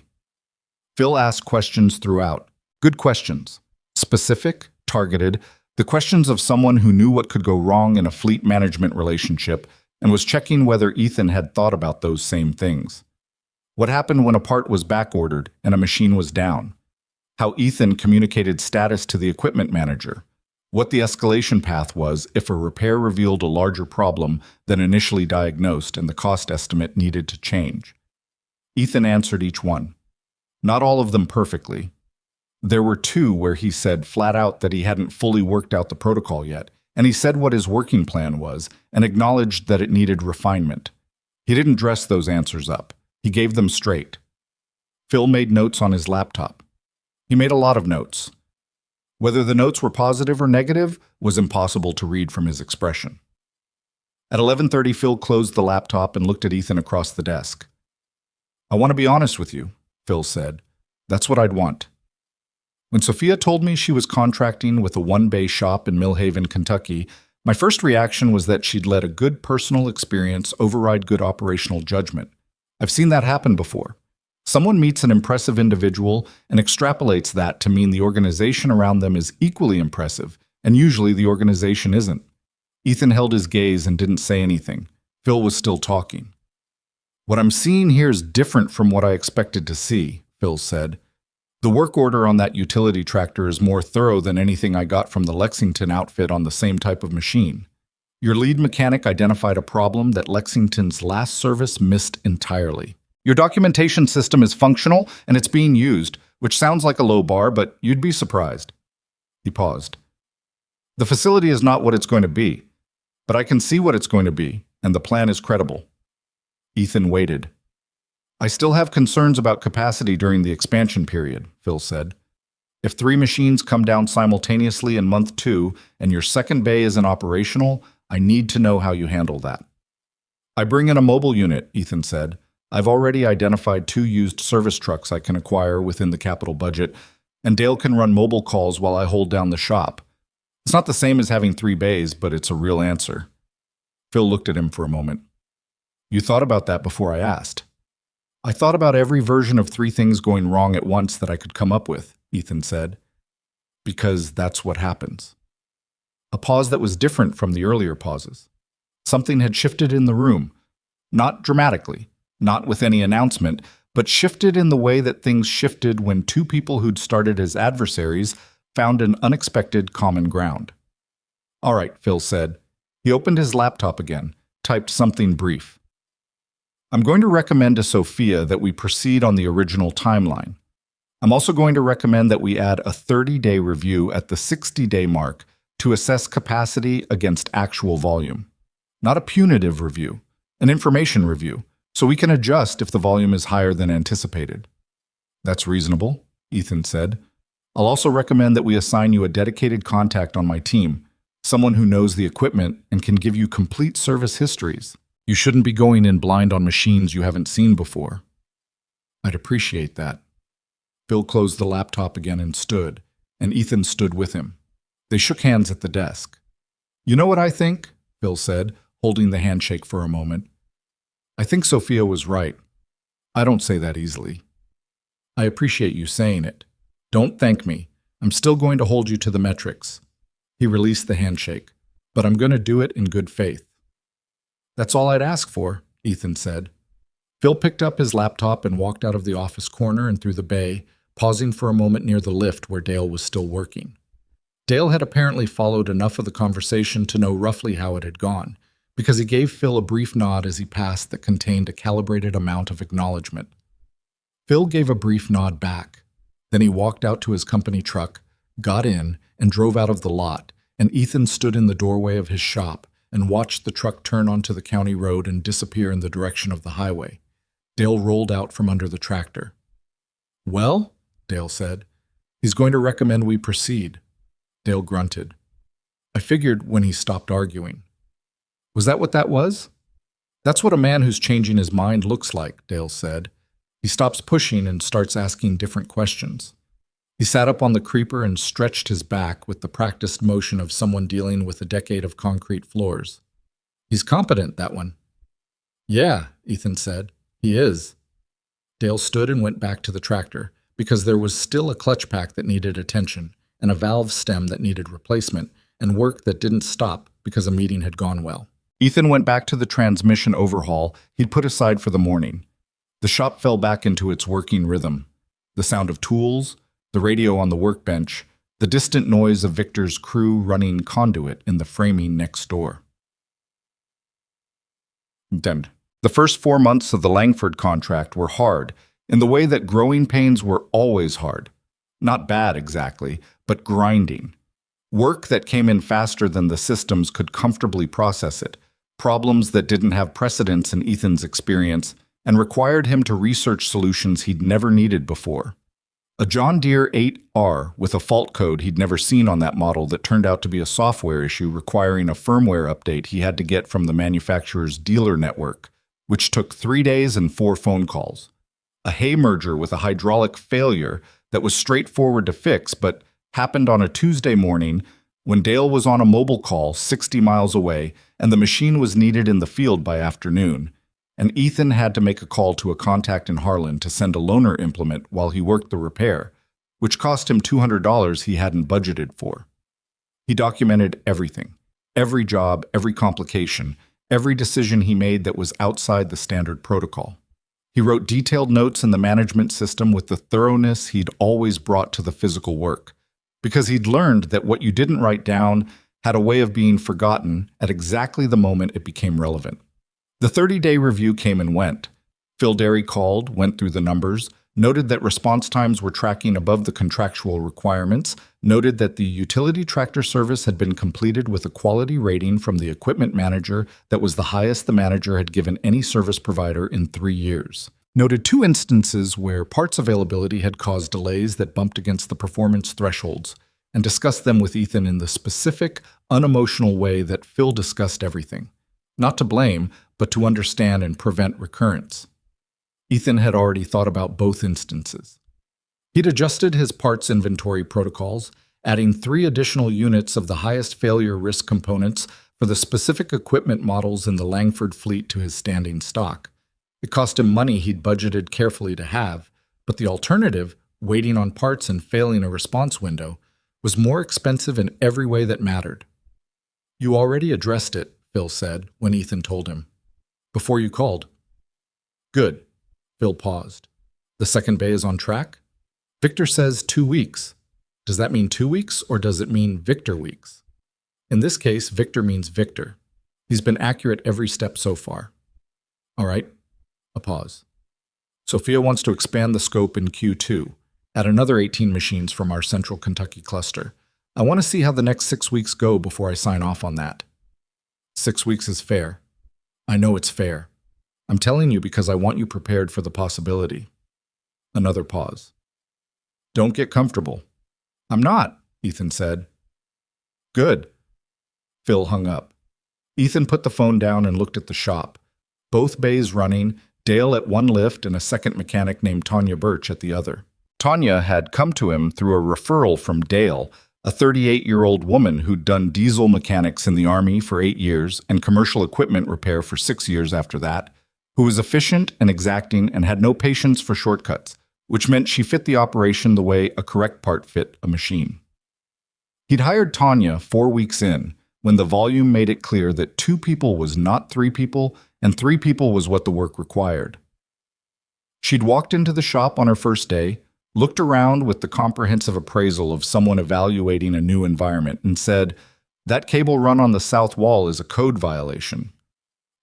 Phil asked questions throughout. Good questions. Specific, targeted, the questions of someone who knew what could go wrong in a fleet management relationship and was checking whether Ethan had thought about those same things. What happened when a part was back-ordered and a machine was down? How Ethan communicated status to the equipment manager? What the escalation path was if a repair revealed a larger problem than initially diagnosed and the cost estimate needed to change? Ethan answered each one. Not all of them perfectly. There were 2 where he said flat out that he hadn't fully worked out the protocol yet, and he said what his working plan was and acknowledged that it needed refinement. He didn't dress those answers up. He gave them straight. Phil made notes on his laptop. He made a lot of notes. Whether the notes were positive or negative was impossible to read from his expression. At 11:30, Phil closed the laptop and looked at Ethan across the desk. I want to be honest with you, Phil said. That's what I'd want. When Sophia told me she was contracting with a one-bay shop in Millhaven, Kentucky, my first reaction was that she'd let a good personal experience override good operational judgment. I've seen that happen before. Someone meets an impressive individual and extrapolates that to mean the organization around them is equally impressive, and usually the organization isn't. Ethan held his gaze and didn't say anything. Phil was still talking. What I'm seeing here is different from what I expected to see, Phil said. The work order on that utility tractor is more thorough than anything I got from the Lexington outfit on the same type of machine. Your lead mechanic identified a problem that Lexington's last service missed entirely. Your documentation system is functional and it's being used, which sounds like a low bar, but you'd be surprised. He paused. The facility is not what it's going to be, but I can see what it's going to be, and the plan is credible. Ethan waited. I still have concerns about capacity during the expansion period, Phil said. If 3 machines come down simultaneously in month 2 and your second bay isn't operational, I need to know how you handle that. I bring in a mobile unit, Ethan said. I've already identified 2 used service trucks I can acquire within the capital budget, and Dale can run mobile calls while I hold down the shop. It's not the same as having 3 bays, but it's a real answer. Phil looked at him for a moment. You thought about that before I asked. I thought about every version of 3 things going wrong at once that I could come up with, Ethan said. Because that's what happens. A pause that was different from the earlier pauses. Something had shifted in the room. Not dramatically, not with any announcement, but shifted in the way that things shifted when 2 people who'd started as adversaries found an unexpected common ground. All right, Phil said. He opened his laptop again, typed something brief. I'm going to recommend to Sophia that we proceed on the original timeline. I'm also going to recommend that we add a 30-day review at the 60-day mark to assess capacity against actual volume. Not a punitive review, an information review, so we can adjust if the volume is higher than anticipated. That's reasonable, Ethan said. I'll also recommend that we assign you a dedicated contact on my team, someone who knows the equipment and can give you complete service histories. You shouldn't be going in blind on machines you haven't seen before. I'd appreciate that. Phil closed the laptop again and stood, and Ethan stood with him. They shook hands at the desk. "You know what I think?" Phil said, holding the handshake for a moment. "I think Sophia was right. I don't say that easily." "I appreciate you saying it. Don't thank me. I'm still going to hold you to the metrics." He released the handshake. "But I'm going to do it in good faith." "That's all I'd ask for," Ethan said. Phil picked up his laptop and walked out of the office corner and through the bay, pausing for a moment near the lift where Dale was still working. Dale had apparently followed enough of the conversation to know roughly how it had gone, because he gave Phil a brief nod as he passed that contained a calibrated amount of acknowledgement. Phil gave a brief nod back. Then he walked out to his company truck, got in, and drove out of the lot, and Ethan stood in the doorway of his shop and watched the truck turn onto the county road and disappear in the direction of the highway. Dale rolled out from under the tractor. "Well," Dale said, "he's going to recommend we proceed." Dale grunted. "I figured when he stopped arguing." "Was that what that was?" "That's what a man who's changing his mind looks like," Dale said. "He stops pushing and starts asking different questions." He sat up on the creeper and stretched his back with the practiced motion of someone dealing with a decade of concrete floors. "He's competent, that one." "Yeah," Ethan said. "He is." Dale stood and went back to the tractor, because there was still a clutch pack that needed attention, and a valve stem that needed replacement, and work that didn't stop because a meeting had gone well. Ethan went back to the transmission overhaul he'd put aside for the morning. The shop fell back into its working rhythm. The sound of tools, the radio on the workbench, the distant noise of Victor's crew running conduit in the framing next door. The first 4 months of the Langford contract were hard, in the way that growing pains were always hard. Not bad exactly, but grinding. Work that came in faster than the systems could comfortably process it, problems that didn't have precedence in Ethan's experience, and required him to research solutions he'd never needed before. A John Deere 8R with a fault code he'd never seen on that model that turned out to be a software issue requiring a firmware update he had to get from the manufacturer's dealer network, which took 3 days and 4 phone calls. A hay merger with a hydraulic failure that was straightforward to fix but happened on a Tuesday morning when Dale was on a mobile call 60 miles away and the machine was needed in the field by afternoon, and Ethan had to make a call to a contact in Harlan to send a loaner implement while he worked the repair, which cost him $200 he hadn't budgeted for. He documented everything, every job, every complication, every decision he made that was outside the standard protocol. He wrote detailed notes in the management system with the thoroughness he'd always brought to the physical work, because he'd learned that what you didn't write down had a way of being forgotten at exactly the moment it became relevant. The 30-day review came and went. Phil Derry called, went through the numbers, noted that response times were tracking above the contractual requirements, noted that the utility tractor service had been completed with a quality rating from the equipment manager that was the highest the manager had given any service provider in 3 years. Noted 2 instances where parts availability had caused delays that bumped against the performance thresholds, and discussed them with Ethan in the specific, unemotional way that Phil discussed everything. Not to blame, but to understand and prevent recurrence. Ethan had already thought about both instances. He'd adjusted his parts inventory protocols, adding 3 additional units of the highest failure risk components for the specific equipment models in the Langford fleet to his standing stock. It cost him money he'd budgeted carefully to have, but the alternative, waiting on parts and failing a response window, was more expensive in every way that mattered. "You already addressed it," Phil said when Ethan told him. "Before you called." "Good." Phil paused. "The second bay is on track?" "Victor says 2 weeks. Does that mean 2 weeks, or does it mean Victor weeks?" "In this case, Victor means Victor. He's been accurate every step so far." "All right." A pause. "Sophia wants to expand the scope in Q2, add another 18 machines from our Central Kentucky cluster. I want to see how the next 6 weeks go before I sign off on that." 6 weeks is fair. I know it's fair. I'm telling you because I want you prepared for the possibility." Another pause. "Don't get comfortable." "I'm not," Ethan said. "Good." Phil hung up. Ethan put the phone down and looked at the shop. Both bays running, Dale at one lift and a second mechanic named Tanya Birch at the other. Tanya had come to him through a referral from Dale, a 38-year-old woman who'd done diesel mechanics in the Army for 8 years and commercial equipment repair for 6 years after that, who was efficient and exacting and had no patience for shortcuts, which meant she fit the operation the way a correct part fit a machine. He'd hired Tanya 4 weeks in, when the volume made it clear that 2 people was not 3 people, and 3 people was what the work required. She'd walked into the shop on her first day, looked around with the comprehensive appraisal of someone evaluating a new environment, and said, "That cable run on the south wall is a code violation."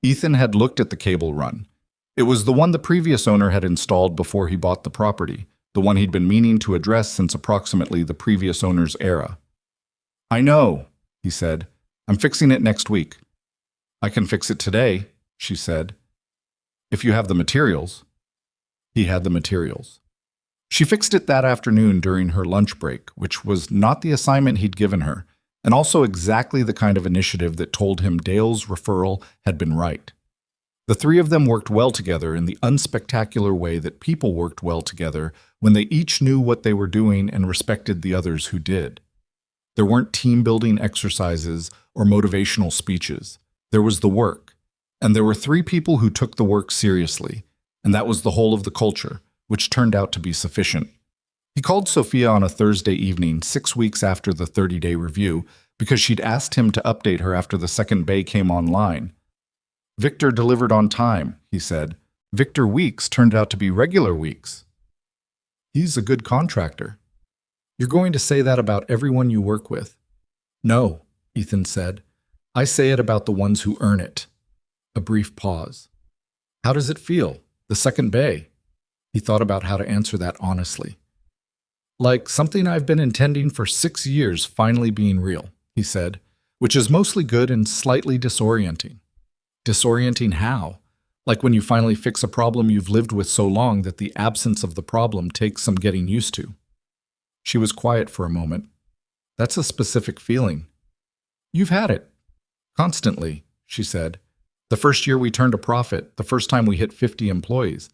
Ethan had looked at the cable run. It was the one the previous owner had installed before he bought the property, the one he'd been meaning to address since approximately the previous owner's era. "I know," he said. "I'm fixing it next week." "I can fix it today," she said. "If you have the materials." He had the materials. She fixed it that afternoon during her lunch break, which was not the assignment he'd given her, and also exactly the kind of initiative that told him Dale's referral had been right. The 3 of them worked well together in the unspectacular way that people worked well together when they each knew what they were doing and respected the others who did. There weren't team-building exercises or motivational speeches. There was the work. And there were 3 people who took the work seriously, and that was the whole of the culture, which turned out to be sufficient. He called Sophia on a Thursday evening 6 weeks after the 30-day review because she'd asked him to update her after the second bay came online. "Victor delivered on time," he said. "Victor weeks turned out to be regular weeks." "He's a good contractor." "You're going to say that about everyone you work with." "No," Ethan said. "I say it about the ones who earn it." A brief pause. "How does it feel? The second bay?" He thought about how to answer that honestly. "Like something I've been intending for 6 years finally being real," he said, "which is mostly good and slightly disorienting." "Disorienting how? Like when you finally fix a problem you've lived with so long that the absence of the problem takes some getting used to." She was quiet for a moment. "That's a specific feeling." "You've had it." "Constantly," she said. "The first year we turned a profit, the first time we hit 50 employees.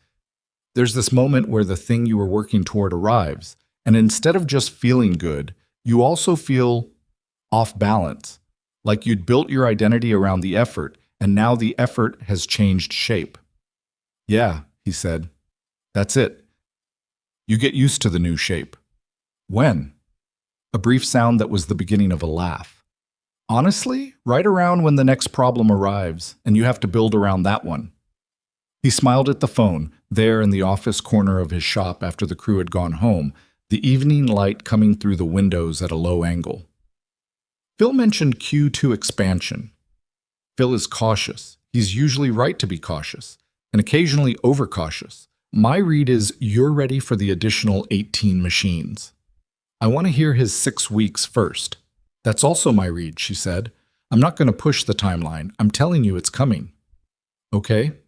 There's this moment where the thing you were working toward arrives, and instead of just feeling good, you also feel off balance, like you'd built your identity around the effort, and now the effort has changed shape." "Yeah," he said. "That's it. You get used to the new shape." "When?" A brief sound that was the beginning of a laugh. "Honestly, right around when the next problem arrives, and you have to build around that one." He smiled at the phone, there in the office corner of his shop after the crew had gone home, the evening light coming through the windows at a low angle. Phil mentioned Q2 expansion. Phil is cautious. He's usually right to be cautious, and occasionally overcautious. My read is you're ready for the additional 18 machines. "I want to hear his 6 weeks first." "That's also my read," she said. "I'm not going to push the timeline. I'm telling you it's coming." "Okay."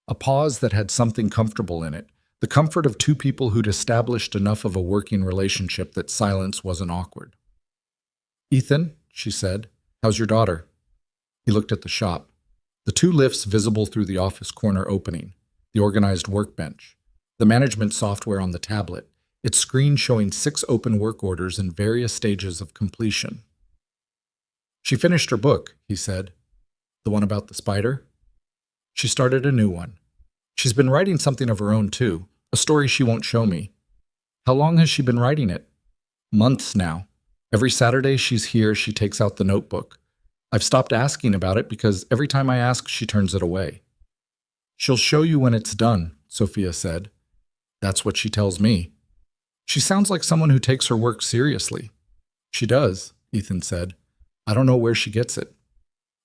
A pause that had something comfortable in it, the comfort of 2 people who'd established enough of a working relationship that silence wasn't awkward. "Ethan," she said, "how's your daughter?" He looked at the shop. The 2 lifts visible through the office corner opening, the organized workbench, the management software on the tablet, its screen showing 6 open work orders in various stages of completion. "She finished her book," he said. "The one about the spider?" "She started a new one. She's been writing something of her own, too, a story she won't show me." "How long has she been writing it?" "Months now. Every Saturday she's here, she takes out the notebook. I've stopped asking about it because every time I ask, she turns it away." "She'll show you when it's done," Sophia said. "That's what she tells me." "She sounds like someone who takes her work seriously." "She does," Ethan said. "I don't know where she gets it."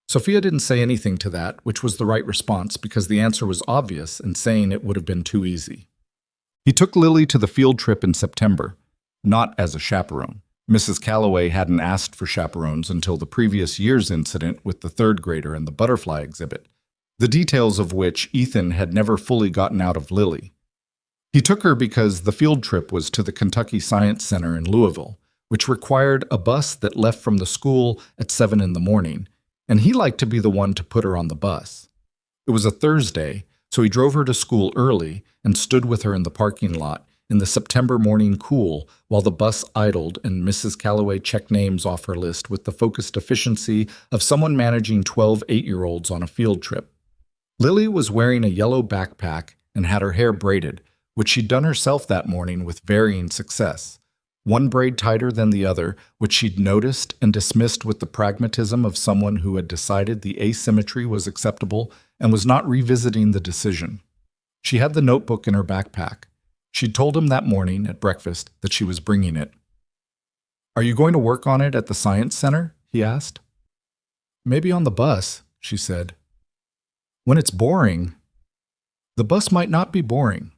Sophia didn't say anything to that, which was the right response because the answer was obvious and saying it would have been too easy. He took Lily to the field trip in September, not as a chaperone. Mrs. Calloway hadn't asked for chaperones until the previous year's incident with the 3rd grader and the butterfly exhibit, the details of which Ethan had never fully gotten out of Lily. He took her because the field trip was to the Kentucky Science Center in Louisville, which required a bus that left from the school at 7 in the morning, and he liked to be the one to put her on the bus. It was a Thursday, so he drove her to school early and stood with her in the parking lot, in the September morning cool while the bus idled and Mrs. Calloway checked names off her list with the focused efficiency of someone managing 12 eight-year-olds on a field trip. Lily was wearing a yellow backpack and had her hair braided, which she'd done herself that morning with varying success. One braid tighter than the other, which she'd noticed and dismissed with the pragmatism of someone who had decided the asymmetry was acceptable and was not revisiting the decision. She had the notebook in her backpack. She'd told him that morning at breakfast that she was bringing it. "Are you going to work on it at the Science Center?" he asked. "Maybe on the bus," she said. "When it's boring." "The bus might not be boring."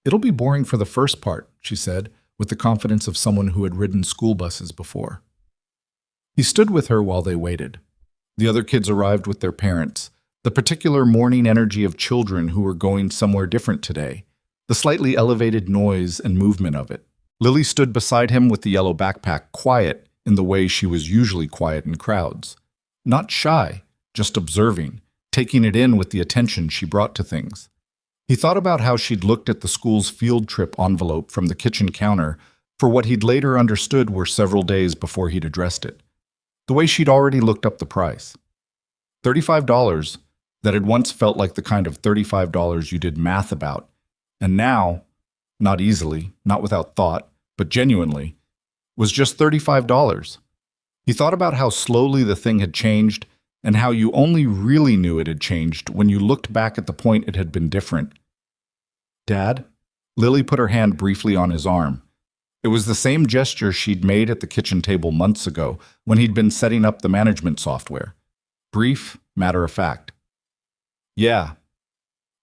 "It'll be boring for the first part," she said, with the confidence of someone who had ridden school buses before. He stood with her while they waited. The other kids arrived with their parents, the particular morning energy of children who were going somewhere different today, the slightly elevated noise and movement of it. Lily stood beside him with the yellow backpack, quiet in the way she was usually quiet in crowds. Not shy, just observing, taking it in with the attention she brought to things. He thought about how she'd looked at the school's field trip envelope from the kitchen counter for what he'd later understood were several days before he'd addressed it. The way she'd already looked up the price. $35, that had once felt like the kind of $35 you did math about, and now, not easily, not without thought, but genuinely, was just $35. He thought about how slowly the thing had changed and how you only really knew it had changed when you looked back at the point it had been different. "Dad?" Lily put her hand briefly on his arm. It was the same gesture she'd made at the kitchen table months ago when he'd been setting up the management software. Brief, matter of fact. "Yeah.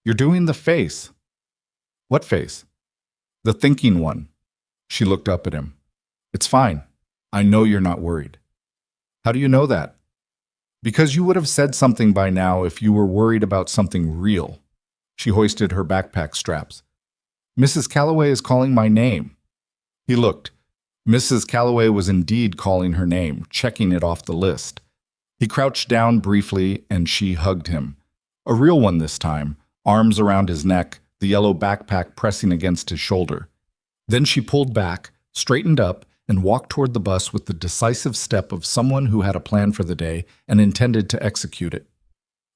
You're doing the face." "What face?" "The thinking one." She looked up at him. "It's fine. I know you're not worried." "How do you know that?" "Because you would have said something by now if you were worried about something real." She hoisted her backpack straps. "Mrs. Calloway is calling my name." He looked. Mrs. Calloway was indeed calling her name, checking it off the list. He crouched down briefly and she hugged him. A real one this time, arms around his neck, the yellow backpack pressing against his shoulder. Then she pulled back, straightened up, and walked toward the bus with the decisive step of someone who had a plan for the day and intended to execute it.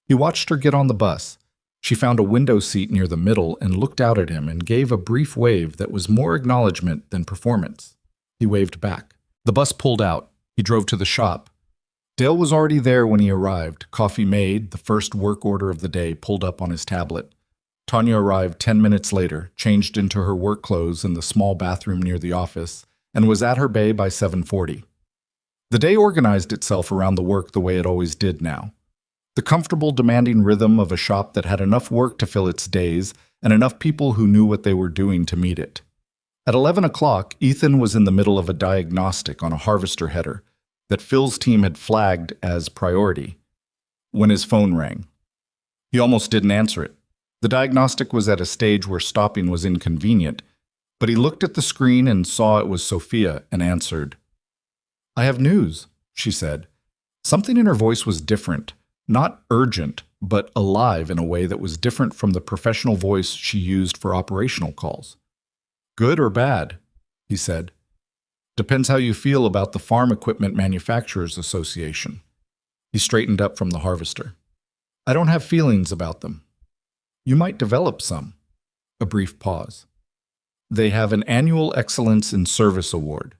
He watched her get on the bus. She found a window seat near the middle and looked out at him and gave a brief wave that was more acknowledgement than performance. He waved back. The bus pulled out. He drove to the shop. Dale was already there when he arrived, coffee made, the first work order of the day pulled up on his tablet. Tanya arrived 10 minutes later, changed into her work clothes in the small bathroom near the office, and was at her bay by 7:40. The day organized itself around the work the way it always did now. The comfortable, demanding rhythm of a shop that had enough work to fill its days and enough people who knew what they were doing to meet it. At 11 o'clock, Ethan was in the middle of a diagnostic on a harvester header that Phil's team had flagged as priority when his phone rang. He almost didn't answer it. The diagnostic was at a stage where stopping was inconvenient, but he looked at the screen and saw it was Sophia and answered. "I have news," she said. Something in her voice was different, not urgent, but alive in a way that was different from the professional voice she used for operational calls. "Good or bad?" he said. "Depends how you feel about the Farm Equipment Manufacturers Association." He straightened up from the harvester. "I don't have feelings about them." "You might develop some." A brief pause. "They have an annual Excellence in Service Award.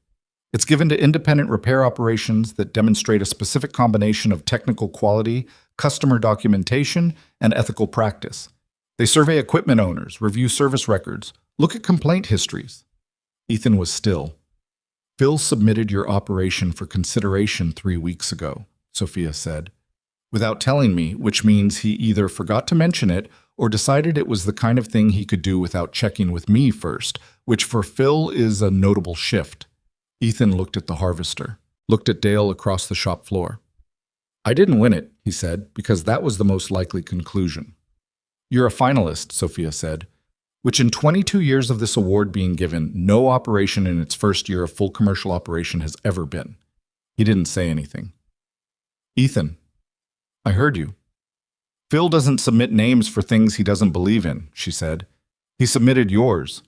It's given to independent repair operations that demonstrate a specific combination of technical quality, customer documentation, and ethical practice. They survey equipment owners, review service records, look at complaint histories." Ethan was still. "Phil submitted your operation for consideration 3 weeks ago," Sophia said, "without telling me, which means he either forgot to mention it or decided it was the kind of thing he could do without checking with me first, which for Phil is a notable shift." Ethan looked at the harvester, looked at Dale across the shop floor. "I didn't win it," he said, "because that was the most likely conclusion." "You're a finalist," Sophia said, "which in 22 years of this award being given, no operation in its first year of full commercial operation has ever been." He didn't say anything. "Ethan, I heard you." "Phil doesn't submit names for things he doesn't believe in," she said. "He submitted yours."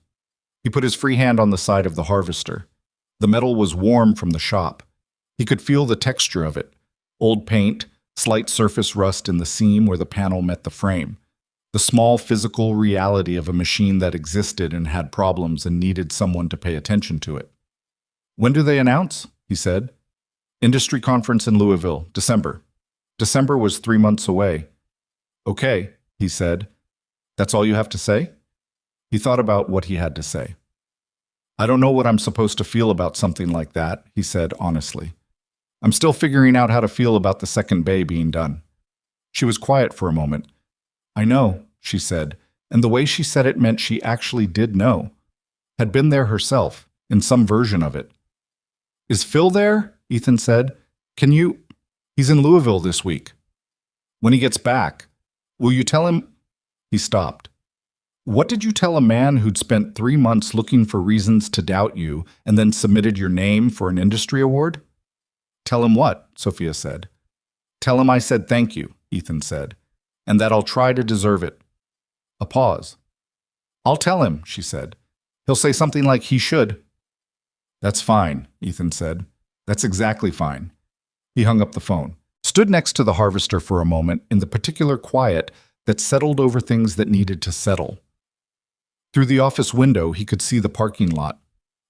He put his free hand on the side of the harvester. The metal was warm from the shop. He could feel the texture of it. Old paint, slight surface rust in the seam where the panel met the frame. The small physical reality of a machine that existed and had problems and needed someone to pay attention to it. "When do they announce?" he said. "Industry conference in Louisville, December." December was 3 months away. "Okay," he said. "That's all you have to say?" He thought about what he had to say. "I don't know what I'm supposed to feel about something like that," he said honestly. "I'm still figuring out how to feel about the second bay being done." She was quiet for a moment. "I know," she said, and the way she said it meant she actually did know. Had been there herself, in some version of it. "Is Phil there?" Ethan said. "Can you—" "He's in Louisville this week. When he gets back, will you tell him—" He stopped. "What did you tell a man who'd spent 3 months looking for reasons to doubt you and then submitted your name for an industry award?" "Tell him what?" Sophia said. "Tell him I said thank you," Ethan said, "and that I'll try to deserve it." A pause. "I'll tell him," she said. "He'll say something like he should." "That's fine," Ethan said. "That's exactly fine." He hung up the phone, stood next to the harvester for a moment in the particular quiet that settled over things that needed to settle. Through the office window, he could see the parking lot,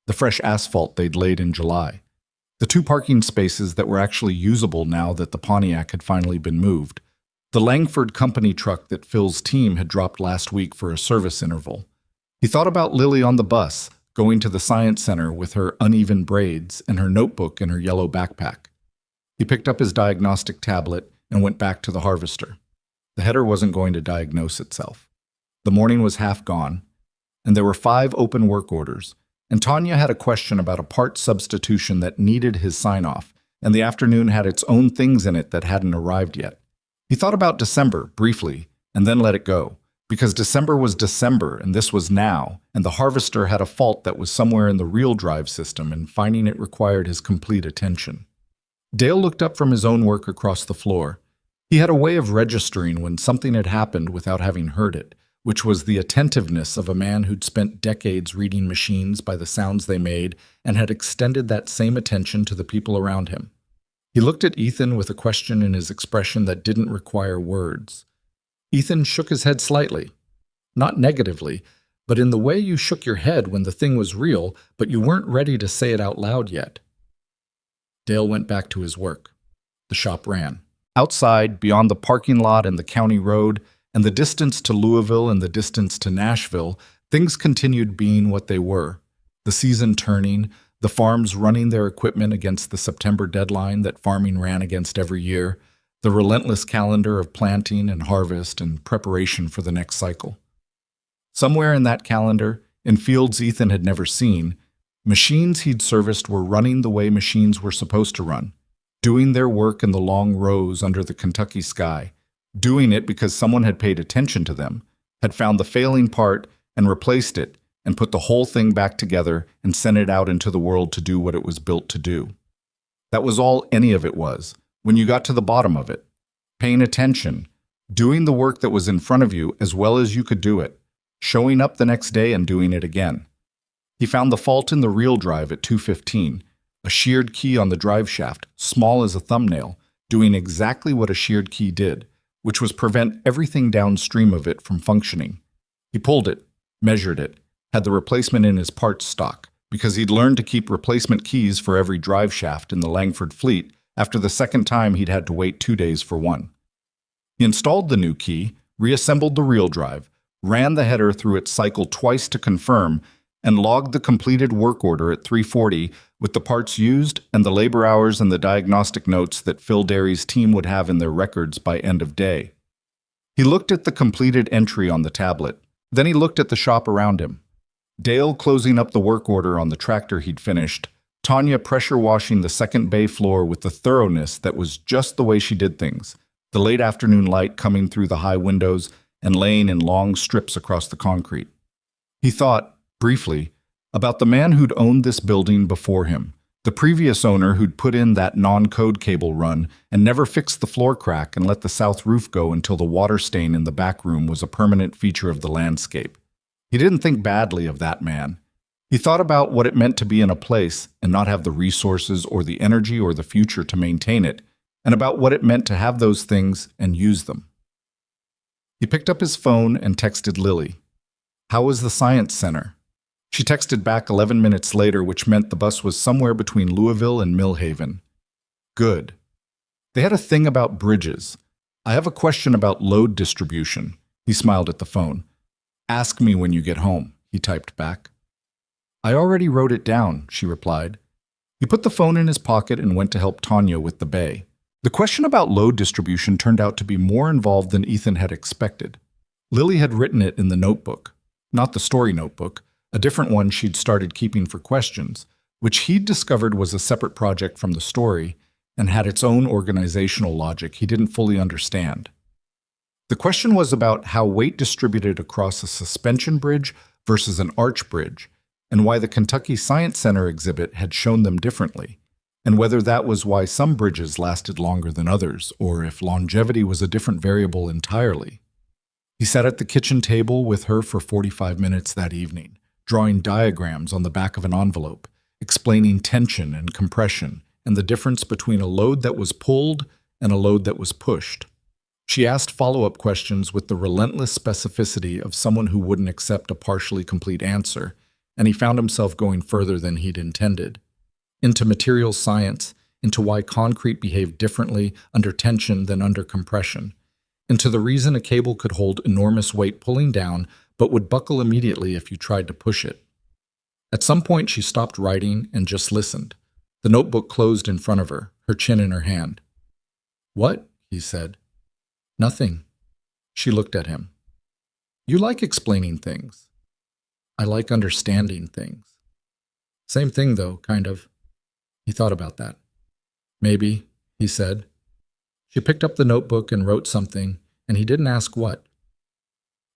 the fresh asphalt they'd laid in July, the 2 parking spaces that were actually usable now that the Pontiac had finally been moved, the Langford company truck that Phil's team had dropped last week for a service interval. He thought about Lily on the bus, going to the science center with her uneven braids and her notebook in her yellow backpack. He picked up his diagnostic tablet and went back to the harvester. The header wasn't going to diagnose itself. The morning was half gone, and there were 5 open work orders, and Tanya had a question about a part substitution that needed his sign-off, and the afternoon had its own things in it that hadn't arrived yet. He thought about December, briefly, and then let it go, because December was December and this was now, and the harvester had a fault that was somewhere in the real drive system, and finding it required his complete attention. Dale looked up from his own work across the floor. He had a way of registering when something had happened without having heard it, which was the attentiveness of a man who'd spent decades reading machines by the sounds they made and had extended that same attention to the people around him. He looked at Ethan with a question in his expression that didn't require words. Ethan shook his head slightly. Not negatively, but in the way you shook your head when the thing was real, but you weren't ready to say it out loud yet. Dale went back to his work. The shop ran. Outside, beyond the parking lot and the county road, and the distance to Louisville and the distance to Nashville, things continued being what they were. The season turning, the farms running their equipment against the September deadline that farming ran against every year, the relentless calendar of planting and harvest and preparation for the next cycle. Somewhere in that calendar, in fields Ethan had never seen, machines he'd serviced were running the way machines were supposed to run, doing their work in the long rows under the Kentucky sky, doing it because someone had paid attention to them, had found the failing part and replaced it, and put the whole thing back together and sent it out into the world to do what it was built to do. That was all any of it was, when you got to the bottom of it. Paying attention, doing the work that was in front of you as well as you could do it, showing up the next day and doing it again. He found the fault in the reel drive at 215, a sheared key on the drive shaft, small as a thumbnail, doing exactly what a sheared key did, which was prevent everything downstream of it from functioning. He pulled it, measured it, had the replacement in his parts stock, because he'd learned to keep replacement keys for every drive shaft in the Langford fleet after the second time he'd had to wait 2 days for one. He installed the new key, reassembled the reel drive, ran the header through its cycle twice to confirm, and logged the completed work order at 3:40 with the parts used and the labor hours and the diagnostic notes that Phil Derry's team would have in their records by end of day. He looked at the completed entry on the tablet. Then he looked at the shop around him. Dale closing up the work order on the tractor he'd finished, Tanya pressure washing the second bay floor with the thoroughness that was just the way she did things, the late afternoon light coming through the high windows and laying in long strips across the concrete. He thought, briefly, about the man who'd owned this building before him, the previous owner who'd put in that non-code cable run and never fixed the floor crack and let the south roof go until the water stain in the back room was a permanent feature of the landscape. He didn't think badly of that man. He thought about what it meant to be in a place and not have the resources or the energy or the future to maintain it, and about what it meant to have those things and use them. He picked up his phone and texted Lily. "How was the science center?" She texted back 11 minutes later, which meant the bus was somewhere between Louisville and Millhaven. "Good. They had a thing about bridges. I have a question about load distribution." He smiled at the phone. "Ask me when you get home," he typed back. "I already wrote it down," she replied. He put the phone in his pocket and went to help Tanya with the bay. The question about load distribution turned out to be more involved than Ethan had expected. Lily had written it in the notebook, not the story notebook, a different one she'd started keeping for questions, which he'd discovered was a separate project from the story and had its own organizational logic he didn't fully understand. The question was about how weight distributed across a suspension bridge versus an arch bridge, and why the Kentucky Science Center exhibit had shown them differently, and whether that was why some bridges lasted longer than others, or if longevity was a different variable entirely. He sat at the kitchen table with her for 45 minutes that evening, drawing diagrams on the back of an envelope, explaining tension and compression, and the difference between a load that was pulled and a load that was pushed. She asked follow-up questions with the relentless specificity of someone who wouldn't accept a partially complete answer, and he found himself going further than he'd intended. Into materials science, into why concrete behaved differently under tension than under compression, into the reason a cable could hold enormous weight pulling down but would buckle immediately if you tried to push it. At some point she stopped writing and just listened. The notebook closed in front of her, her chin in her hand. "What?" he said. "Nothing." She looked at him. "You like explaining things." "I like understanding things." "Same thing, though, kind of." He thought about that. "Maybe," he said. She picked up the notebook and wrote something, and he didn't ask what.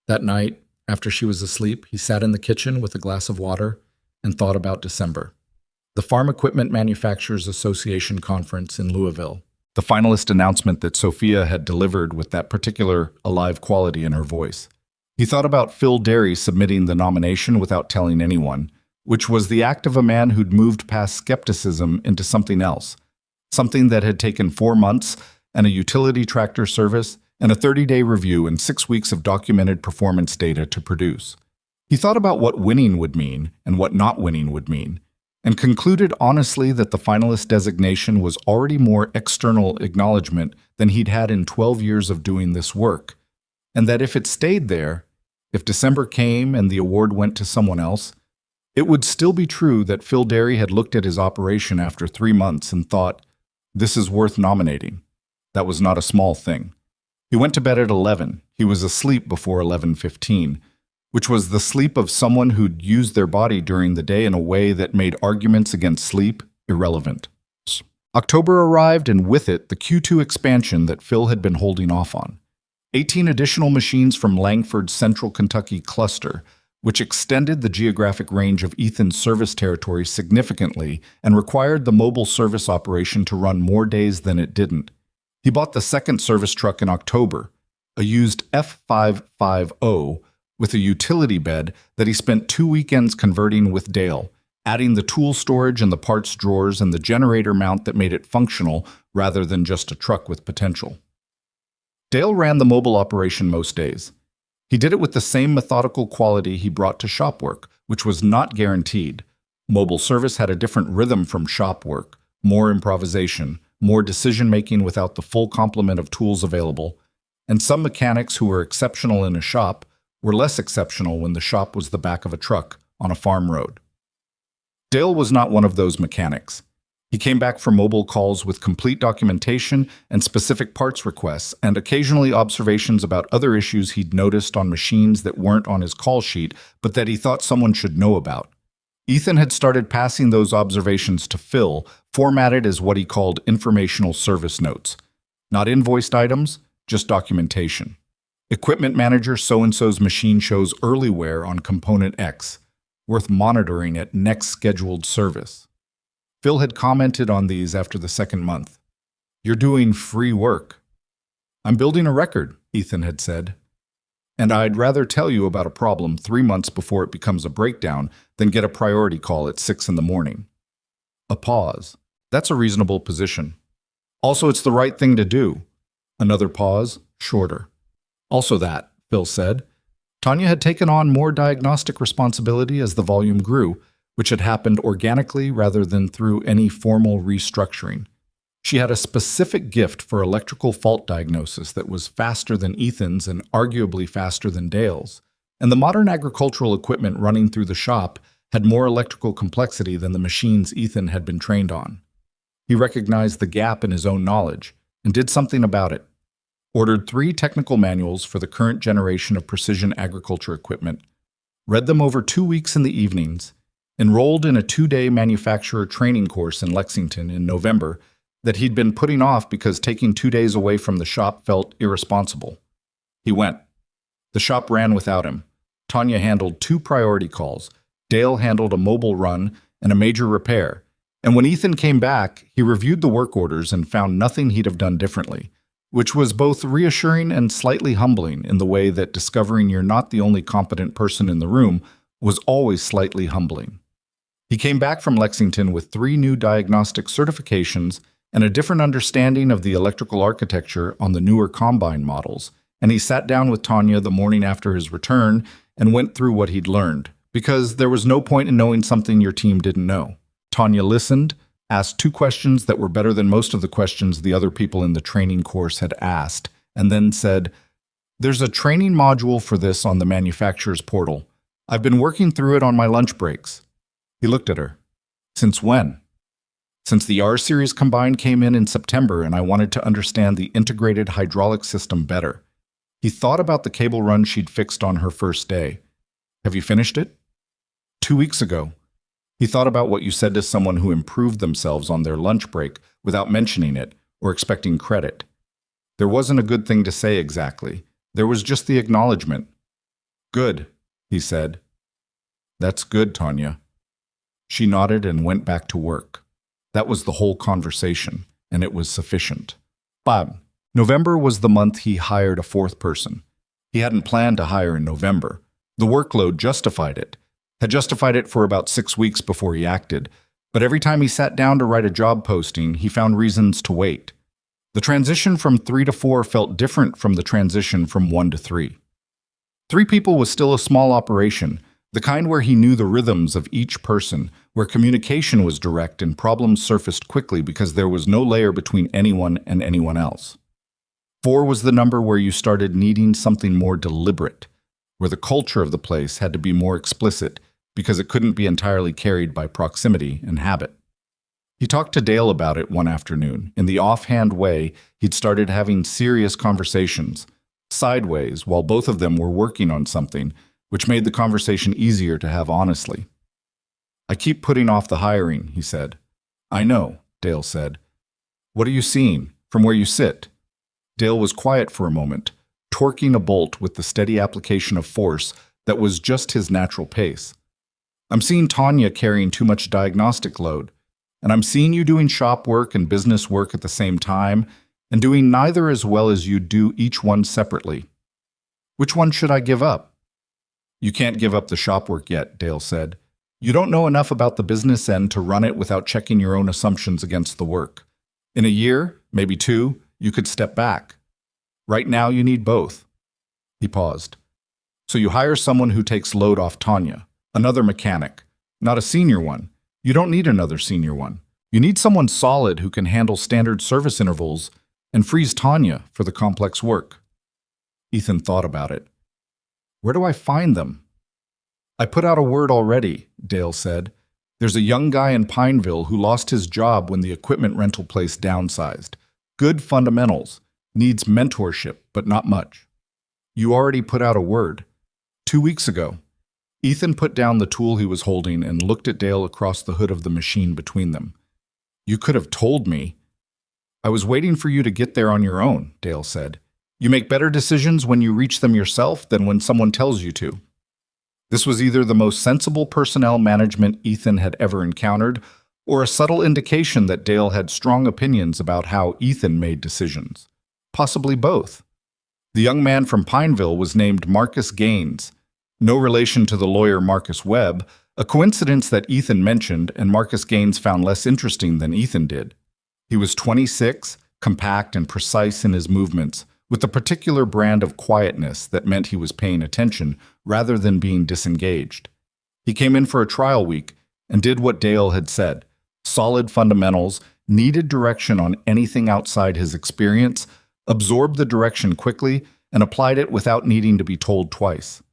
That night, after she was asleep, he sat in the kitchen with a glass of water and thought about December. The Farm Equipment Manufacturers Association conference in Louisville. The finalist announcement that Sophia had delivered with that particular alive quality in her voice. He thought about Phil Derry submitting the nomination without telling anyone, which was the act of a man who'd moved past skepticism into something else, something that had taken 4 months and a utility tractor service and a 30-day review and 6 weeks of documented performance data to produce. He thought about what winning would mean and what not winning would mean, and concluded honestly that the finalist designation was already more external acknowledgement than he'd had in 12 years of doing this work, and that if it stayed there, if December came and the award went to someone else, it would still be true that Phil Derry had looked at his operation after 3 months and thought, "This is worth nominating." That was not a small thing. He went to bed at 11. He was asleep before 11:15, which was the sleep of someone who'd used their body during the day in a way that made arguments against sleep irrelevant. October arrived, and with it, the Q2 expansion that Phil had been holding off on. 18 additional machines from Langford's Central Kentucky cluster, which extended the geographic range of Ethan's service territory significantly and required the mobile service operation to run more days than it didn't. He bought the second service truck in October, a used F550 with a utility bed that he spent 2 weekends converting with Dale, adding the tool storage and the parts drawers and the generator mount that made it functional rather than just a truck with potential. Dale ran the mobile operation most days. He did it with the same methodical quality he brought to shop work, which was not guaranteed. Mobile service had a different rhythm from shop work, more improvisation, more decision-making without the full complement of tools available, and some mechanics who were exceptional in a shop were less exceptional when the shop was the back of a truck on a farm road. Dale was not one of those mechanics. He came back from mobile calls with complete documentation and specific parts requests, and occasionally observations about other issues he'd noticed on machines that weren't on his call sheet, but that he thought someone should know about. Ethan had started passing those observations to Phil, formatted as what he called informational service notes. Not invoiced items, just documentation. Equipment manager so-and-so's machine shows early wear on component X, worth monitoring at next scheduled service. Phil had commented on these after the second month. "You're doing free work." "I'm building a record," Ethan had said. And I'd rather tell you about a problem 3 months before it becomes a breakdown than get a priority call at 6 in the morning. A pause. That's a reasonable position. Also, it's the right thing to do. Another pause, shorter. Also that, Phil said. Tanya had taken on more diagnostic responsibility as the volume grew, which had happened organically rather than through any formal restructuring. She had a specific gift for electrical fault diagnosis that was faster than Ethan's and arguably faster than Dale's, and the modern agricultural equipment running through the shop had more electrical complexity than the machines Ethan had been trained on. He recognized the gap in his own knowledge and did something about it. Ordered 3 technical manuals for the current generation of precision agriculture equipment, read them over 2 weeks in the evenings, enrolled in a 2-day manufacturer training course in Lexington in November that he'd been putting off because taking 2 days away from the shop felt irresponsible. He went. The shop ran without him. Tanya handled 2 priority calls. Dale handled a mobile run and a major repair. And when Ethan came back, he reviewed the work orders and found nothing he'd have done differently, which was both reassuring and slightly humbling in the way that discovering you're not the only competent person in the room was always slightly humbling. He came back from Lexington with 3 new diagnostic certifications and a different understanding of the electrical architecture on the newer combine models, and he sat down with Tanya the morning after his return and went through what he'd learned, because there was no point in knowing something your team didn't know. Tanya listened, asked 2 questions that were better than most of the questions the other people in the training course had asked, and then said, "There's a training module for this on the manufacturer's portal. I've been working through it on my lunch breaks." He looked at her. "Since when?" "Since the R-Series combine came in September and I wanted to understand the integrated hydraulic system better." He thought about the cable run she'd fixed on her first day. "Have you finished it?" 2 weeks ago." He thought about what you said to someone who improved themselves on their lunch break without mentioning it or expecting credit. There wasn't a good thing to say exactly. There was just the acknowledgement. "Good," he said. "That's good, Tanya." She nodded and went back to work. That was the whole conversation, and it was sufficient. But November was the month he hired a 4th person. He hadn't planned to hire in November. The workload justified it. Had justified it for about 6 weeks before he acted, but every time he sat down to write a job posting, he found reasons to wait. The transition from 3 to 4 felt different from the transition from 1 to 3. 3 people was still a small operation, the kind where he knew the rhythms of each person, where communication was direct and problems surfaced quickly because there was no layer between anyone and anyone else. 4 was the number where you started needing something more deliberate, where the culture of the place had to be more explicit because it couldn't be entirely carried by proximity and habit. He talked to Dale about it one afternoon. In the offhand way, he'd started having serious conversations, sideways, while both of them were working on something, which made the conversation easier to have honestly. "I keep putting off the hiring," he said. "I know," Dale said. "What are you seeing, from where you sit?" Dale was quiet for a moment, torquing a bolt with the steady application of force that was just his natural pace. "I'm seeing Tanya carrying too much diagnostic load, and I'm seeing you doing shop work and business work at the same time, and doing neither as well as you do each one separately. Which one should I give up?" "You can't give up the shop work yet," Dale said. "You don't know enough about the business end to run it without checking your own assumptions against the work. In a year, maybe 2, you could step back. Right now, you need both." He paused. "So you hire someone who takes load off Tanya, another mechanic, not a senior one. You don't need another senior one. You need someone solid who can handle standard service intervals and frees Tanya for the complex work." Ethan thought about it. "Where do I find them?" "I put out a word already," Dale said. "There's a young guy in Pineville who lost his job when the equipment rental place downsized. Good fundamentals. Needs mentorship, but not much." "You already put out a word." 2 weeks ago." Ethan put down the tool he was holding and looked at Dale across the hood of the machine between them. "You could have told me." "I was waiting for you to get there on your own," Dale said. "You make better decisions when you reach them yourself than when someone tells you to." This was either the most sensible personnel management Ethan had ever encountered, or a subtle indication that Dale had strong opinions about how Ethan made decisions. Possibly both. The young man from Pineville was named Marcus Gaines, no relation to the lawyer Marcus Webb, a coincidence that Ethan mentioned and Marcus Gaines found less interesting than Ethan did. He was 26, compact and precise in his movements, with a particular brand of quietness that meant he was paying attention rather than being disengaged. He came in for a trial week and did what Dale had said: solid fundamentals, needed direction on anything outside his experience, absorbed the direction quickly, and applied it without needing to be told twice.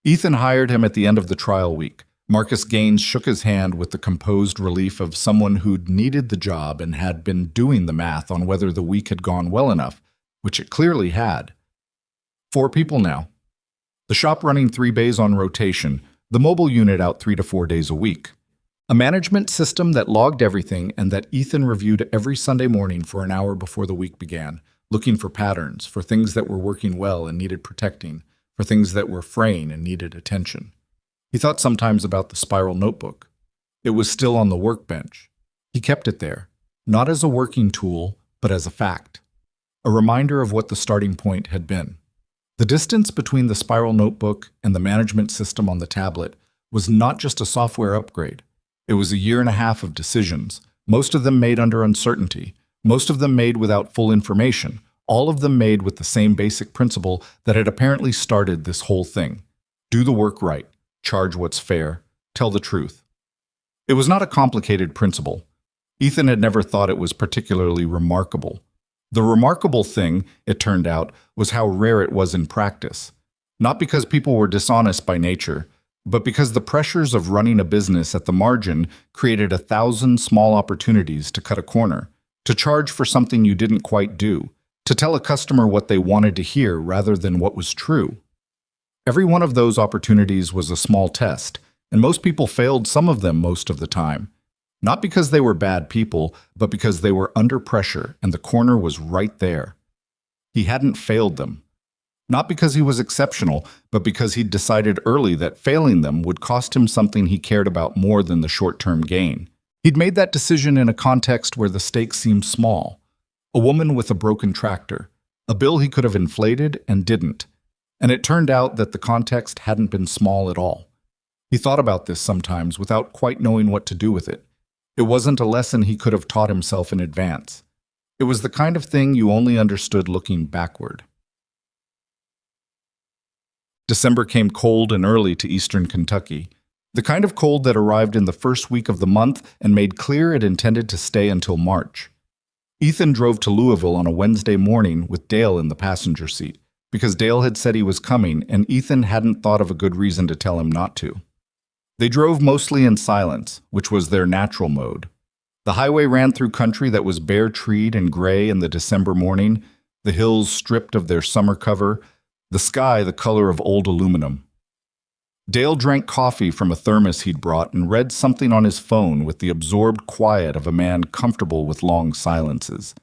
Ethan hired him at the end of the trial week. Marcus Gaines shook his hand with the composed relief of someone who'd needed the job and had been doing the math on whether the week had gone well enough, which it clearly had. 4 people now. The shop running 3 bays on rotation, the mobile unit out 3 to 4 days a week. A management system that logged everything and that Ethan reviewed every Sunday morning for an hour before the week began, looking for patterns, for things that were working well and needed protecting, for things that were fraying and needed attention. He thought sometimes about the spiral notebook. It was still on the workbench. He kept it there, not as a working tool, but as a fact, a reminder of what the starting point had been. The distance between the spiral notebook and the management system on the tablet was not just a software upgrade. It was a 1.5 years of decisions, most of them made under uncertainty, most of them made without full information, all of them made with the same basic principle that had apparently started this whole thing. Do the work right. Charge what's fair, tell the truth. It was not a complicated principle. Ethan had never thought it was particularly remarkable. The remarkable thing, it turned out, was how rare it was in practice. Not because people were dishonest by nature, but because the pressures of running a business at the margin created 1,000 small opportunities to cut a corner, to charge for something you didn't quite do, to tell a customer what they wanted to hear rather than what was true. Every one of those opportunities was a small test, and most people failed some of them most of the time. Not because they were bad people, but because they were under pressure and the corner was right there. He hadn't failed them. Not because he was exceptional, but because he'd decided early that failing them would cost him something he cared about more than the short-term gain. He'd made that decision in a context where the stakes seemed small. A woman with a broken tractor, a bill he could have inflated and didn't. And it turned out that the context hadn't been small at all. He thought about this sometimes without quite knowing what to do with it. It wasn't a lesson he could have taught himself in advance. It was the kind of thing you only understood looking backward. December came cold and early to eastern Kentucky, the kind of cold that arrived in the first week of the month and made clear it intended to stay until March. Ethan drove to Louisville on a Wednesday morning with Dale in the passenger seat, because Dale had said he was coming and Ethan hadn't thought of a good reason to tell him not to. They drove mostly in silence, which was their natural mode. The highway ran through country that was bare-treed and gray in the December morning, the hills stripped of their summer cover, the sky the color of old aluminum. Dale drank coffee from a thermos he'd brought and read something on his phone with the absorbed quiet of a man comfortable with long silences.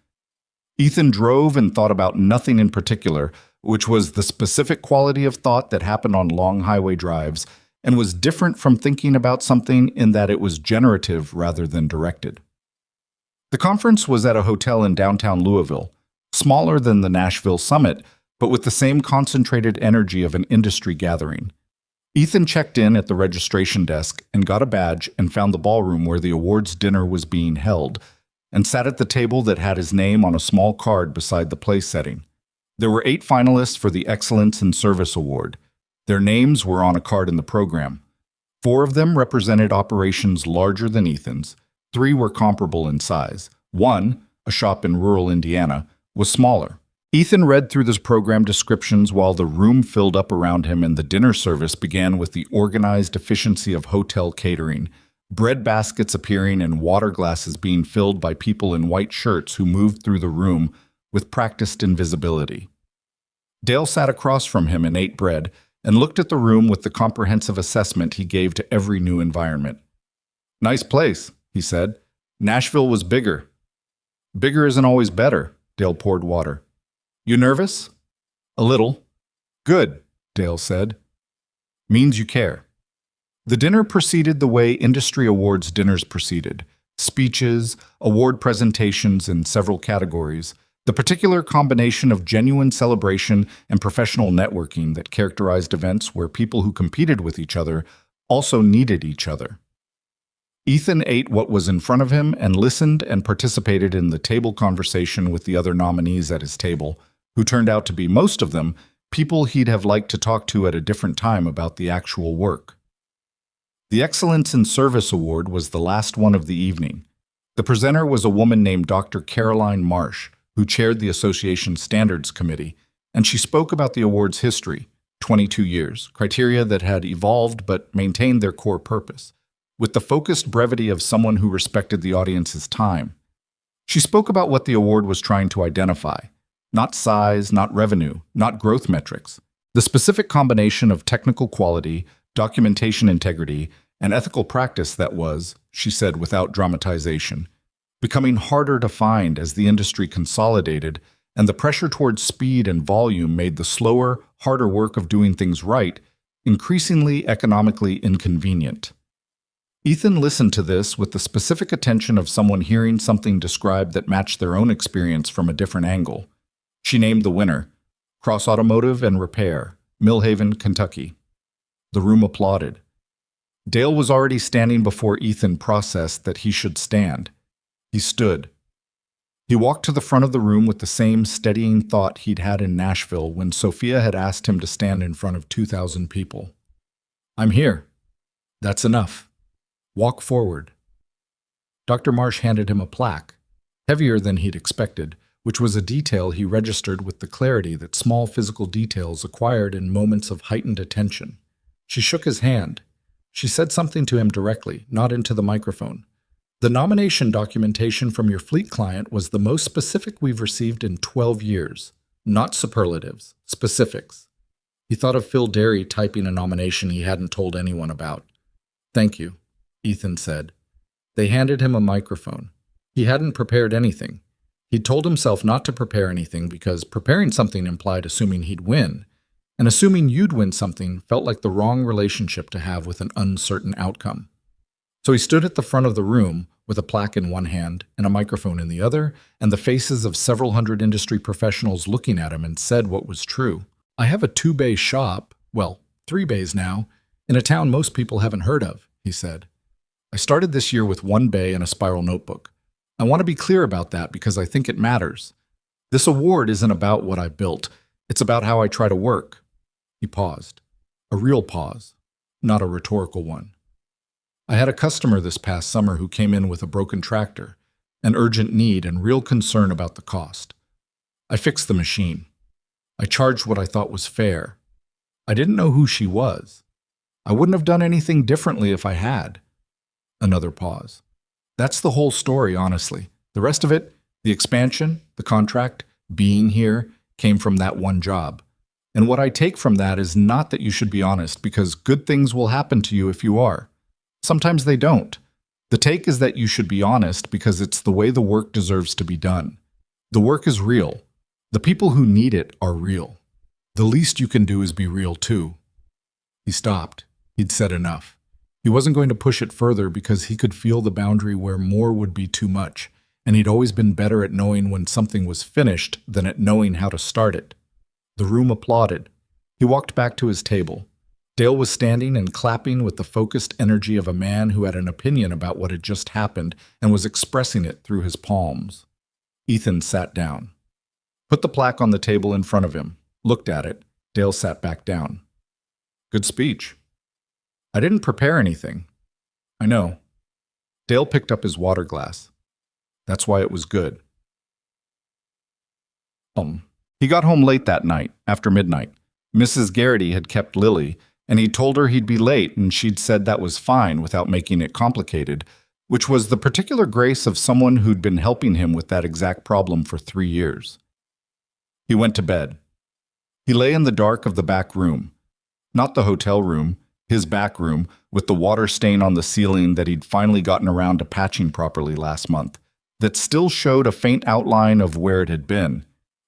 Ethan drove and thought about nothing in particular, which was the specific quality of thought that happened on long highway drives and was different from thinking about something in that it was generative rather than directed. The conference was at a hotel in downtown Louisville, smaller than the Nashville Summit, but with the same concentrated energy of an industry gathering. Ethan checked in at the registration desk and got a badge and found the ballroom where the awards dinner was being held, and sat at the table that had his name on a small card beside the place setting. There were 8 finalists for the Excellence in Service Award. Their names were on a card in the program. 4 of them represented operations larger than Ethan's. 3 were comparable in size. 1, a shop in rural Indiana, was smaller. Ethan read through this program descriptions while the room filled up around him and the dinner service began with the organized efficiency of hotel catering, bread baskets appearing and water glasses being filled by people in white shirts who moved through the room with practiced invisibility. Dale sat across from him and ate bread and looked at the room with the comprehensive assessment he gave to every new environment. "Nice place," he said. "Nashville was bigger." "Bigger isn't always better," Dale poured water. "You nervous?" "A little." "Good," Dale said. "Means you care." The dinner proceeded the way industry awards dinners proceeded. Speeches, award presentations in several categories, The particular combination of genuine celebration and professional networking that characterized events where people who competed with each other also needed each other. Ethan ate what was in front of him and listened and participated in the table conversation with the other nominees at his table, who turned out to be, most of them, people he'd have liked to talk to at a different time about the actual work. The Excellence in Service Award was the last one of the evening. The presenter was a woman named Dr. Caroline Marsh, who chaired the association's Standards Committee, and she spoke about the award's history, 22 years, criteria that had evolved but maintained their core purpose, with the focused brevity of someone who respected the audience's time. She spoke about what the award was trying to identify, not size, not revenue, not growth metrics, the specific combination of technical quality, documentation integrity, and ethical practice that was, she said without dramatization, becoming harder to find as the industry consolidated and the pressure towards speed and volume made the slower, harder work of doing things right increasingly economically inconvenient. Ethan listened to this with the specific attention of someone hearing something described that matched their own experience from a different angle. She named the winner, Cross Automotive and Repair, Millhaven, Kentucky. The room applauded. Dale was already standing before Ethan processed that he should stand. He stood. He walked to the front of the room with the same steadying thought he'd had in Nashville when Sophia had asked him to stand in front of 2,000 people. I'm here. That's enough. Walk forward. Dr. Marsh handed him a plaque, heavier than he'd expected, which was a detail he registered with the clarity that small physical details acquired in moments of heightened attention. She shook his hand. She said something to him directly, not into the microphone. The nomination documentation from your fleet client was the most specific we've received in 12 years. Not superlatives, specifics. He thought of Phil Derry typing a nomination he hadn't told anyone about. Thank you, Ethan said. They handed him a microphone. He hadn't prepared anything. He'd told himself not to prepare anything because preparing something implied assuming he'd win, and assuming you'd win something felt like the wrong relationship to have with an uncertain outcome. So he stood at the front of the room with a plaque in one hand and a microphone in the other, and the faces of several hundred industry professionals looking at him, and said what was true. I have a 2-bay shop, well, 3 bays now, in a town most people haven't heard of, he said. I started this year with 1 bay and a spiral notebook. I want to be clear about that because I think it matters. This award isn't about what I built. It's about how I try to work. He paused. A real pause, not a rhetorical one. I had a customer this past summer who came in with a broken tractor, an urgent need and real concern about the cost. I fixed the machine. I charged what I thought was fair. I didn't know who she was. I wouldn't have done anything differently if I had. Another pause. That's the whole story, honestly. The rest of it, the expansion, the contract, being here, came from that one job. And what I take from that is not that you should be honest, because good things will happen to you if you are. Sometimes they don't. The take is that you should be honest because it's the way the work deserves to be done. The work is real. The people who need it are real. The least you can do is be real too. He stopped. He'd said enough. He wasn't going to push it further because he could feel the boundary where more would be too much, and he'd always been better at knowing when something was finished than at knowing how to start it. The room applauded. He walked back to his table. Dale was standing and clapping with the focused energy of a man who had an opinion about what had just happened and was expressing it through his palms. Ethan sat down. Put the plaque on the table in front of him. Looked at it. Dale sat back down. Good speech. I didn't prepare anything. I know. Dale picked up his water glass. That's why it was good. He got home late that night, after midnight. Mrs. Garrity had kept Lily, and he'd told her he'd be late, and she'd said that was fine without making it complicated, which was the particular grace of someone who'd been helping him with that exact problem for 3 years. He went to bed. He lay in the dark of the back room. Not the hotel room, his back room, with the water stain on the ceiling that he'd finally gotten around to patching properly last month, that still showed a faint outline of where it had been.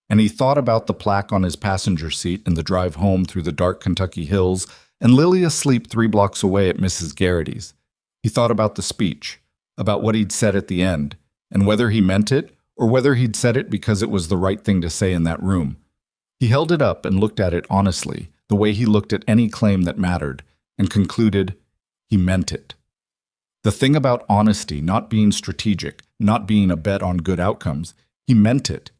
And he thought about the plaque on his passenger seat in the drive home through the dark Kentucky hills, and Lily asleep 3 blocks away at Mrs. Garrity's. He thought about the speech, about what he'd said at the end, and whether he meant it or whether he'd said it because it was the right thing to say in that room. He held it up and looked at it honestly, the way he looked at any claim that mattered, and concluded he meant it. The thing about honesty not being strategic, not being a bet on good outcomes, he meant it.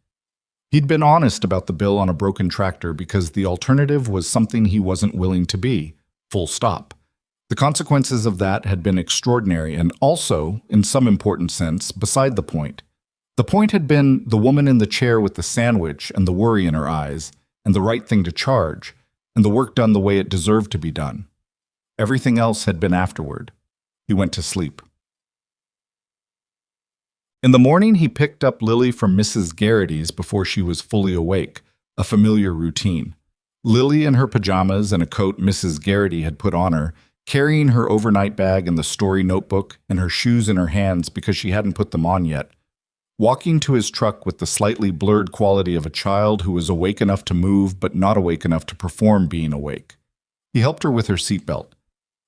He'd been honest about the bill on a broken tractor because the alternative was something he wasn't willing to be, full stop. The consequences of that had been extraordinary and also, in some important sense, beside the point. The point had been the woman in the chair with the sandwich and the worry in her eyes, and the right thing to charge, and the work done the way it deserved to be done. Everything else had been afterward. He went to sleep. In the morning, he picked up Lily from Mrs. Garrity's before she was fully awake, a familiar routine. Lily in her pajamas and a coat Mrs. Garrity had put on her, carrying her overnight bag and the story notebook and her shoes in her hands because she hadn't put them on yet. Walking to his truck with the slightly blurred quality of a child who was awake enough to move but not awake enough to perform being awake. He helped her with her seatbelt.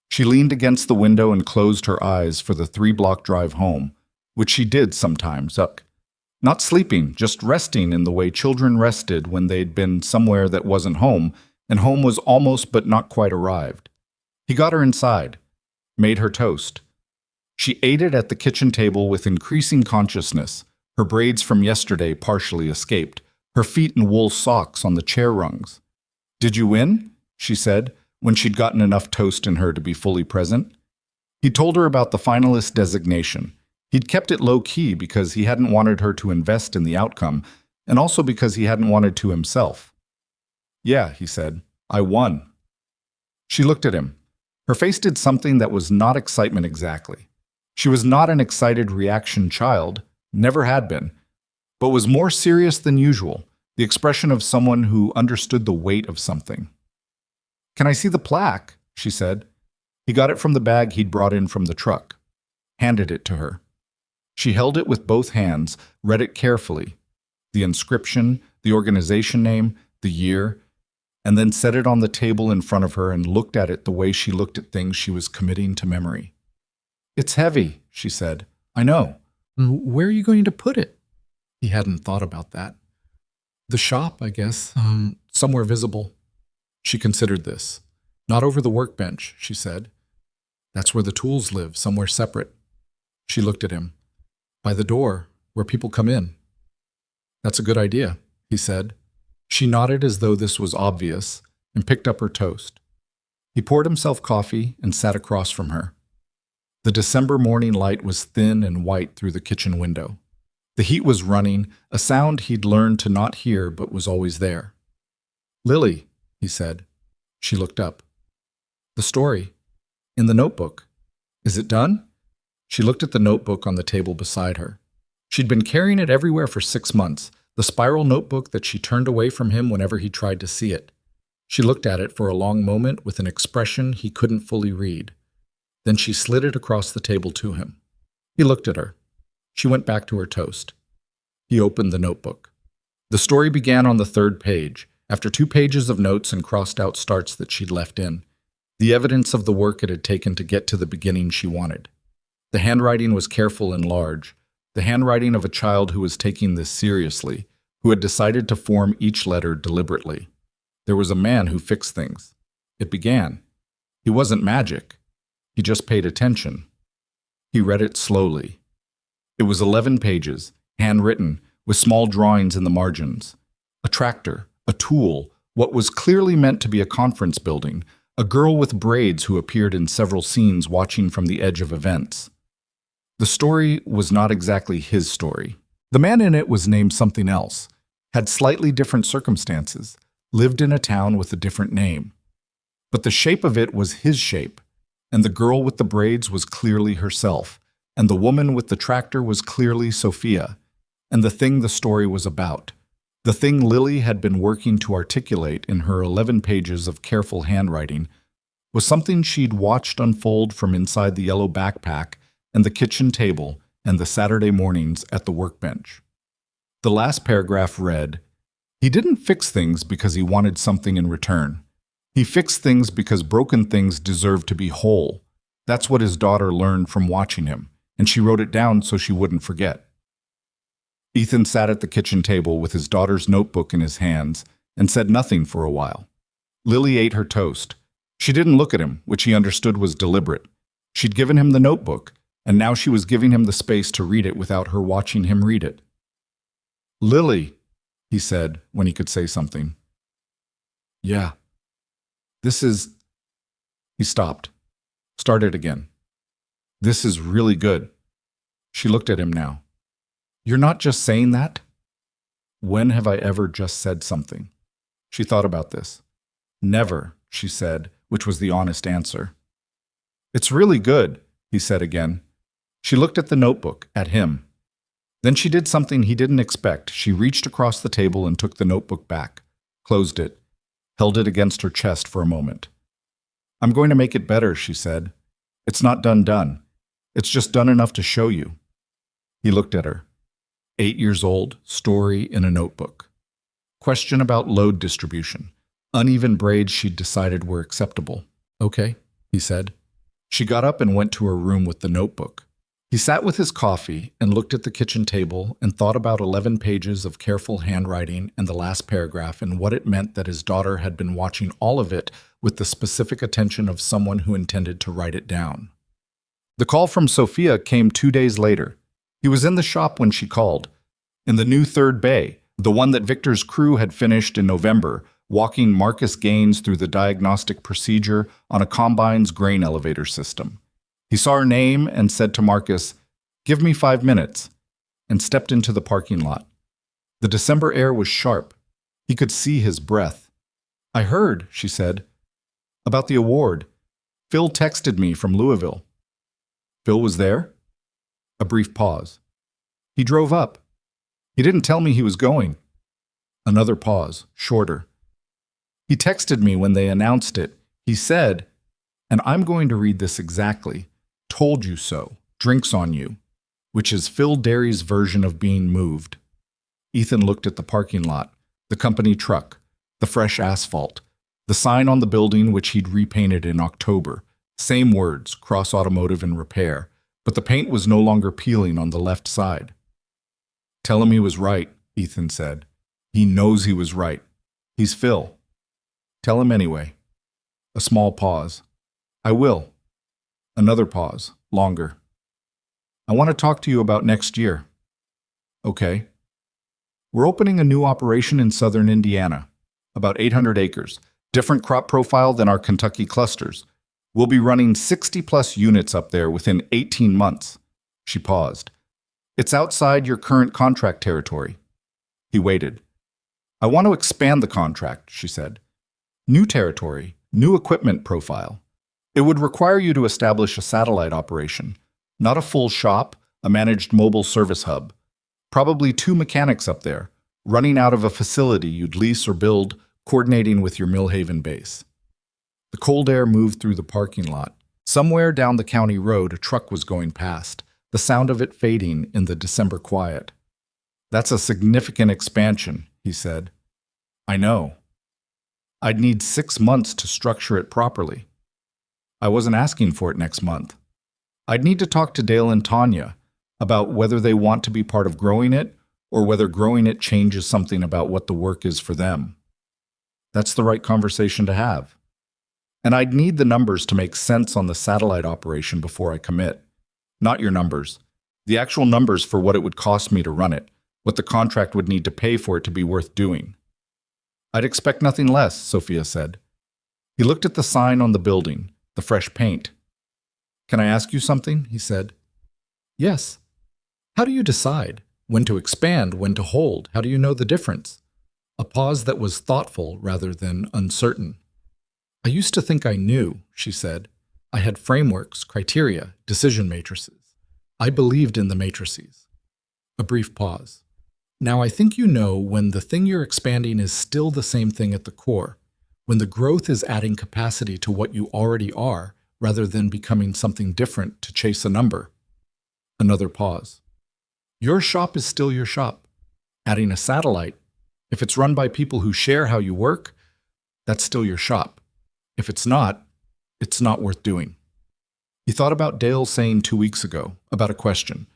She leaned against the window and closed her eyes for the 3-block drive home, which she did sometimes, not sleeping, just resting in the way children rested when they'd been somewhere that wasn't home, and home was almost but not quite arrived. He got her inside, made her toast. She ate it at the kitchen table with increasing consciousness, her braids from yesterday partially escaped, her feet in wool socks on the chair rungs. "Did you win?" she said, when she'd gotten enough toast in her to be fully present. He told her about the finalist designation. He'd kept it low-key because he hadn't wanted her to invest in the outcome, and also because he hadn't wanted to himself. "Yeah," he said, "I won." She looked at him. Her face did something that was not excitement exactly. She was not an excited reaction child, never had been, but was more serious than usual, the expression of someone who understood the weight of something. "Can I see the plaque?" she said. He got it from the bag he'd brought in from the truck, handed it to her. She held it with both hands, read it carefully, the inscription, the organization name, the year, and then set it on the table in front of her and looked at it the way she looked at things she was committing to memory. "It's heavy," she said. "I know. Where are you going to put it?" He hadn't thought about that. "The shop, I guess. Somewhere visible." She considered this. "Not over the workbench," she said. "That's where the tools live, somewhere separate." She looked at him. "By the door, where people come in." "That's a good idea," he said. She nodded as though this was obvious and picked up her toast. He poured himself coffee and sat across from her. The December morning light was thin and white through the kitchen window. The heat was running, a sound he'd learned to not hear but was always there. "Lily," he said. She looked up. "The story. In the notebook. Is it done?" She looked at the notebook on the table beside her. She'd been carrying it everywhere for 6 months, the spiral notebook that she turned away from him whenever he tried to see it. She looked at it for a long moment with an expression he couldn't fully read. Then she slid it across the table to him. He looked at her. She went back to her toast. He opened the notebook. The story began on the 3rd page, after 2 pages of notes and crossed-out starts that she'd left in, the evidence of the work it had taken to get to the beginning she wanted. The handwriting was careful and large, the handwriting of a child who was taking this seriously, who had decided to form each letter deliberately. There was a man who fixed things. It began. He wasn't magic. He just paid attention. He read it slowly. It was 11 pages, handwritten, with small drawings in the margins. A tractor, a tool, what was clearly meant to be a conference building, a girl with braids who appeared in several scenes watching from the edge of events. The story was not exactly his story. The man in it was named something else, had slightly different circumstances, lived in a town with a different name. But the shape of it was his shape, and the girl with the braids was clearly herself, and the woman with the tractor was clearly Sophia, and the thing the story was about, the thing Lily had been working to articulate in her 11 pages of careful handwriting, was something she'd watched unfold from inside the yellow backpack and the kitchen table and the Saturday mornings at the workbench. The last paragraph read, "He didn't fix things because he wanted something in return. He fixed things because broken things deserve to be whole. That's what his daughter learned from watching him, and she wrote it down so she wouldn't forget." Ethan sat at the kitchen table with his daughter's notebook in his hands and said nothing for a while. Lily ate her toast. She didn't look at him, which he understood was deliberate. She'd given him the notebook, and now she was giving him the space to read it without her watching him read it. "Lily," he said when he could say something. "Yeah. This is—" He stopped. Started again. "This is really good." She looked at him now. "You're not just saying that?" When have I ever just said something? She thought about this. "Never," she said, which was the honest answer. "It's really good," he said again. She looked at the notebook, at him. Then she did something he didn't expect. She reached across the table and took the notebook back, closed it, held it against her chest for a moment. "I'm going to make it better," she said. "It's not done. It's just done enough to show you." He looked at her. 8 years old, story in a notebook. Question about load distribution. Uneven braids she'd decided were acceptable. "Okay," he said. She got up and went to her room with the notebook. He sat with his coffee and looked at the kitchen table and thought about 11 pages of careful handwriting and the last paragraph and what it meant that his daughter had been watching all of it with the specific attention of someone who intended to write it down. The call from Sophia came 2 days later. He was in the shop when she called, in the new third bay, the one that Victor's crew had finished in November, walking Marcus Gaines through the diagnostic procedure on a combine's grain elevator system. He saw her name and said to Marcus, "Give me 5 minutes," and stepped into the parking lot. The December air was sharp. He could see his breath. "I heard," she said, "about the award. Phil texted me from Louisville." "Phil was there?" A brief pause. "He drove up. He didn't tell me he was going." Another pause, shorter. "He texted me when they announced it. He said, and I'm going to read this exactly, 'Told you so, drinks on you,' which is Phil Derry's version of being moved." Ethan looked at the parking lot, the company truck, the fresh asphalt, the sign on the building which he'd repainted in October. Same words, Cross Automotive and Repair, but the paint was no longer peeling on the left side. "Tell him he was right," Ethan said. "He knows he was right. He's Phil. Tell him anyway." A small pause. "I will." Another pause, longer. "I want to talk to you about next year." "Okay." "We're opening a new operation in southern Indiana, about 800 acres, different crop profile than our Kentucky clusters. We'll be running 60-plus units up there within 18 months. She paused. "It's outside your current contract territory." He waited. "I want to expand the contract," she said. "New territory, new equipment profile. It would require you to establish a satellite operation, not a full shop, a managed mobile service hub. Probably 2 mechanics up there, running out of a facility you'd lease or build, coordinating with your Millhaven base." The cold air moved through the parking lot. Somewhere down the county road, a truck was going past, the sound of it fading in the December quiet. "That's a significant expansion," he said. "I know. I'd need 6 months to structure it properly." "I wasn't asking for it next month. I'd need to talk to Dale and Tanya about whether they want to be part of growing it or whether growing it changes something about what the work is for them." "That's the right conversation to have. And I'd need the numbers to make sense on the satellite operation before I commit. Not your numbers. The actual numbers for what it would cost me to run it, what the contract would need to pay for it to be worth doing." "I'd expect nothing less," Sophia said. He looked at the sign on the building, the fresh paint. "Can I ask you something?" he said. "Yes." "How do you decide? When to expand, when to hold? How do you know the difference?" A pause that was thoughtful rather than uncertain. "I used to think I knew," she said. "I had frameworks, criteria, decision matrices. I believed in the matrices." A brief pause. "Now I think you know when the thing you're expanding is still the same thing at the core, when the growth is adding capacity to what you already are, rather than becoming something different to chase a number." Another pause. "Your shop is still your shop. Adding a satellite, if it's run by people who share how you work, that's still your shop. If it's not worth doing." He thought about Dale saying 2 weeks ago, about a question.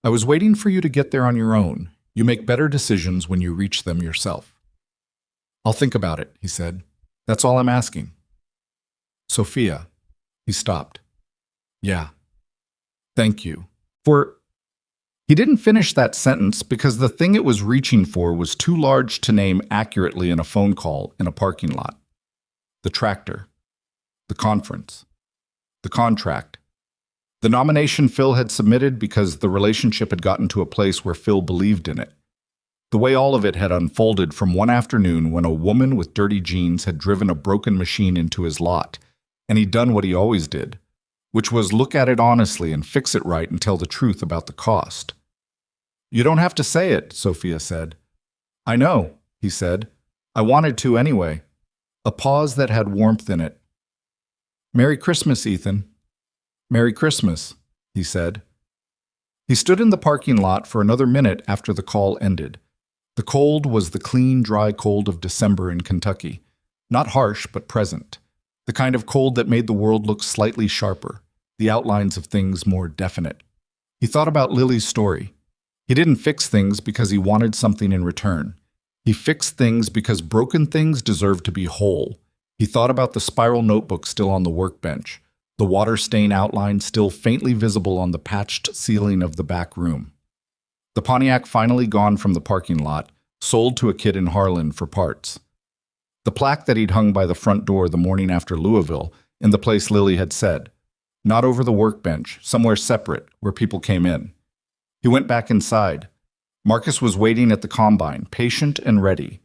"I was waiting for you to get there on your own. You make better decisions when you reach them yourself. I'll think about it, he said. That's all I'm asking. Sophia. He stopped. Yeah. Thank you. For... He didn't finish that sentence because the thing it was reaching for was too large to name accurately in a phone call in a parking lot. The tractor. The conference. The contract. The nomination Phil had submitted because the relationship had gotten to a place where Phil believed in it. The way all of it had unfolded from one afternoon when a woman with dirty jeans had driven a broken machine into his lot, and he'd done what he always did, which was look at it honestly and fix it right and tell the truth about the cost. You don't have to say it, Sophia said. I know, he said. I wanted to anyway. A pause that had warmth in it. Merry Christmas, Ethan. Merry Christmas, he said. He stood in the parking lot for another minute after the call ended. The cold was the clean, dry cold of December in Kentucky. Not harsh, but present. The kind of cold that made the world look slightly sharper, the outlines of things more definite. He thought about Lily's story. He didn't fix things because he wanted something in return. He fixed things because broken things deserved to be whole. He thought about the spiral notebook still on the workbench, the water stain outline still faintly visible on the patched ceiling of the back room. The Pontiac finally gone from the parking lot, sold to a kid in Harlan for parts. The plaque that he'd hung by the front door the morning after Louisville, in the place Lily had said, not over the workbench, somewhere separate, where people came in. He went back inside. Marcus was waiting at the combine, patient and ready.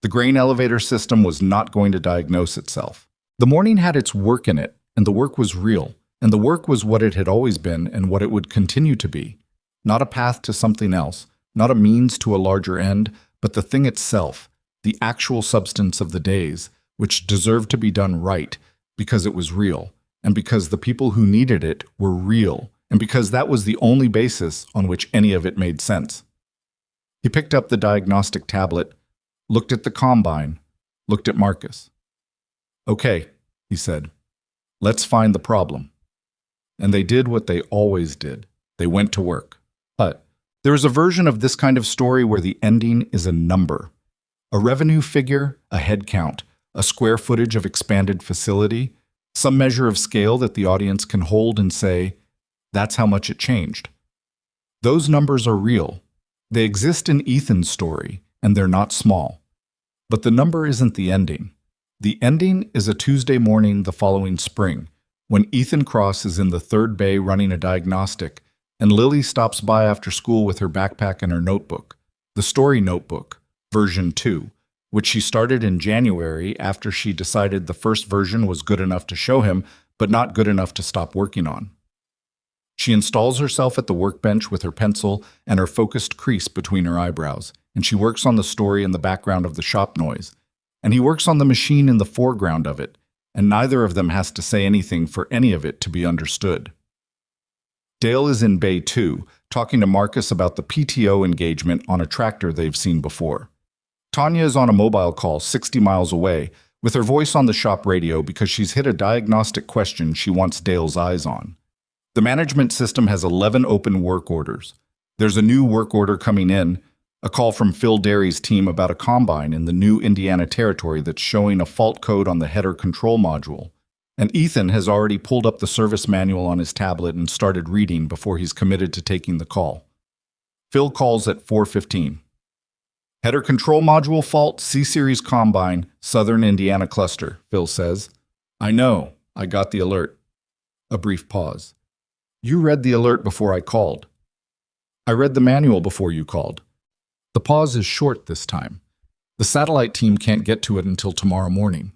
The grain elevator system was not going to diagnose itself. The morning had its work in it, and the work was real, and the work was what it had always been and what it would continue to be. Not a path to something else, not a means to a larger end, but the thing itself, the actual substance of the days, which deserved to be done right because it was real, and because the people who needed it were real, and because that was the only basis on which any of it made sense. He picked up the diagnostic tablet, looked at the combine, looked at Marcus. Okay, he said, let's find the problem. And they did what they always did. They went to work. But there is a version of this kind of story where the ending is a number. A revenue figure, a head count, a square footage of expanded facility, some measure of scale that the audience can hold and say, that's how much it changed. Those numbers are real. They exist in Ethan's story, and they're not small. But the number isn't the ending. The ending is a Tuesday morning the following spring, when Ethan Cross is in the third bay running a diagnostic, and Lily stops by after school with her backpack and her notebook, the story notebook, version 2, which she started in January after she decided the first version was good enough to show him, but not good enough to stop working on. She installs herself at the workbench with her pencil and her focused crease between her eyebrows, and she works on the story in the background of the shop noise, and he works on the machine in the foreground of it, and neither of them has to say anything for any of it to be understood. Dale is in Bay 2, talking to Marcus about the PTO engagement on a tractor they've seen before. Tanya is on a mobile call 60 miles away, with her voice on the shop radio because she's hit a diagnostic question she wants Dale's eyes on. The management system has 11 open work orders. There's a new work order coming in, a call from Phil Derry's team about a combine in the new Indiana territory that's showing a fault code on the header control module. And Ethan has already pulled up the service manual on his tablet and started reading before he's committed to taking the call. Phil calls at 4:15. Header control module fault, C-Series combine, Southern Indiana cluster, Phil says. I know, I got the alert. A brief pause. You read the alert before I called. I read the manual before you called. The pause is short this time. The satellite team can't get to it until tomorrow morning.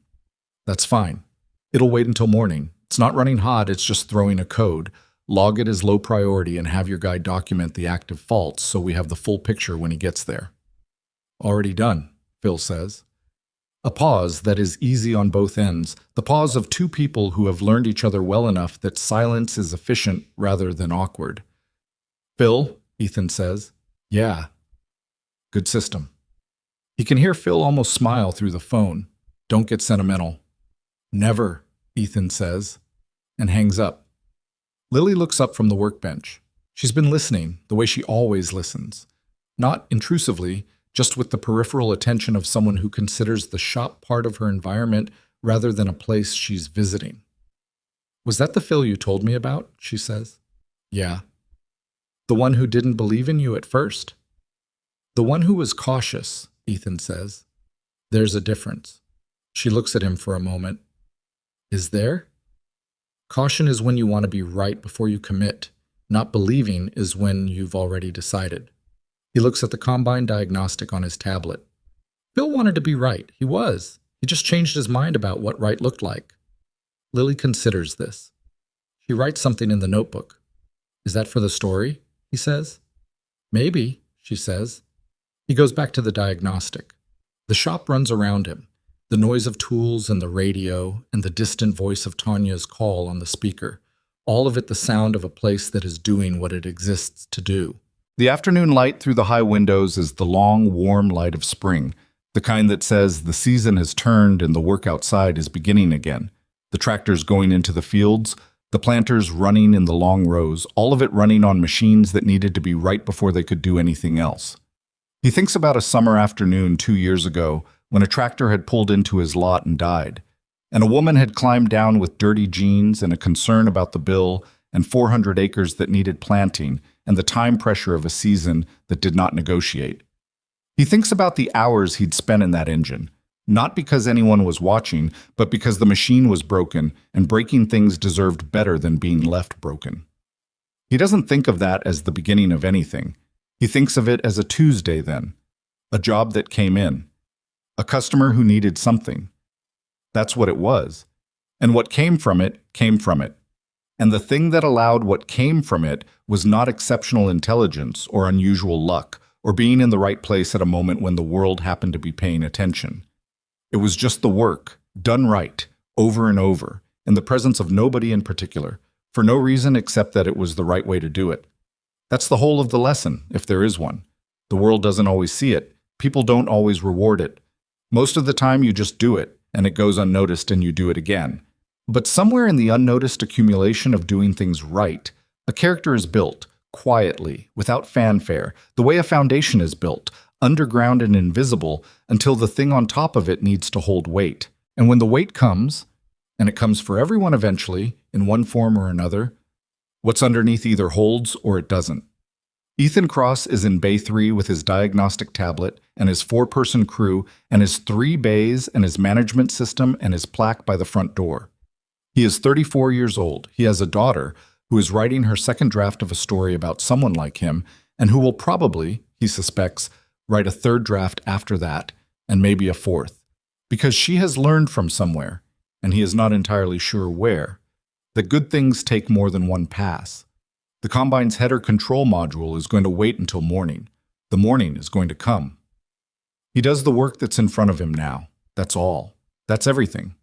That's fine. It'll wait until morning. It's not running hot, it's just throwing a code. Log it as low priority and have your guy document the active faults so we have the full picture when he gets there. Already done, Phil says. A pause that is easy on both ends, the pause of two people who have learned each other well enough that silence is efficient rather than awkward. Phil, Ethan says. Yeah. Good system. He can hear Phil almost smile through the phone. Don't get sentimental. Never, Ethan says, and hangs up. Lily looks up from the workbench. She's been listening, the way she always listens. Not intrusively, just with the peripheral attention of someone who considers the shop part of her environment rather than a place she's visiting. "Was that the Phil you told me about?" she says. "Yeah." "The one who didn't believe in you at first?" "The one who was cautious," Ethan says. "There's a difference." She looks at him for a moment. "Is there?" "Caution is when you want to be right before you commit. Not believing is when you've already decided." He looks at the combine diagnostic on his tablet. Bill wanted to be right. He was. He just changed his mind about what right looked like. Lily considers this. She writes something in the notebook. "Is that for the story?" he says. "Maybe," she says. He goes back to the diagnostic. The shop runs around him. The noise of tools and the radio and the distant voice of Tanya's call on the speaker. All of it the sound of a place that is doing what it exists to do. The afternoon light through the high windows is the long, warm light of spring, the kind that says the season has turned and the work outside is beginning again. The tractors going into the fields, the planters running in the long rows, all of it running on machines that needed to be right before they could do anything else. He thinks about a summer afternoon 2 years ago when a tractor had pulled into his lot and died, and a woman had climbed down with dirty jeans and a concern about the bill and 400 acres that needed planting and the time pressure of a season that did not negotiate. He thinks about the hours he'd spent in that engine, not because anyone was watching, but because the machine was broken and breaking things deserved better than being left broken. He doesn't think of that as the beginning of anything. He thinks of it as a Tuesday then, a job that came in, a customer who needed something. That's what it was. And what came from it came from it. And the thing that allowed what came from it was not exceptional intelligence or unusual luck or being in the right place at a moment when the world happened to be paying attention. It was just the work, done right, over and over, in the presence of nobody in particular, for no reason except that it was the right way to do it. That's the whole of the lesson, if there is one. The world doesn't always see it. People don't always reward it. Most of the time you just do it, and it goes unnoticed and you do it again. But somewhere in the unnoticed accumulation of doing things right, a character is built, quietly, without fanfare, the way a foundation is built, underground and invisible, until the thing on top of it needs to hold weight. And when the weight comes, and it comes for everyone eventually, in one form or another, what's underneath either holds or it doesn't. Ethan Cross is in Bay 3 with his diagnostic tablet and his 4-person crew and his 3 bays and his management system and his plaque by the front door. He is 34 years old. He has a daughter who is writing her second draft of a story about someone like him and who will probably, he suspects, write a third draft after that and maybe a fourth, because she has learned from somewhere, and he is not entirely sure where, that good things take more than one pass. The Combine's header control module is going to wait until morning. The morning is going to come. He does the work that's in front of him now. That's all. That's everything.